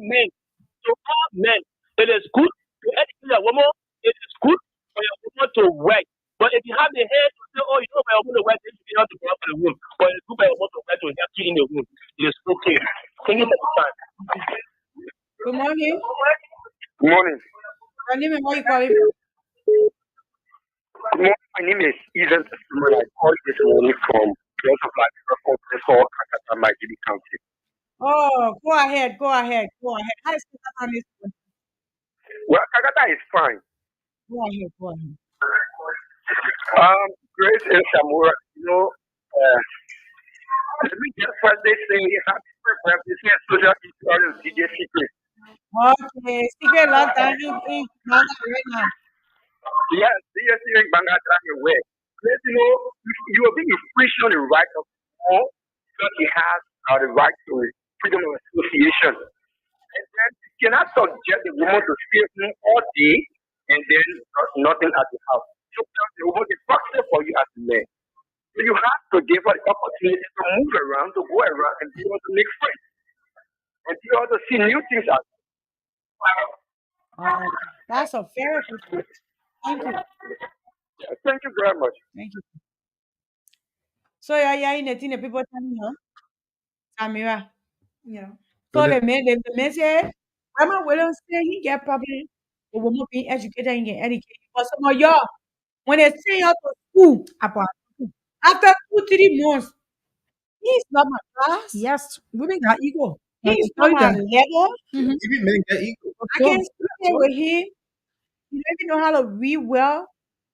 men, it is good to educate a woman. It is good for your woman to work. But if you have the head to say, oh, you know, my woman to work, then you have to go out for the womb. But it's good for your woman to work to help you in the womb. It is okay. Thank you for the time.
Good morning.
Good morning.
Your name and where you calling from?
Good morning. My name is Ethan Testimony. I called this morning from North of Conference Hall, Kakata, Magidi County.
Oh, go ahead. Go ahead. Go ahead. How is that on this one?
Well, Kakata is fine.
Go ahead. Go ahead.
Grace and Samura, let me just first say happy birthday to social insurance DJ Secret.
Okay. Secret long time in Ghana right now.
Yes, DJ Secret Banga drive away. Grace, you are being infringed on the right of all because he has the right to freedom of association. And then you cannot subject the woman to stay home all day and then nothing at the house. Sometimes the woman is possible for you as a man. So you have to give her the opportunity to move around, to go around, and be able to make friends, and be able to see new things out.
Okay. That's a very good one. Thank you.
Yeah, thank you very much.
Thank you. So yeah, in the thing that people tell me, huh? Samira.
Yeah.
So the man say, I'm not willing to say he get probably a woman being educated and get educated. But some of y'all, when they send you to school, about after 2, 3 months, he's not my class.
Yes, women got ego. I can
He's
tell
not
you
my
that.
level.
Mm-hmm.
Even men get ego.
For
I
sure.
can speak it with him. He don't even know how to read well.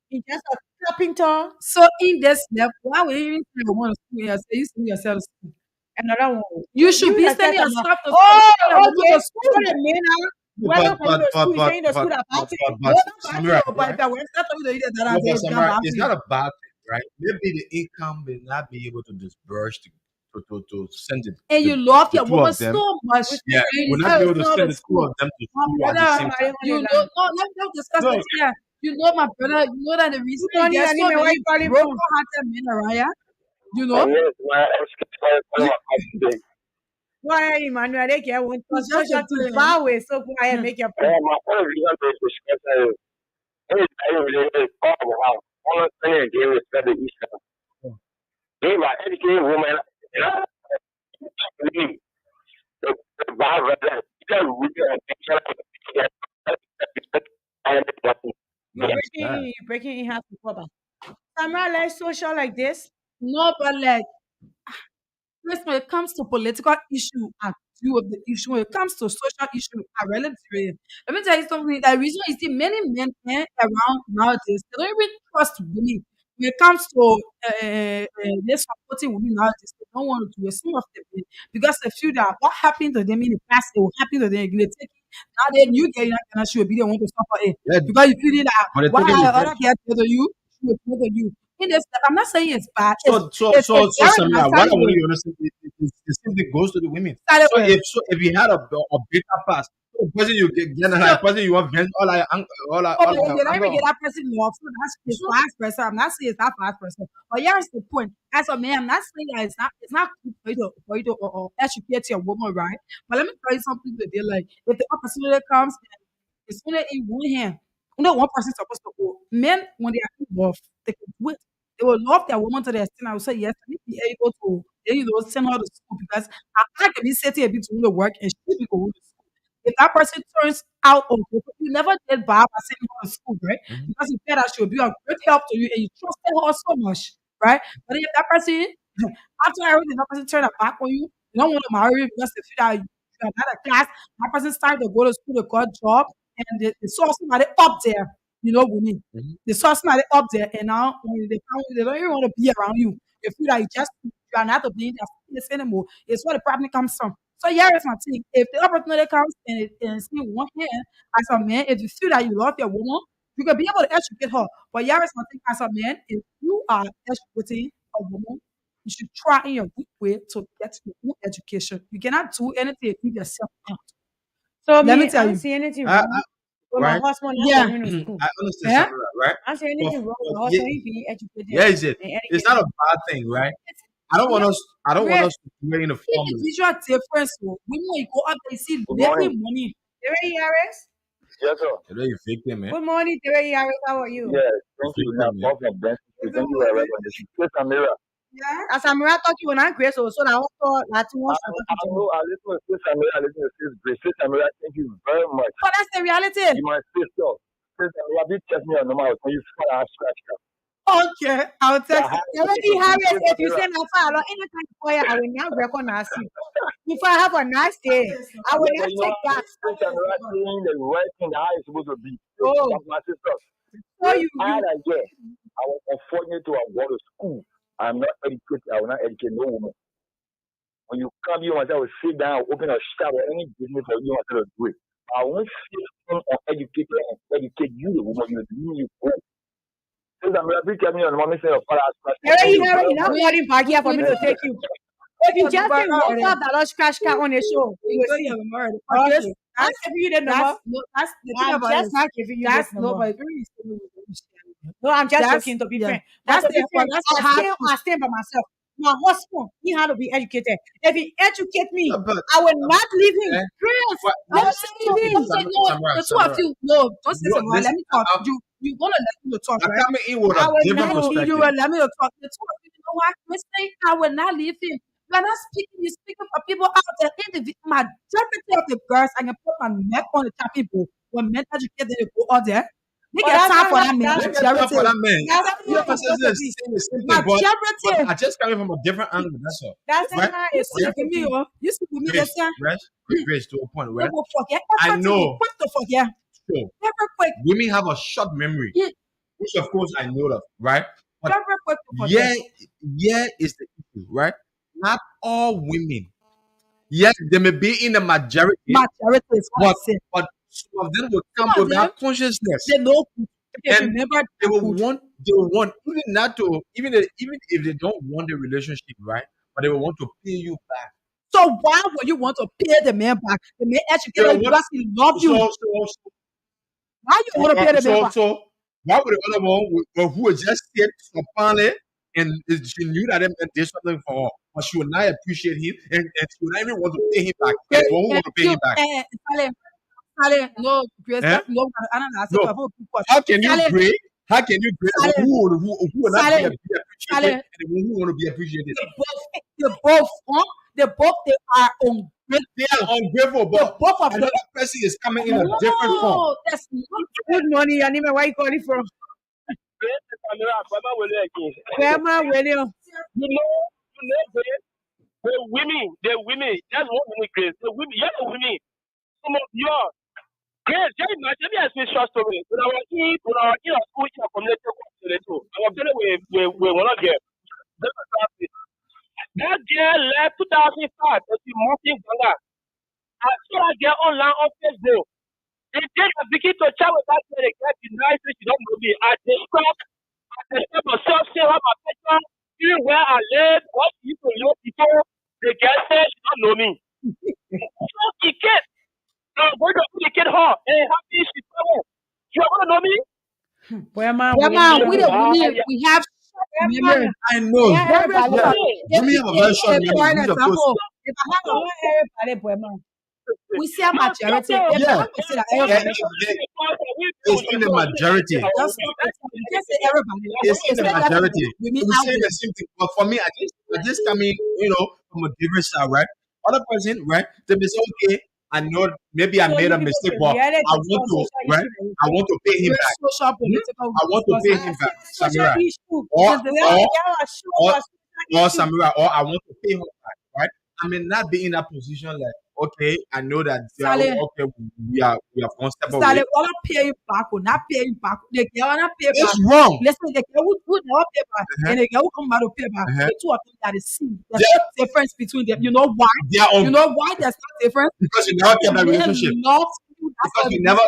He's just a carpenter.
So in this level, why would you even send a woman to school and say you send yourself to school?
Another one.
You should
You
be
yourself
sending
talking about,
yourself to school,
oh,
send a woman
okay.
to
So
school.
the men are
No,
well not coming to school. He's saying the school that party.
No,
but
not party
Samurai,
or but if I went to you to that
no,
and say
but
it become
Samurai,
bad
it's
for you.
not a bad thing, right? Maybe the income may not be able to disperse to send
And you love
the
your
two
woman
of them.
so much.
Yeah,
And you
we're not
tell
be
her
able
to
to
send her
send
to
the two
school.
of them to
My
school at the
brother,
same
my
time.
You
money
know,
now.
no, let's discuss
No,
this here. You know, my brother, you know that the reason
Good
you
morning,
get so
Anime. Where
many
you calling from?
broken-hearted men around here, you know,
And yes, my
you,
today.
Go ahead, Emmanuel. They get one
it's just a
social to
thing.
bow with. So go ahead, make your point.
My other reason to discuss is anything related to the house. All I'm saying again is that the East. They are educated women. The Bible says,
You're breaking in half before that. Samra, let's social like this.
No, but like, first, when it comes to political issue, I deal with the issue. When it comes to social issue, I really do it. Let me tell you something. The reason you see many men around nowadays, they don't even trust women. When it comes to they supporting women nowadays, they don't want to do it. Some of them because they feel that what happened to them in the past, it will happen to them again. They take it. Now they new girl and she will be the one to suffer it
yeah,
because you feel that
but the
why
thing is,
other girl tell you, she will tell you. In this, I'm not saying it's bad. It's
so
very bad.
Samurai, what I want you to understand is the same thing goes to the women.
Started
So
with.
if you had a better past, the person you get a person you want vent
Oh,
all
but if
your
you don't even
anger.
get that person love, so that's his fast person. I'm not saying it's not fast person. But here's the point. As a man, I'm not saying that it's not good for you to educate your woman, right? But let me tell you something today. Like if the opportunity comes and it's only in one hand, only one person is supposed to go. Men, when they are in love, they can do it. They will love their woman to the extent I will say, yes, I need to be able to send her to school because I can be sitting a bit to do the work and she be going to school. If that person turns out okay, you never did bad by sending her to school, right?
Mhm.
Because you said that she will be a great help to you and you trusted her so much, right? But if that person, after everything, that person turned her back on you, They don't want to marry you because they feel that you are not a class. That person started to go to school, they got job, and they saw somebody up there. You know what I mean?
Mhm.
They saw somebody up there, and now when they come, they don't even want to be around you. They feel like you are not to be in their place anymore. It's where the problem comes from. So here is my thing. If the opportunity comes and it's in one hand, as a man, if you feel that you love your woman, you can be able to educate her. But here is my thing as a man, if you are educating a woman, you should try in your good way to get your own education. You cannot do anything if you yourself out.
So
Let me
me, I
tell
don't
you.
see anything
I,
wrong with my
right?
husband not
Yeah.
going to school.
I understand
Yeah.
something, right?
I don't see
But,
anything wrong with
but
my
yeah,
husband being educated
yeah, is it?
and
It's
educated.
not a bad thing, right? I don't
Yeah.
want us. I don't want
Great.
us to play in the formula.
Individual difference. So when you go up, they see
Good
little
morning.
money.
Terry Harris?
Yes, sir.
You know, you victim, man.
Good morning, Terry Harris. How are you?
Yes,
You
thank you. Now,
victim, man.
Paul from Benson Street.
Good
Thank you, Reverend.
morning.
Yes, Amira.
Yeah.
As I'm talking, when I'm great, so that also that
I,
was
I
talking to me.
know I listen to Sis Amira. I listen to Sis Grace. Sis Amira, thank you very much.
But that's the reality.
You my sister. Sis Amira, be text me on number. Can you find out scratch that?
Okay. I'll
Yeah,
text you.
Terry Harris,
Sis
if you
Amira.
say no fire, anytime for you, I will not recognize you. If I have a nice day, I will
Yeah,
not
but you know
take
what?
back.
Sis Amira saying the right thing, how it's supposed to be.
Oh,
That's my sister.
so you
I like yeah. I was unfortunate to have gone to school. I'm not educated. I will not educate no woman. When you come, you want to sit down, open a shop or any business for you want to do it. I won't sit on educated and educate you, the woman you need you go. Since I'm ready to me on the moment say your father has passed away,
Terry
thank you
Harris,
very
you not
much.
running back here for me to take you. If you just say one
That's
$5 scratch card on the show, you will see. Okay, I'm giving you the number.
no, that's the thing
I'm
about
just
it.
not giving you
That's
this number.
nobody. Very easy.
No, I'm just
That's
joking to be
yeah.
frank. But to be frank,
That's the hard truth.
I stand by myself. My husband, he had to be educated. If he educate me,
Yeah, but
I will not leave him.
eh,
Chris,
but
I will
Listen,
not leave him.
Samara,
the two of you, no, don't say
No,
something. Let
listen,
me talk. You gonna let me to talk,
I'm
right?
coming in with
I
a
will
different
not leave
perspective.
You will let me to talk. The two of you, you know what? Listen, I will not leave him. You are not speaking. You're speaking for people out there. Majority of the girls, I can put my neck on the chopping board. When men educate, they go out there. They
But
get
that's
time
not
for
how
that man.
They get time for
Majority.
that man.
that's
You
not
know,
how it's supposed to be.
saying the same thing, but
Majority.
I just coming from a different angle. That's all.
That's not
Right?
how
You
it's
speak
supposed
with
to
me,
be.
oh. You speak with me,
Grace,
listen.
Grace, to a point,
They
right?
will forget.
I
Everything will
know.
quick to forget.
Sure.
Very quick.
Women have a short memory,
Yeah,
which of course I know of, right? But
very quick to forget.
yeah is the issue, right? Not all women. Yes, they may be in the majority,
Majority is what I
but
said.
some of them will
Some
come
of
with
them,
that consciousness,
they know good. They
and
remember
they
that
will
good.
want even not to even if they don't want the relationship, right? But they will want to pay you back.
So why would you want to pay the man back? The man
They
educated
will
you
want
because he love
so
you. Why you want to pay the man back?
why would the other one who would just sit upon it and she knew that it meant did something for her, but she would not appreciate him and she would not even want to pay him back. And the one who
And
want to pay
you,
him back.
Sale, no, Grace,
Eh?
no, I don't know. I said,
No. How can you
Sale,
grade? How can you grade
Sale,
who will not be
Sale,
appreciated
Sale,
and the one who want to be appreciated?
they are
They are
ungrateful.
ungrateful,
The
but
both of them.
another person is coming in a different form.
No, that's not
Good morning, Anime. Where you calling from? Grandma William.
The women, that's what women Grace. The women, you're the women. Some of your Grace, just imagine, let me ask you a short story. When I was in a school in a community, I was telling we will not get. That girl left 2005 and she moved in Ghana. I saw that girl online on Facebook. The day I begin to chat with that girl, the girl denies that she don't know me. I describe myself, say how my picture, even where I live, what she used to know before. The girl said she don't know me. So she can't. I'm going to educate her and happy she's coming. You want to know me?
Grandma
Grandma, we the
William.
women, we have memory.
I know.
Yeah,
Very
everybody.
short.
Yes. Women have a very short memory.
For an
Which of course,
example, if I have
Not everybody, Grandma.
we see a majority. If
yeah,
I would say that
and
everybody,
it's in the majority.
just stop it. You can't say everybody.
It's in the
Say
majority.
women
We
out
say the
there.
same thing. But for me, I just come in, from a different side, right? Other person, right? They may say, okay, I know maybe I
So
made
you
a
people
mistake,
should
but
really
I want
discuss
to,
social
right?
issues.
I want to pay him
Very
back.
social, political.
I want to pay him back,
Social
Samira.
issue.
Or
Yeah, yeah, sure,
or
social issue.
Samira, or I want to pay her back, right? I may not be in that position. Like, okay, I know that
Sale,
okay, we have one step away.
Sale, all pay you back or not pay you back. The girl not pay back.
It's wrong.
Listen, the girl who never pay back
Uh-huh.
and the girl who come back to pay back.
Uh-huh.
The two of them are the same. There's no difference between them. You know why?
They are
You know why there's no difference?
because you never kept that
They
relationship.
love you. That's
Because
why
you never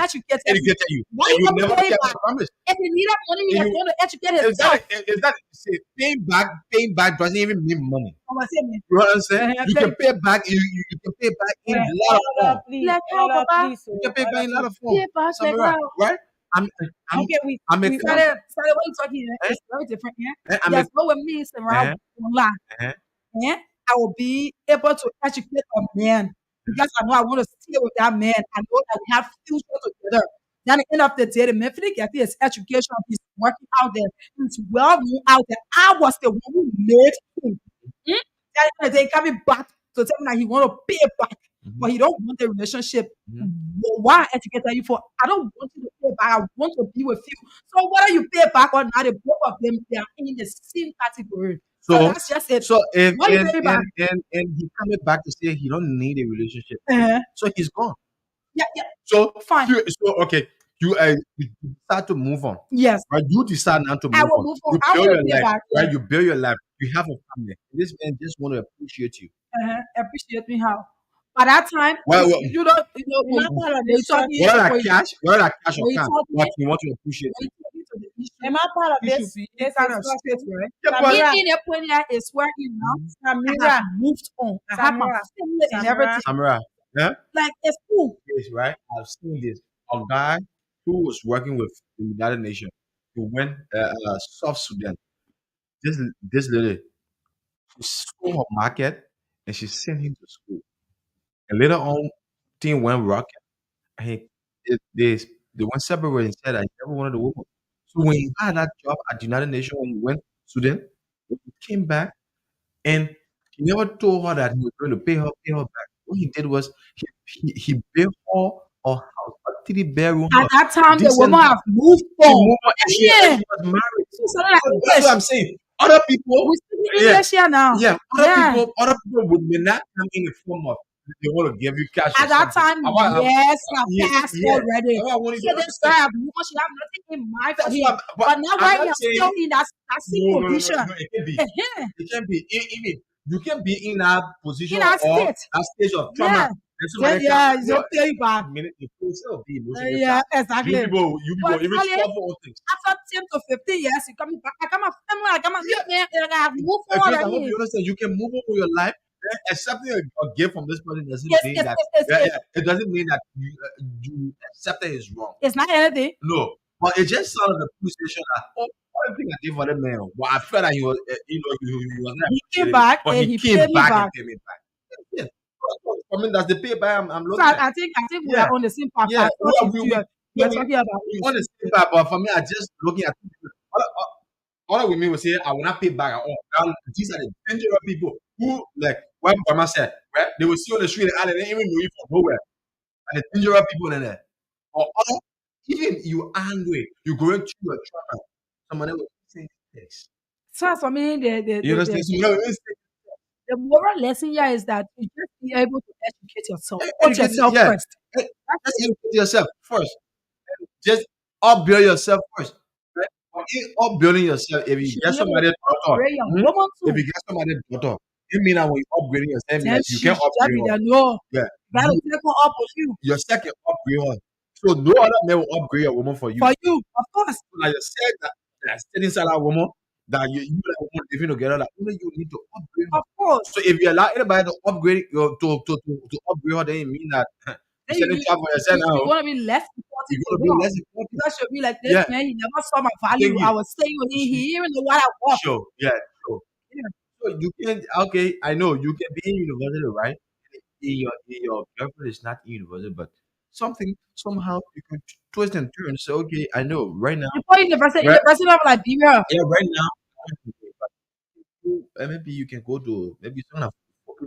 educated
educated you.
Why
And
you
you
never
never
pay
kept
back?
the promise.
If he needed money, he
If
was
you-
going to educate
Is
himself.
that say paying back doesn't even mean money.
Come on, say me.
You know what I'm saying?
Uh-huh,
You can pay back. You can pay back in a lot of forms.
Like how, Papa?
You can pay back in a lot of forms.
Pay back like
Samira,
how?
right? I'm
Okay, we
I'm a
started what you talking here. It's very different here.
I'm a
There's no way me Samara will lie.
uh-huh.
I will be able to educate a man because I know I want to stay with that man. I know that we have future together. Then at the end of the day, the man finna get his education, he's working out there, he's well known out there. I was the one who made him. Hmm? Then at the end of the day, coming back to tell me that he want to pay back, but he don't want the relationship. Why I educated you for? I don't want you to pay back. I want to be with you. So whether you pay back or not, the both of them they are in the same category. So that's just it.
So if
Why you pay back?
and he coming back to say he don't need a relationship,
Uh-huh.
so he's gone.
Yeah.
So
Fine.
you start to move on.
Yes.
Right, you decide not to move
I will
on.
move on.
You
I
build
will
your
pay
life,
back.
right? You build your life. You have a family. This man just want to appreciate you.
Appreciate me how. By that time,
Well,
you don't, when you talking,
whether that cash or
when you
can,
talking-
but he want to appreciate
when
you.
you talking to the issue,
Am I part of
you should
this?
be
This
kind
is
of straight, right?
Yeah, but
Samira,
In the point here is where you know I
Samira,
have moved on. I have my
Samira,
family and
Samira.
everything.
Samara, yeah,
Like it's cool.
yes, right. I've seen this. A guy who was working with the United Nations, who went South Sudan. This lady, she stole her market and she sent him to school. And later on, thing went rocky. And they went separate and said I never wanted a woman. So when he had that job at the United Nations, when he went to Sudan, he came back and he never told her that he was going to pay her back. What he did was he built her a house, a 3 bedroom
At
house.
that time, the
Decent
woman
house.
have moved
She
on.
moved on and
Yeah.
she was married.
She sounded like
So that's what I'm saying. Other people,
we speak
yeah,
English here now.
yeah,
Yeah.
other people would may not come in the form of they want to give you cash or
At that
something.
time, yes, her
yeah,
past
yeah.
already.
That's what I wanted
So
to
this
understand.
guy have moved on. She have nothing in mind for
That's
him.
what
But now
I'm
right
not
now,
saying
still in that same
no,
condition.
it can be.
Uh-huh.
It can be. Even you can be in that position
In that
or
state.
that stage of
Yeah.
trauma. Then somebody
Yeah,
can,
you don't pay you back.
minute you feel so be emotional.
Yeah, exactly.
You people
But
even
Sally,
suffer all things.
after 10 to 15 years, you coming back. I come up, I come up,
Yeah.
man, and I have moved
Grace,
forward
I hope
already.
you understand. You can move on with your life. Accepting a gift from this person doesn't
Yes,
mean
yes,
that
yes, yes, yes.
it doesn't mean that you accept it is wrong.
It's not anything.
No, but it just sounded a appreciation that everything I did for the man. Well, I felt that he was, he was not
He came
appreciating me,
back
but
and
he
he
came
paid me
back and
back.
paid me back. Yeah, I mean that's the payback I'm
So
looking at.
I think we
Yeah,
are on the same path.
yeah.
I thought you are talking about
We want to say back, but for me, I just looking at all women will say, I will not pay back at all. Now, these are the dangerous people who, like, what Mama said, right? They will see on the street and they don't even know you from nowhere. And the dangerous people in there. Or even you angry, you're going through a trauma. Somebody will say this.
so for me,
You understand? Somebody will say,
the moral lesson here is that you just be able to educate yourself. Put
educate-
yourself
yeah.
first.
Just educate yourself first. Just upbuild yourself first. Right? But in upbuilding yourself, if you
should
get
be able
somebody
to upgrade your woman too.
if you get somebody daughter, it mean that when you're upgrading yourself, it mean
Then
that you
she
can
should just be
upgrade her.
there. No,
Yeah.
gotta
You,
take her up with you.
your second upgrade her. So no other man will upgrade a woman for you.
For you, of course.
So like you said that staying inside that woman, that you and that woman living together, that only you need to upgrade her.
Of course.
So if you allow anybody to upgrade to upgrade her, then it mean that you
Then
setting trap for yourself now.
you're gonna be less important
You're
to
gonna be
her.
less important.
That should be like this
Yeah.
man. He never saw my value.
Thank you.
I was staying with him. He even know what I want.
Sure, yeah, sure.
Yeah.
So you can I know you can be in university, right? In your girlfriend is not in university, but something somehow you can twist and turn. So okay, I know right now.
Before university,
Right.
university of Liberia.
Yeah, right now. Maybe you can go to maybe some kind of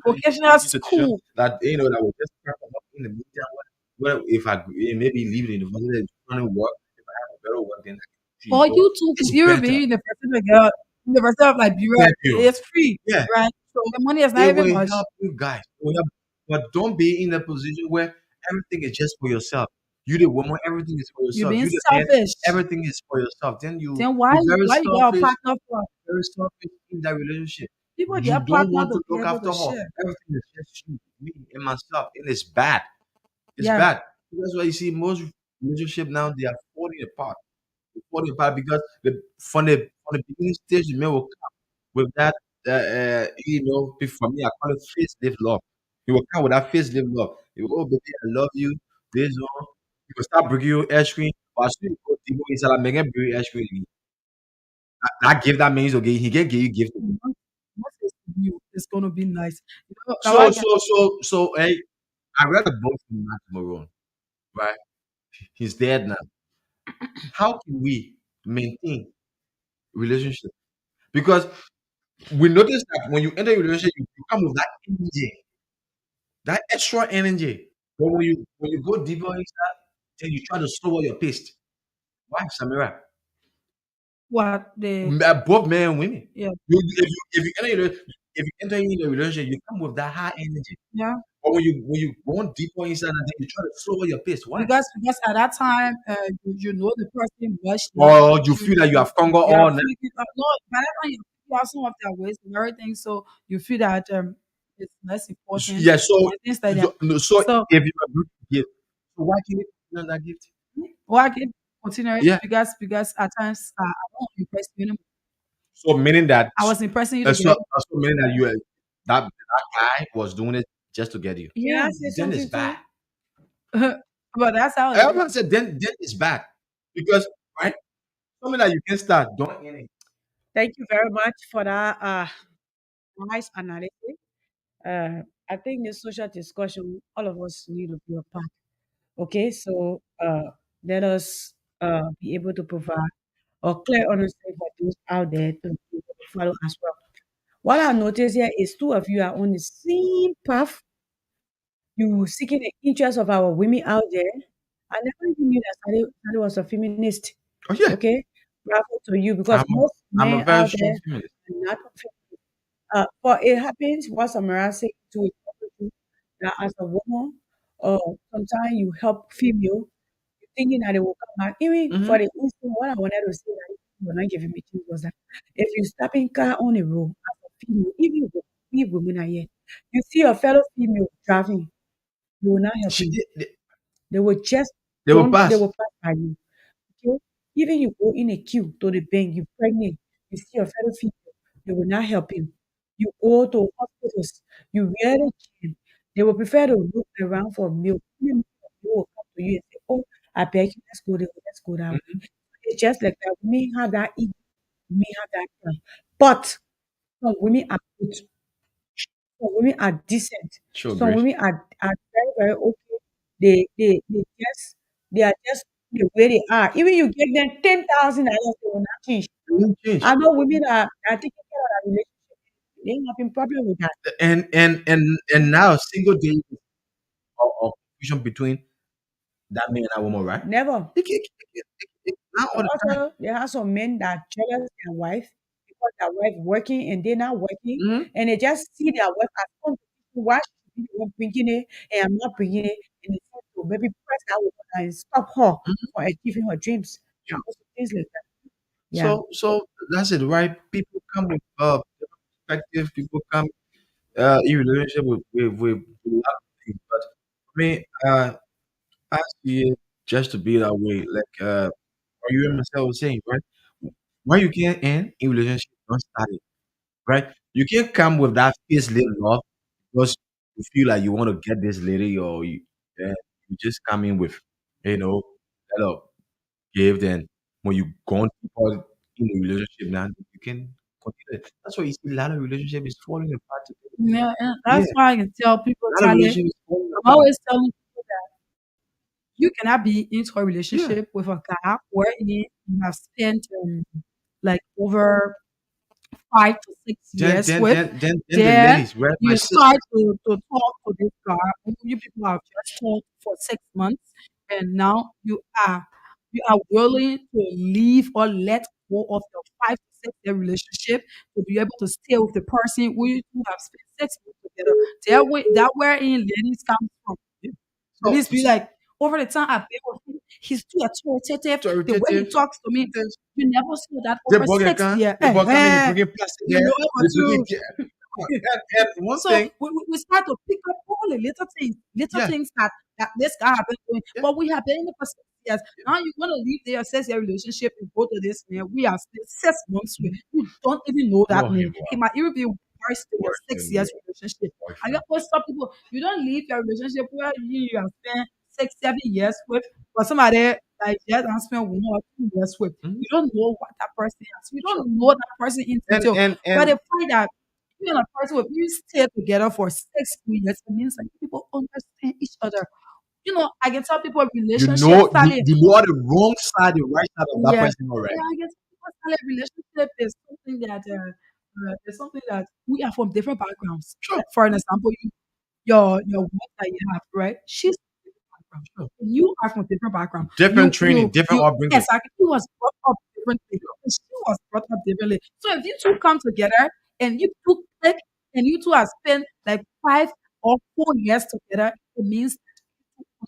Vocational
institution
school.
that that will just crack them up in the meantime. Well, if I maybe leave the university and trying to work, if I have a better work, then I can
For you to
it's
you
better.
be university girl, University of Liberia
Thank you.
is free,
Yeah,
right? So the money is not
it
even
will
much.
help you guys. It will help. But don't be in a position where everything is just for yourself. You the woman, everything is for
You're
yourself.
being
You the man,
selfish.
everything is for yourself. Then
Then
you
why you get a partner for?
very selfish in that relationship.
People
You
get
don't
partner
want
to
to
be
look
able
after
to
her.
share.
Everything is just you, me, and myself, and it's bad. It's
Yeah.
bad. That's why you see most relationship now they are falling apart. They're falling apart because from the beginning stage, the man will come with that. For me, I call it facelift love. He will come with that facelift love. He will, oh baby, I love you. This one. He will start bringing you ice cream. But as soon as you go deep inside, I'm making bring you ice cream. That gift that means okay. He can give you gift.
What is new? It's gonna be nice. You know, now I
So
get
so so so hey, I read a book from Matt Marone, right? He's dead now. How can we maintain relationship? Because we notice that when you enter a relationship, you come with that energy, that extra energy. But when you go deeper inside, then you try to slow your pace. Why, Samira?
what the
Both men and women.
yeah
If you enter in a relationship, you come with that high energy.
yeah
But when you go deeper inside, and then you try to slow your pace. Why?
because at that time you know the person much love
Or
about
you
you.
feel that you have conquered
You are
all now.
feeling no by that time you figure out some of their ways and everything, so you feel that it's less important
Yeah, so
and things like that.
so no, so
So
if you agree to give, so why can't you put on that gift?
why I keep continuing
Yeah.
because at times I don't impress you anymore.
So meaning that
I was impressing you
uh,
to
so,
get
so meaning that that guy was doing it just to get you.
Can
yeah.
I say
Then it's
something
bad.
too?
But that's how it is.
Everyone said then it's bad because right something that you can start don't end it.
Thank you very much for that nice analysis. I think this social discussion, all of us need to be a part. Okay, so let us be able to provide a clear understanding for those out there to be able to follow as well. What I notice here is two of you are on the same path. You seeking the interest of our women out there. I never even knew that Sade was a feminist.
Oh yeah,
Okay, bravo to you because
I'm
most
I'm a
men
very
out
strong
there
feminist.
are not. But it happens what Samara said to you that as a woman, sometimes you help female, you thinking that they will come back. Even
Hmm.
for the instant, what I wanted to say that you were not giving me chance was that if you stop in car on the road as a female, even if we women are here, you see a fellow female driving, you will not help
She
him.
did.
They will just
They will
don't. They
pass.
will pass by you. Okay? Even you go in a queue to the bank, you pregnant, you see your fellow female, they will not help you. You go to hospitals, you wear the chain, they will prefer to look around for milk. Even they will come to you and say, oh, I beg you, let's go there, let's go that way.
Mhm.
It's just like that. Women have that ego, women have that pride. But some women are good, some women are decent,
Sure,
some
Grace.
women are very, very okay. They are just the way they are. Even you give them 10,000 dollars, they will not change.
It won't change.
I know women are taking care of that relationship. They ain't having problem with that.
And now single day of confusion between that man and that woman, right?
Never.
Not all the time.
Also, there are some men that jealous their wife because their wife working and they're not working,
Hmm.
and they just see their wife as competition. Why should be the one bringing it and I'm not bringing it? And they try to maybe press that woman and stop her from achieving her dreams and also things like that. Yeah.
So that's it, right? People come with different perspective. People come in relationship with a lot of things. But I mean, I see it just to be that way. Like or you and myself was saying, right? Why you can't end in relationship, don't start it, right? You can't come with that fierce little love because you feel like you want to get this lady or you just come in with, you know, hello, give then when you go on deeper in the relationship now you can continue. That's why you see a lot of relationship is falling apart today.
Yeah, and
Yeah,
that's why I can tell people,
a lot of
Charlie,
relationship is falling
I'm
apart.
always telling people that you cannot be into a
Yeah.
relationship with a guy wherein you have spent like over 5 to 6 years
Then
with.
then then then the
Then
ladies, right? My
you start
sisters.
to talk to this guy. You people have just talked for 6 months, and now are you are willing to leave or let go of your sexual relationship to be able to stay with the person who you two have spent 6 months together. That wherein ladies come from.
So,
Ladies be like, over the time I've been with him, he's too authoritative. The way he
authoritative.
talks to me, you never saw that
They
over
bug a
6 years.
they bug me, they bring in plastic
You
there,
know what
they bring
to.
in and one
So
thing,
we start to pick up all the little
yeah,
things that this guy has been doing.
yeah,
But we have been in the for 6 years. Now you want to leave there, assess your relationship and go to this man. We are still 6 months with. You don't even know that
no
man.
him
He might even be worse than your
worse
six
than
years
your
relationship. And
boyfriend.
that's what some people, you don't leave your relationship where you have spent 6, 7 years with, but somebody like just and spend 1 or 2 years with.
Mhm.
You don't know what that person has. You
Sure.
don't know that person in
And
detail.
and
But they
and
find that you and a person with you stay together for 6 years, it means like people understand each other. I can tell people
you
relationship
know
started.
you know the wrong side, the right side of that
Yeah,
person already.
yeah, I guess personal relationship is something that we are from different backgrounds.
Sure,
Like, for an example, your wife that you have, right? She's from different background.
sure.
You are from different background.
Different training, different
You
upbringing.
exactly. He was brought up differently. And she was brought up differently. So if you two come together and you two click and you two have spent like 5 or 4 years together, it means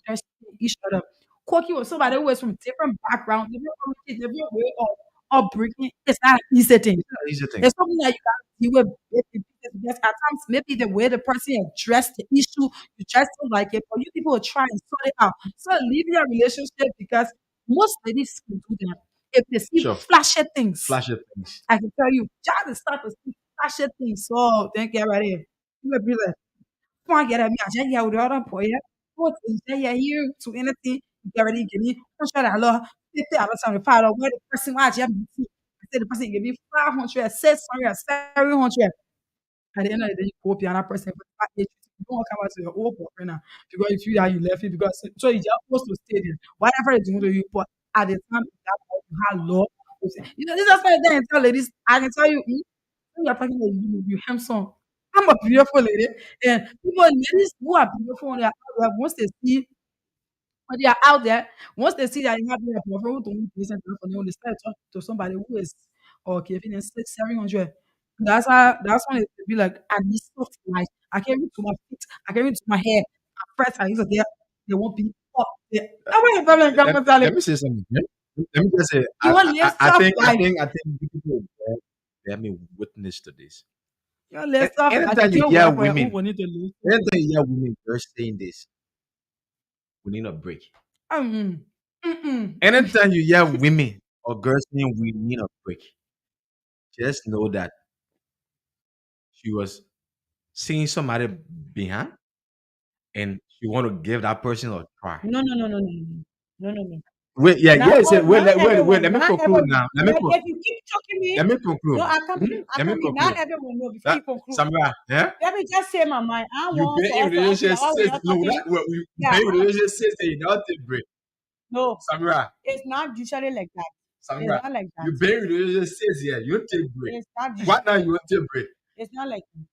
understand each other. Koki was somebody who was from different background, different community, different way of upbringing. It's not an easy thing.
Yeah, easy thing.
It's something that you got to deal with bit in pieces, because at times maybe the way the person addressed the issue, you just don't like it, but you people will try and sort it out. So leave your relationship because most ladies can do that. If they see
Sure.
flashy things,
Flash of things.
I can tell you, just to start to see flashy things. So thank you right here. You will be like, come on, get at me. I just hear with the other boy. What is that here to anything? You get ready, give me. I'm sure that I love 50 where the person was just I said the person give me 500, 600, 700. At the end of the day, you go up another person for that age. You don't want to come back to your old boyfriend now because you feel that you left it because so you just supposed to stay there. Whatever it's doing to you, but at the time that boy, you had love. This is why I tell ladies, I can tell you, when you're talking about you handsome. I'm a beautiful lady, and people, ladies who are beautiful, when they are out there, once they see that you have a boyfriend who don't listen to them, when they start talking to somebody who is okay, if it's 600, 700, that's when it will be like, I need soft life. I can't reach to my feet, I can't reach to my hair. At first, I used to get, they won't be up there. That's why the problem
Let,
comes, darling.
let me say something. Let me just say,
You want to live soft life.
I think people let me witness to this.
You want to live soft life. I
Anytime you
can't
hear
wait for
women,
who need to live.
anytime you hear women girls saying this, we need a break.
Mm-mm. Mm-mm.
Anytime you hear women or girls saying we need a break, just know that she was seeing somebody behind and she want to give that person a try.
No, no, no, no, no, no, no, no, no.
Wait, yeah,
Not
yeah. Say,
all, not
wait.
everyone,
Let me
not
conclude
everyone.
now.
But if you keep choking
Let
me,
me
no,
conclude.
I
Let me
can't be. Not
conclude.
everyone know before you conclude.
Samra, yeah.
Let me just say my mind. I
You
want
been
for
in
us to argue
relationship
that while we're
since
not
no,
talking.
that well, you
Yeah,
been in relationship since you don't take break.
no,
Samra,
it's not usually like that. It's
Samra,
not like that.
you been in relationship since you don't take break.
It's not.
What now you want to take break?
It's not like that.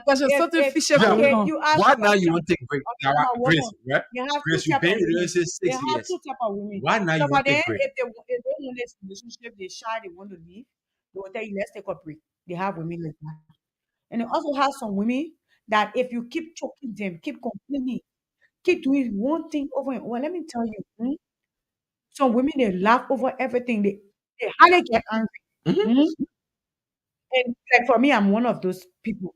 Because something
If
fishy
Yeah,
going
okay,
on.
you ask
what now you
question.
want to take break?
Okay,
Now,
I'm a
Grace,
woman.
right?
You have two
Grace, you
type
been
of
in
women.
relationship
They
6
have
years.
two type of women.
Why now
So,
you
but
want to
then
take break?
if they want this relationship, they shy, they want to leave. They will tell you, let's take a break. They have women like that. And they also have some women that if you keep choking them, keep complaining, keep doing one thing over and over, let me tell you, some women they laugh over everything. They hardly get angry.
Mhm.
Hmm? And like for me, I'm one of those people.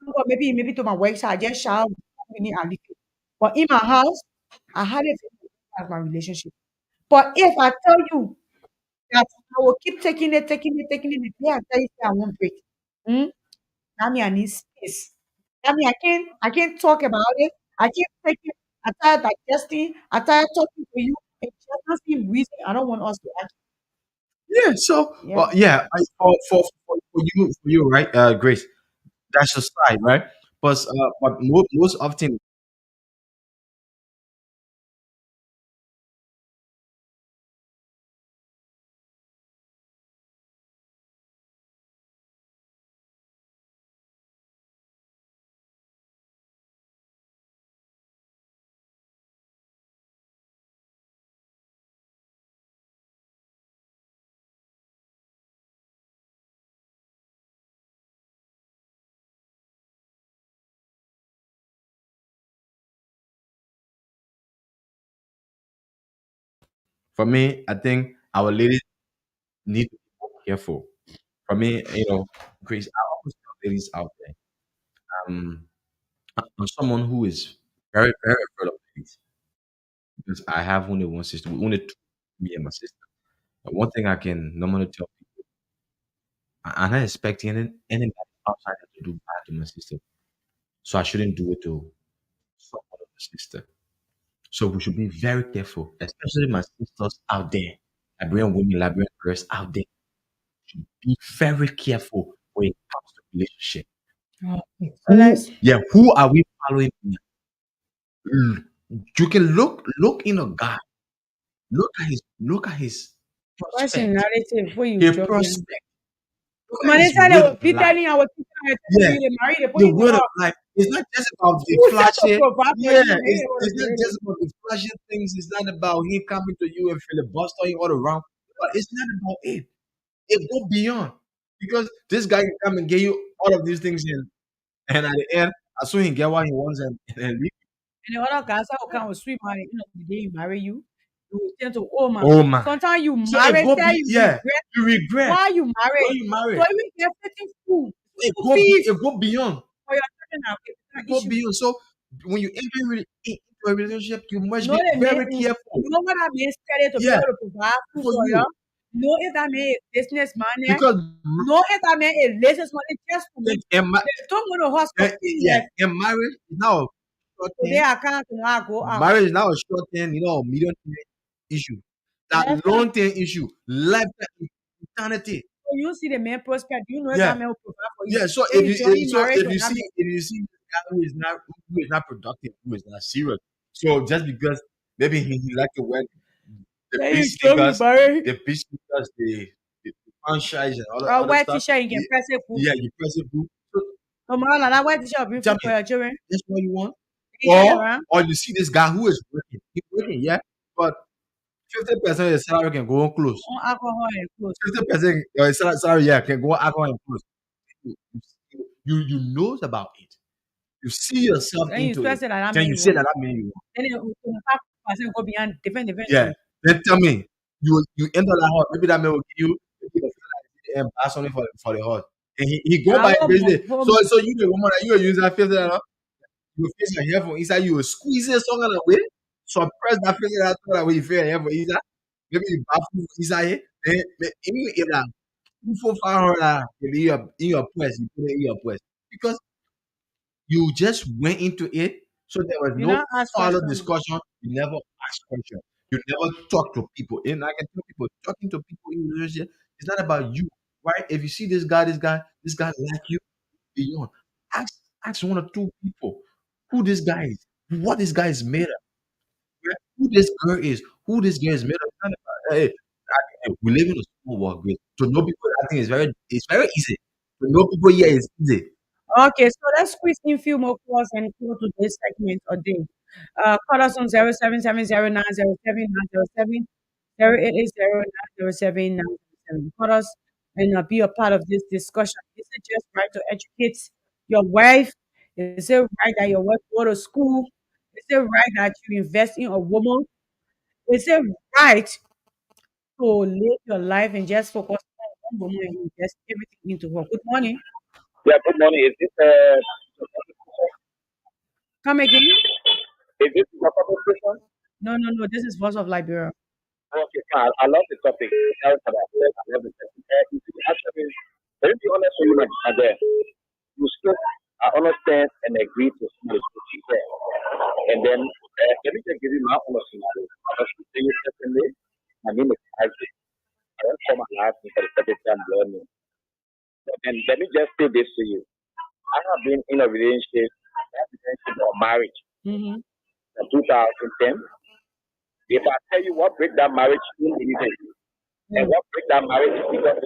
Or maybe to my work, so I just shout and leave it. But in my house, I hardly have my relationship. But if I tell you that I will keep taking it, the day I tell you say I won't break. Hmm? That mean I need space. That mean I can't talk about it. I can't take it. I tired digesting. I tired talking to you. It just not seem reason. I don't want us to argue.
Yeah. So,
Yeah.
yeah. For you, right, Grace. That's your side, right? But most often For me, I think our ladies need to be more careful. For me, Grace, I always tell ladies out there, um, I'm someone who is very, very afraid of ladies because I have only one sister, only two, me and my sister. But one thing I can normally tell people, I'm not expecting anybody outside to do bad to my sister, so I shouldn't do it to someone of my sister. So we should be very careful, especially my sisters out there, Liberian women, Liberian girls out there. Should be very careful when it comes to relationship.
Okay. So let's
Who are we following? Mm, You can look in a guy, look at his
what's the
prospect,
narrative where you
his
jogging?
prospect. Look at his
Manisa, they
word
will
of
be
life.
telling our teacher,
Yeah,
you they marry, they put
the
you in the
word of
house.
life. It's not just about the
Who said to
flashy.
provide for
Yeah,
you? They
it's,
ain't able to
it's not
get it.
just about the flashy things. It's not about him coming to you and filibustering all around. But it's not about it. It go beyond because this guy can come and give you all of these things in, and at the end, as soon as he get what he wants and leave.
And the other guys will come with sweet money. You know, the day you marry you, you will tend to, oh man.
Oh man.
Sometimes you
So it
marry,
go
say
be
you
yeah.
regret
You regret
why you
when
married.
you
So
marry.
even get getting food,
It
school
go be
fees
it go beyond.
for your children now, it's
It
an
go
issue.
beyond. So when you enter into a relationship, you must
Know
be
the man,
very careful.
know what that man studied to be
Yeah,
able to provide food
for
for you.
you
Know if that man is businessman there.
because
Know if that man is businessman just for me. Don't go to hospital
yeah,
like
in marriage is now a short
today
term.
I can't go out.
Marriage is now a short term, medium term issue. That
Left hand.
long term issue, lifetime, eternity.
So you see the man prosper. Do you know if
Yeah,
that man will provide for you?
yeah. So
Then you join marriage
if
with
you
that
see
man.
this guy who is not productive, who is not serious, so just because maybe he like to wear the
Then
big
you join
sneakers,
marriage.
the franchise and all that
A
other
white
stuff.
t-shirt, you can
Yeah,
press it food.
yeah, you press it through. So
Tomorrow, like that white t-shirt will bring
tell
food
me,
for your children.
that's what you want,
You turn around,
or you see this guy who is working, he's working, yeah, but 50% of the salary can go on clothes.
on alcohol and clothes.
50% of his salary, yeah, can go on alcohol and clothes. You knows about it. You see yourself
Then you
into it.
stress it like that
Then
man
you
you
say
want.
that man you want.
Then you 25% go behind different
Yeah.
things.
Then tell me, you enter that house. Maybe that man will give you maybe and buy something for the house. And he go
Now
by his business.
home,
So you the woman that you will use that 50, you face your hair from inside, you will squeeze it some kind of way. Suppress that 50 that way you feel your hair from inside. Maybe you buy food inside it. Then even if that 500 in your purse, you put it in your purse. Because you just went into it, so there was
you
no
not ask
further
questions.
discussion. You never ask questions. You never talk to people. And I can tell people talking to people in relationship is not about you, right? If you see this guy like you beyond. Ask ask one or two people who this guy is, what this guy is made of, right? Who this girl is, who this girl is made of. It's not about, we live in a small world, Grace. To know people, I think it's very easy. To know people here is easy.
Okay, so let's squeeze in few more calls and go to this segment a day. Call us on 0770907907, Call us and be a part of this discussion. Is it just right to educate your wife? Is it right that your wife go to school? Is it right that you invest in a woman? Is it right to live your life and just focus on one woman and invest everything into her? Good morning.
Yeah, good morning.
Come again?
Is this a conversation?
No, no, no. This is Voice of Liberia.
Okay, fine. I love the topic. I love the topic. You see, actually, let me be honest with you, my dear. You still understand and agree to some of the things you said. And then, let me just give you my honest opinion. I was saying it secondly. My name is Isaac. I don't call my last name for the second time learning. And let me just say this to you. I have been in a relationship or marriage
Mm-hmm.
in 2010. If I tell you what break that marriage, you won't believe it. And
Mm.
what break that marriage is because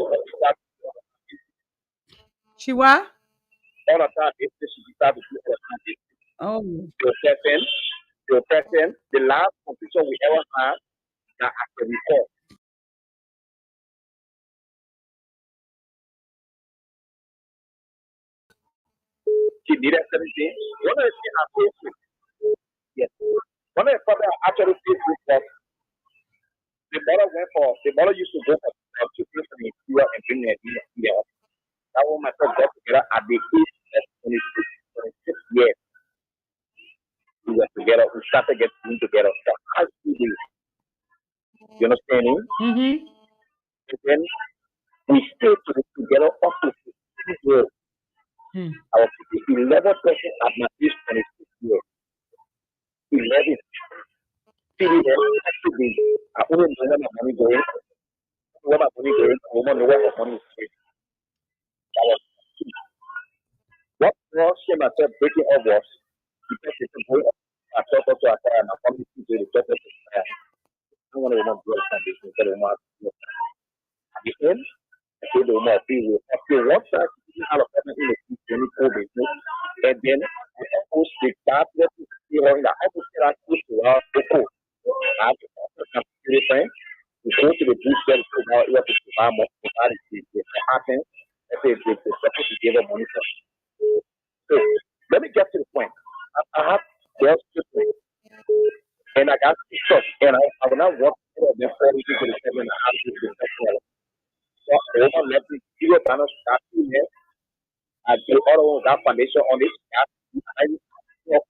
She what?
all the time it's just she started to do all the time.
Oh,
The person, the last competition we ever had that I can recall. She needed 17. One of the things I faced with, yes. One of the problems I actually faced with was the mother used to go to prison in Cuba and bring her here. That one myself got together at the age of 26 years. We were together. We started getting together for high school days. You understand me?
Mm-hmm.
And then we stayed together up to 15 years. I was 11 person at my age 26 years. 11. See, actually, I only know where my money going. Where my money going, I don't know where my money is going. What was myself breaking up was because it's a boy. I thought also I said my family to the top of the fire. I don't want to remember the foundation instead of my at the end. I said the woman feel after one time you have a problem in the future business and then I suppose the start let me see on the opposite I push to our people. I have to offer the time. We go to the booth then to now you have to buy more for that is happen. I say they're supposed to give them money for. So let me get to the point. I have girls and I got to church and I will not walk them 40 to the 7 and a half to the second. So over let me give a balance start to here. I do all of that foundation on it. I have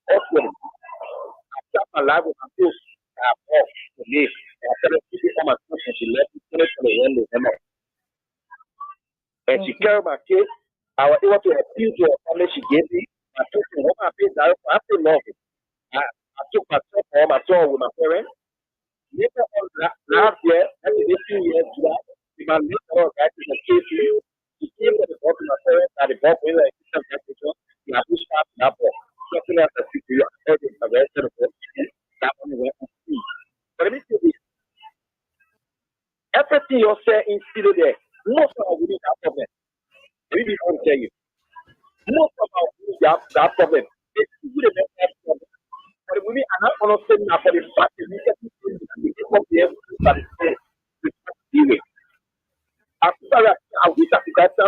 also I start my life with my tools. I have off to live. And I started keeping all my tools and she left me finish on the end. And she carried my kids. I was able to appeal to her family she gave me. I took her home. I paid direct. I still love it. I took my son home. I saw her with my parents. Later on, last year, after 18 years, my later on, guys, is a case. She came to the board with my parents at the board with a system temperature. I pushed past that board. Something else I see to you. I heard it. I read the board. That one went on see. But let me say this. Everything you're saying is still there. Most of our women have problems. Maybe I will tell you. Most of our women have that problem. They still the mental problem. But the women are not understanding that for the fact that we get people to be able to start dealing. After that, I wish I could get to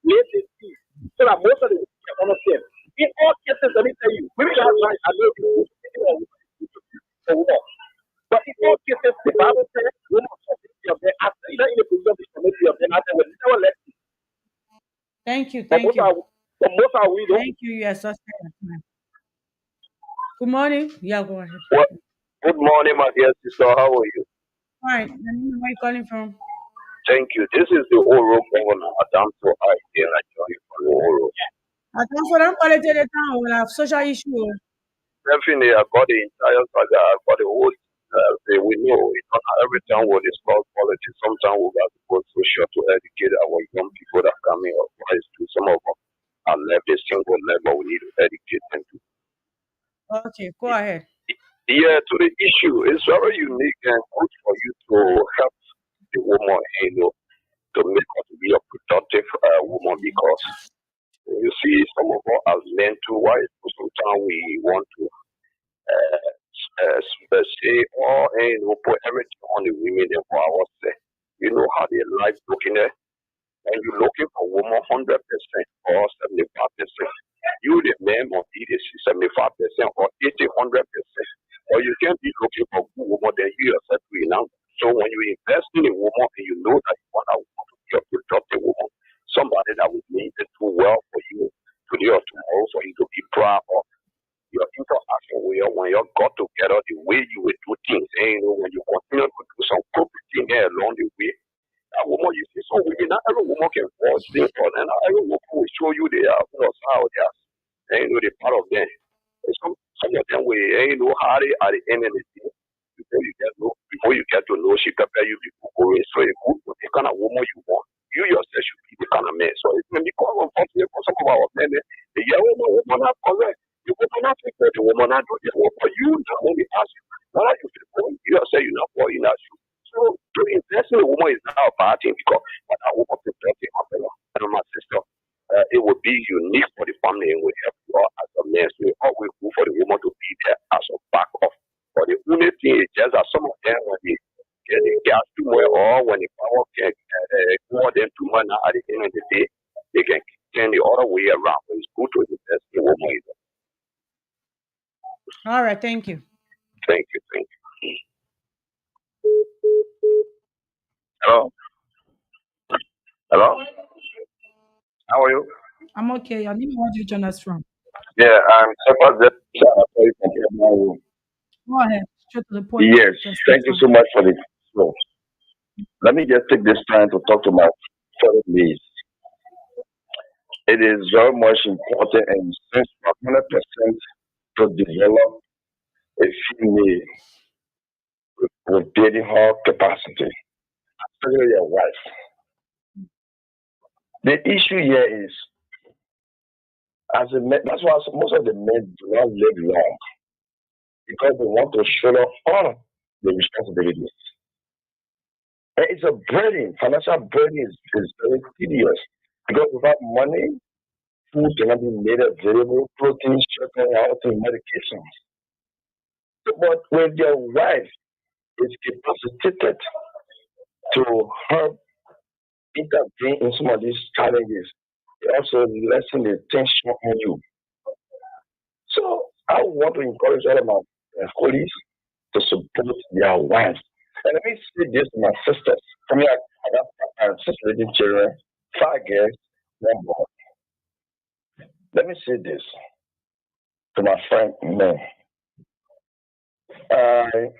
let it see. So that most of the women can understand. In all cases, let me tell you, women have right, I know people but in all cases, the Bible says, women are submitting of them after you're in a position to submit of them after when never let you.
Thank you.
But
Thank you.
most are we don't.
Thank you. You are such a good morning. Yeah, go ahead.
Well, good morning, my dear sister. How are you?
Fine. Where are you calling from?
Thank you. This is the Oro Governor, Adam So I here. I join you from the Oro.
I don't for them quality the town will have social issue.
Definitely, I got the entire saga. I got the whole. We know it's not every time we discuss politics. Sometimes we have to go social to educate our young people that are coming up. Some of them are left this single level. We need to educate them too.
Okay, go ahead.
Yeah, to the issue, it's very unique and good for you to help the woman, to make her to be a productive woman because you see some of us as men too, why sometimes we want to say, put everything on the women and for ourselves. You know how their life looking there, and you're looking for woman 100% or 75%. You the man must be the 75% or 80-100%. Or you can't be looking for good woman then you yourself will now. So when you invest in a woman and you know that you want a woman to be a productive woman, somebody that will mean to do well for you today or tomorrow for you to be proud of your interaction with her when you got together, the way you will do things, and when you continue to do some corporate thing there along the way, that woman you see, so women, not every woman can fall things for, and not every woman will show you they are how they are, and the part of them. And some of them will, how they at the end of the day, before you get to know, she prepare you before going, so a good, the kind of woman you want. You yourself should be the kind of man. So it may become unfortunate for some of our men. The young woman are correct. You woman not think that the woman not do the work for you. Not only ask you, what are you feeling? You say you're not for in that shoe. So to invest in a woman is not a bad thing because when a woman is talking about my sister, it would be unique for the family and would help you all as a man. So we always go for the woman to be there as a backup. But the only thing is just that some of them when they get the gas too much or when the power can go them too much at the end of the day, they can turn the other way around. But it's good to invest in woman.
All right, thank you.
Thank you. Hello? Hello? How are you?
I'm okay. Your name, where do you join us from?
Yeah, I'm Sepa Zepsa. I'm calling from Cameroon.
Go ahead, straight to the point.
Yes,
Just take
thank you
time.
so much for the floor. Let me just take this time to talk to my fellow ladies. It is very much important and since 100% to develop a female with building her capacity, especially your wife. The issue here is, as a man, that's why most of the men do not live long because they want to shoulder all the responsibilities. And it's a burden. Financial burden is very tedious because without money, food cannot be made available, protein, shelter, healthy medications. But when your wife is capacitated to help intervene in some of these challenges, it also lessen the tension on you. So I want to encourage all of my colleagues to support their wives. And let me say this to my sisters. I mean, I got six living children, five girls, one boy. Let me say this to my friend men. I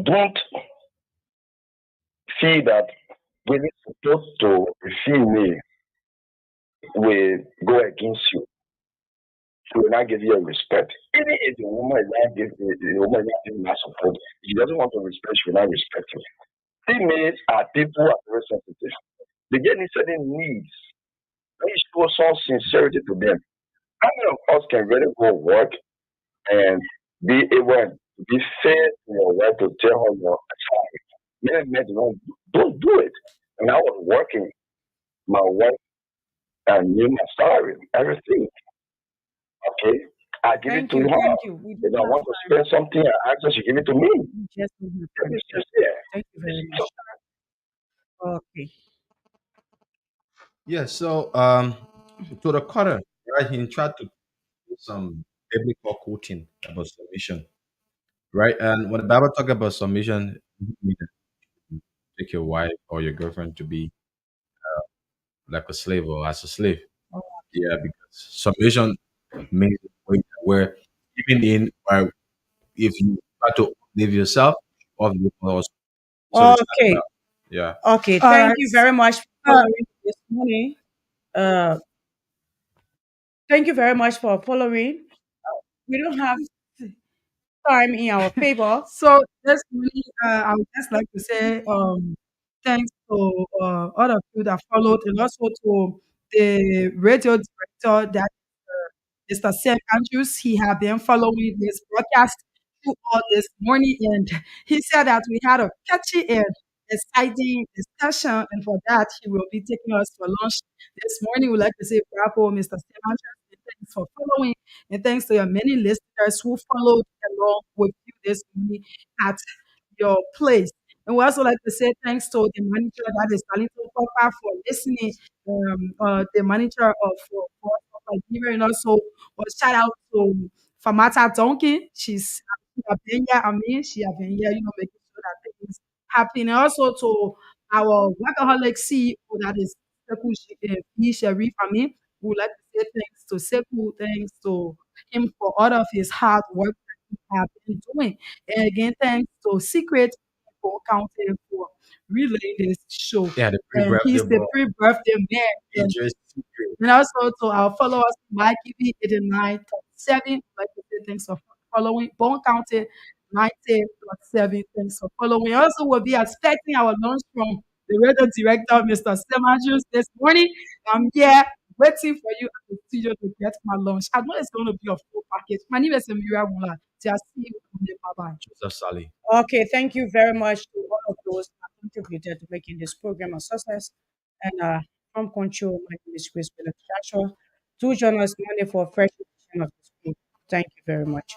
don't feel that giving support to a female will go against you. She will not give you a respect. Even if the woman is not giving the woman is not giving her support, if she doesn't want to respect, she will not respect you. Females are people who are very sensitive. They get certain needs. When you show some sincerity to them, how many of us can really go work and be able to be fair to your wife to tell her your sorry? Many men don't do it. And I was working, my wife and knew my salary, everything. Okay, I give it
Thank
to
you.
her.
Thank you. We
If
don't
I
have
want to
time.
spend something, I ask her, she give it to me.
We just don't have
And
time.
it's just there.
Thank you very much. Okay.
Yeah, so to the cutter, right? He tried to do some biblical quoting about submission, right? And when the Bible talk about submission, it doesn't mean that you take your wife or your girlfriend to be like a slave or as a slave. Yeah, because submission means where even in if you try to live yourself or the also. So it's not
Okay.
about yeah.
Okay.
All
Thank
right.
you very much for
Uh,
following this morning. Uh, thank you very much for following. We don't have time in our favor.
so this morning, I would just like to say thanks to all of you that followed, and also to the radio director that Mr. Sam Andrews. He had been following this broadcast through all this morning, and he said that we had a catchy and exciting discussion, and for that, he will be taking us for lunch this morning. We'd like to say bravo, Mr. Sam Andrews, and thanks for following, and thanks to your many listeners who followed along with you this morning at your place. And we also like to say thanks to the manager, that is Talito Papa, for listening, the manager of for Liberia, and also shout out to Famata Donkin. She has been here, she has been here, making sure that things happen. And also to our workaholic CEO, that is Sekou B. Sharif Amin. We would like to say thanks to Sekou, thanks to him for all of his hard work that he has been doing. And again, thanks to Secret People County for relaying this show.
Yeah, the
And
pre-birthday
he's the
boy.
pre-birthday man.
He
And
just
and also to our followers, Mikey B89.7, like to say thanks for following. Bone County 90.7, thanks for following. Also, we'll be expecting our lunch from the radio director, Mr. Stemajus, this morning. I'm here waiting for you at the studio to get my lunch. I know it's going to be a full package. My name is Amira Mula. Just see you on the bye-bye.
Joseph Sally.
Okay. Thank you very much to all of those that contributed to making this program a success. And from Control, my name is Chris Joshua. Do join us Monday for a fresh edition of this program. Thank you very much.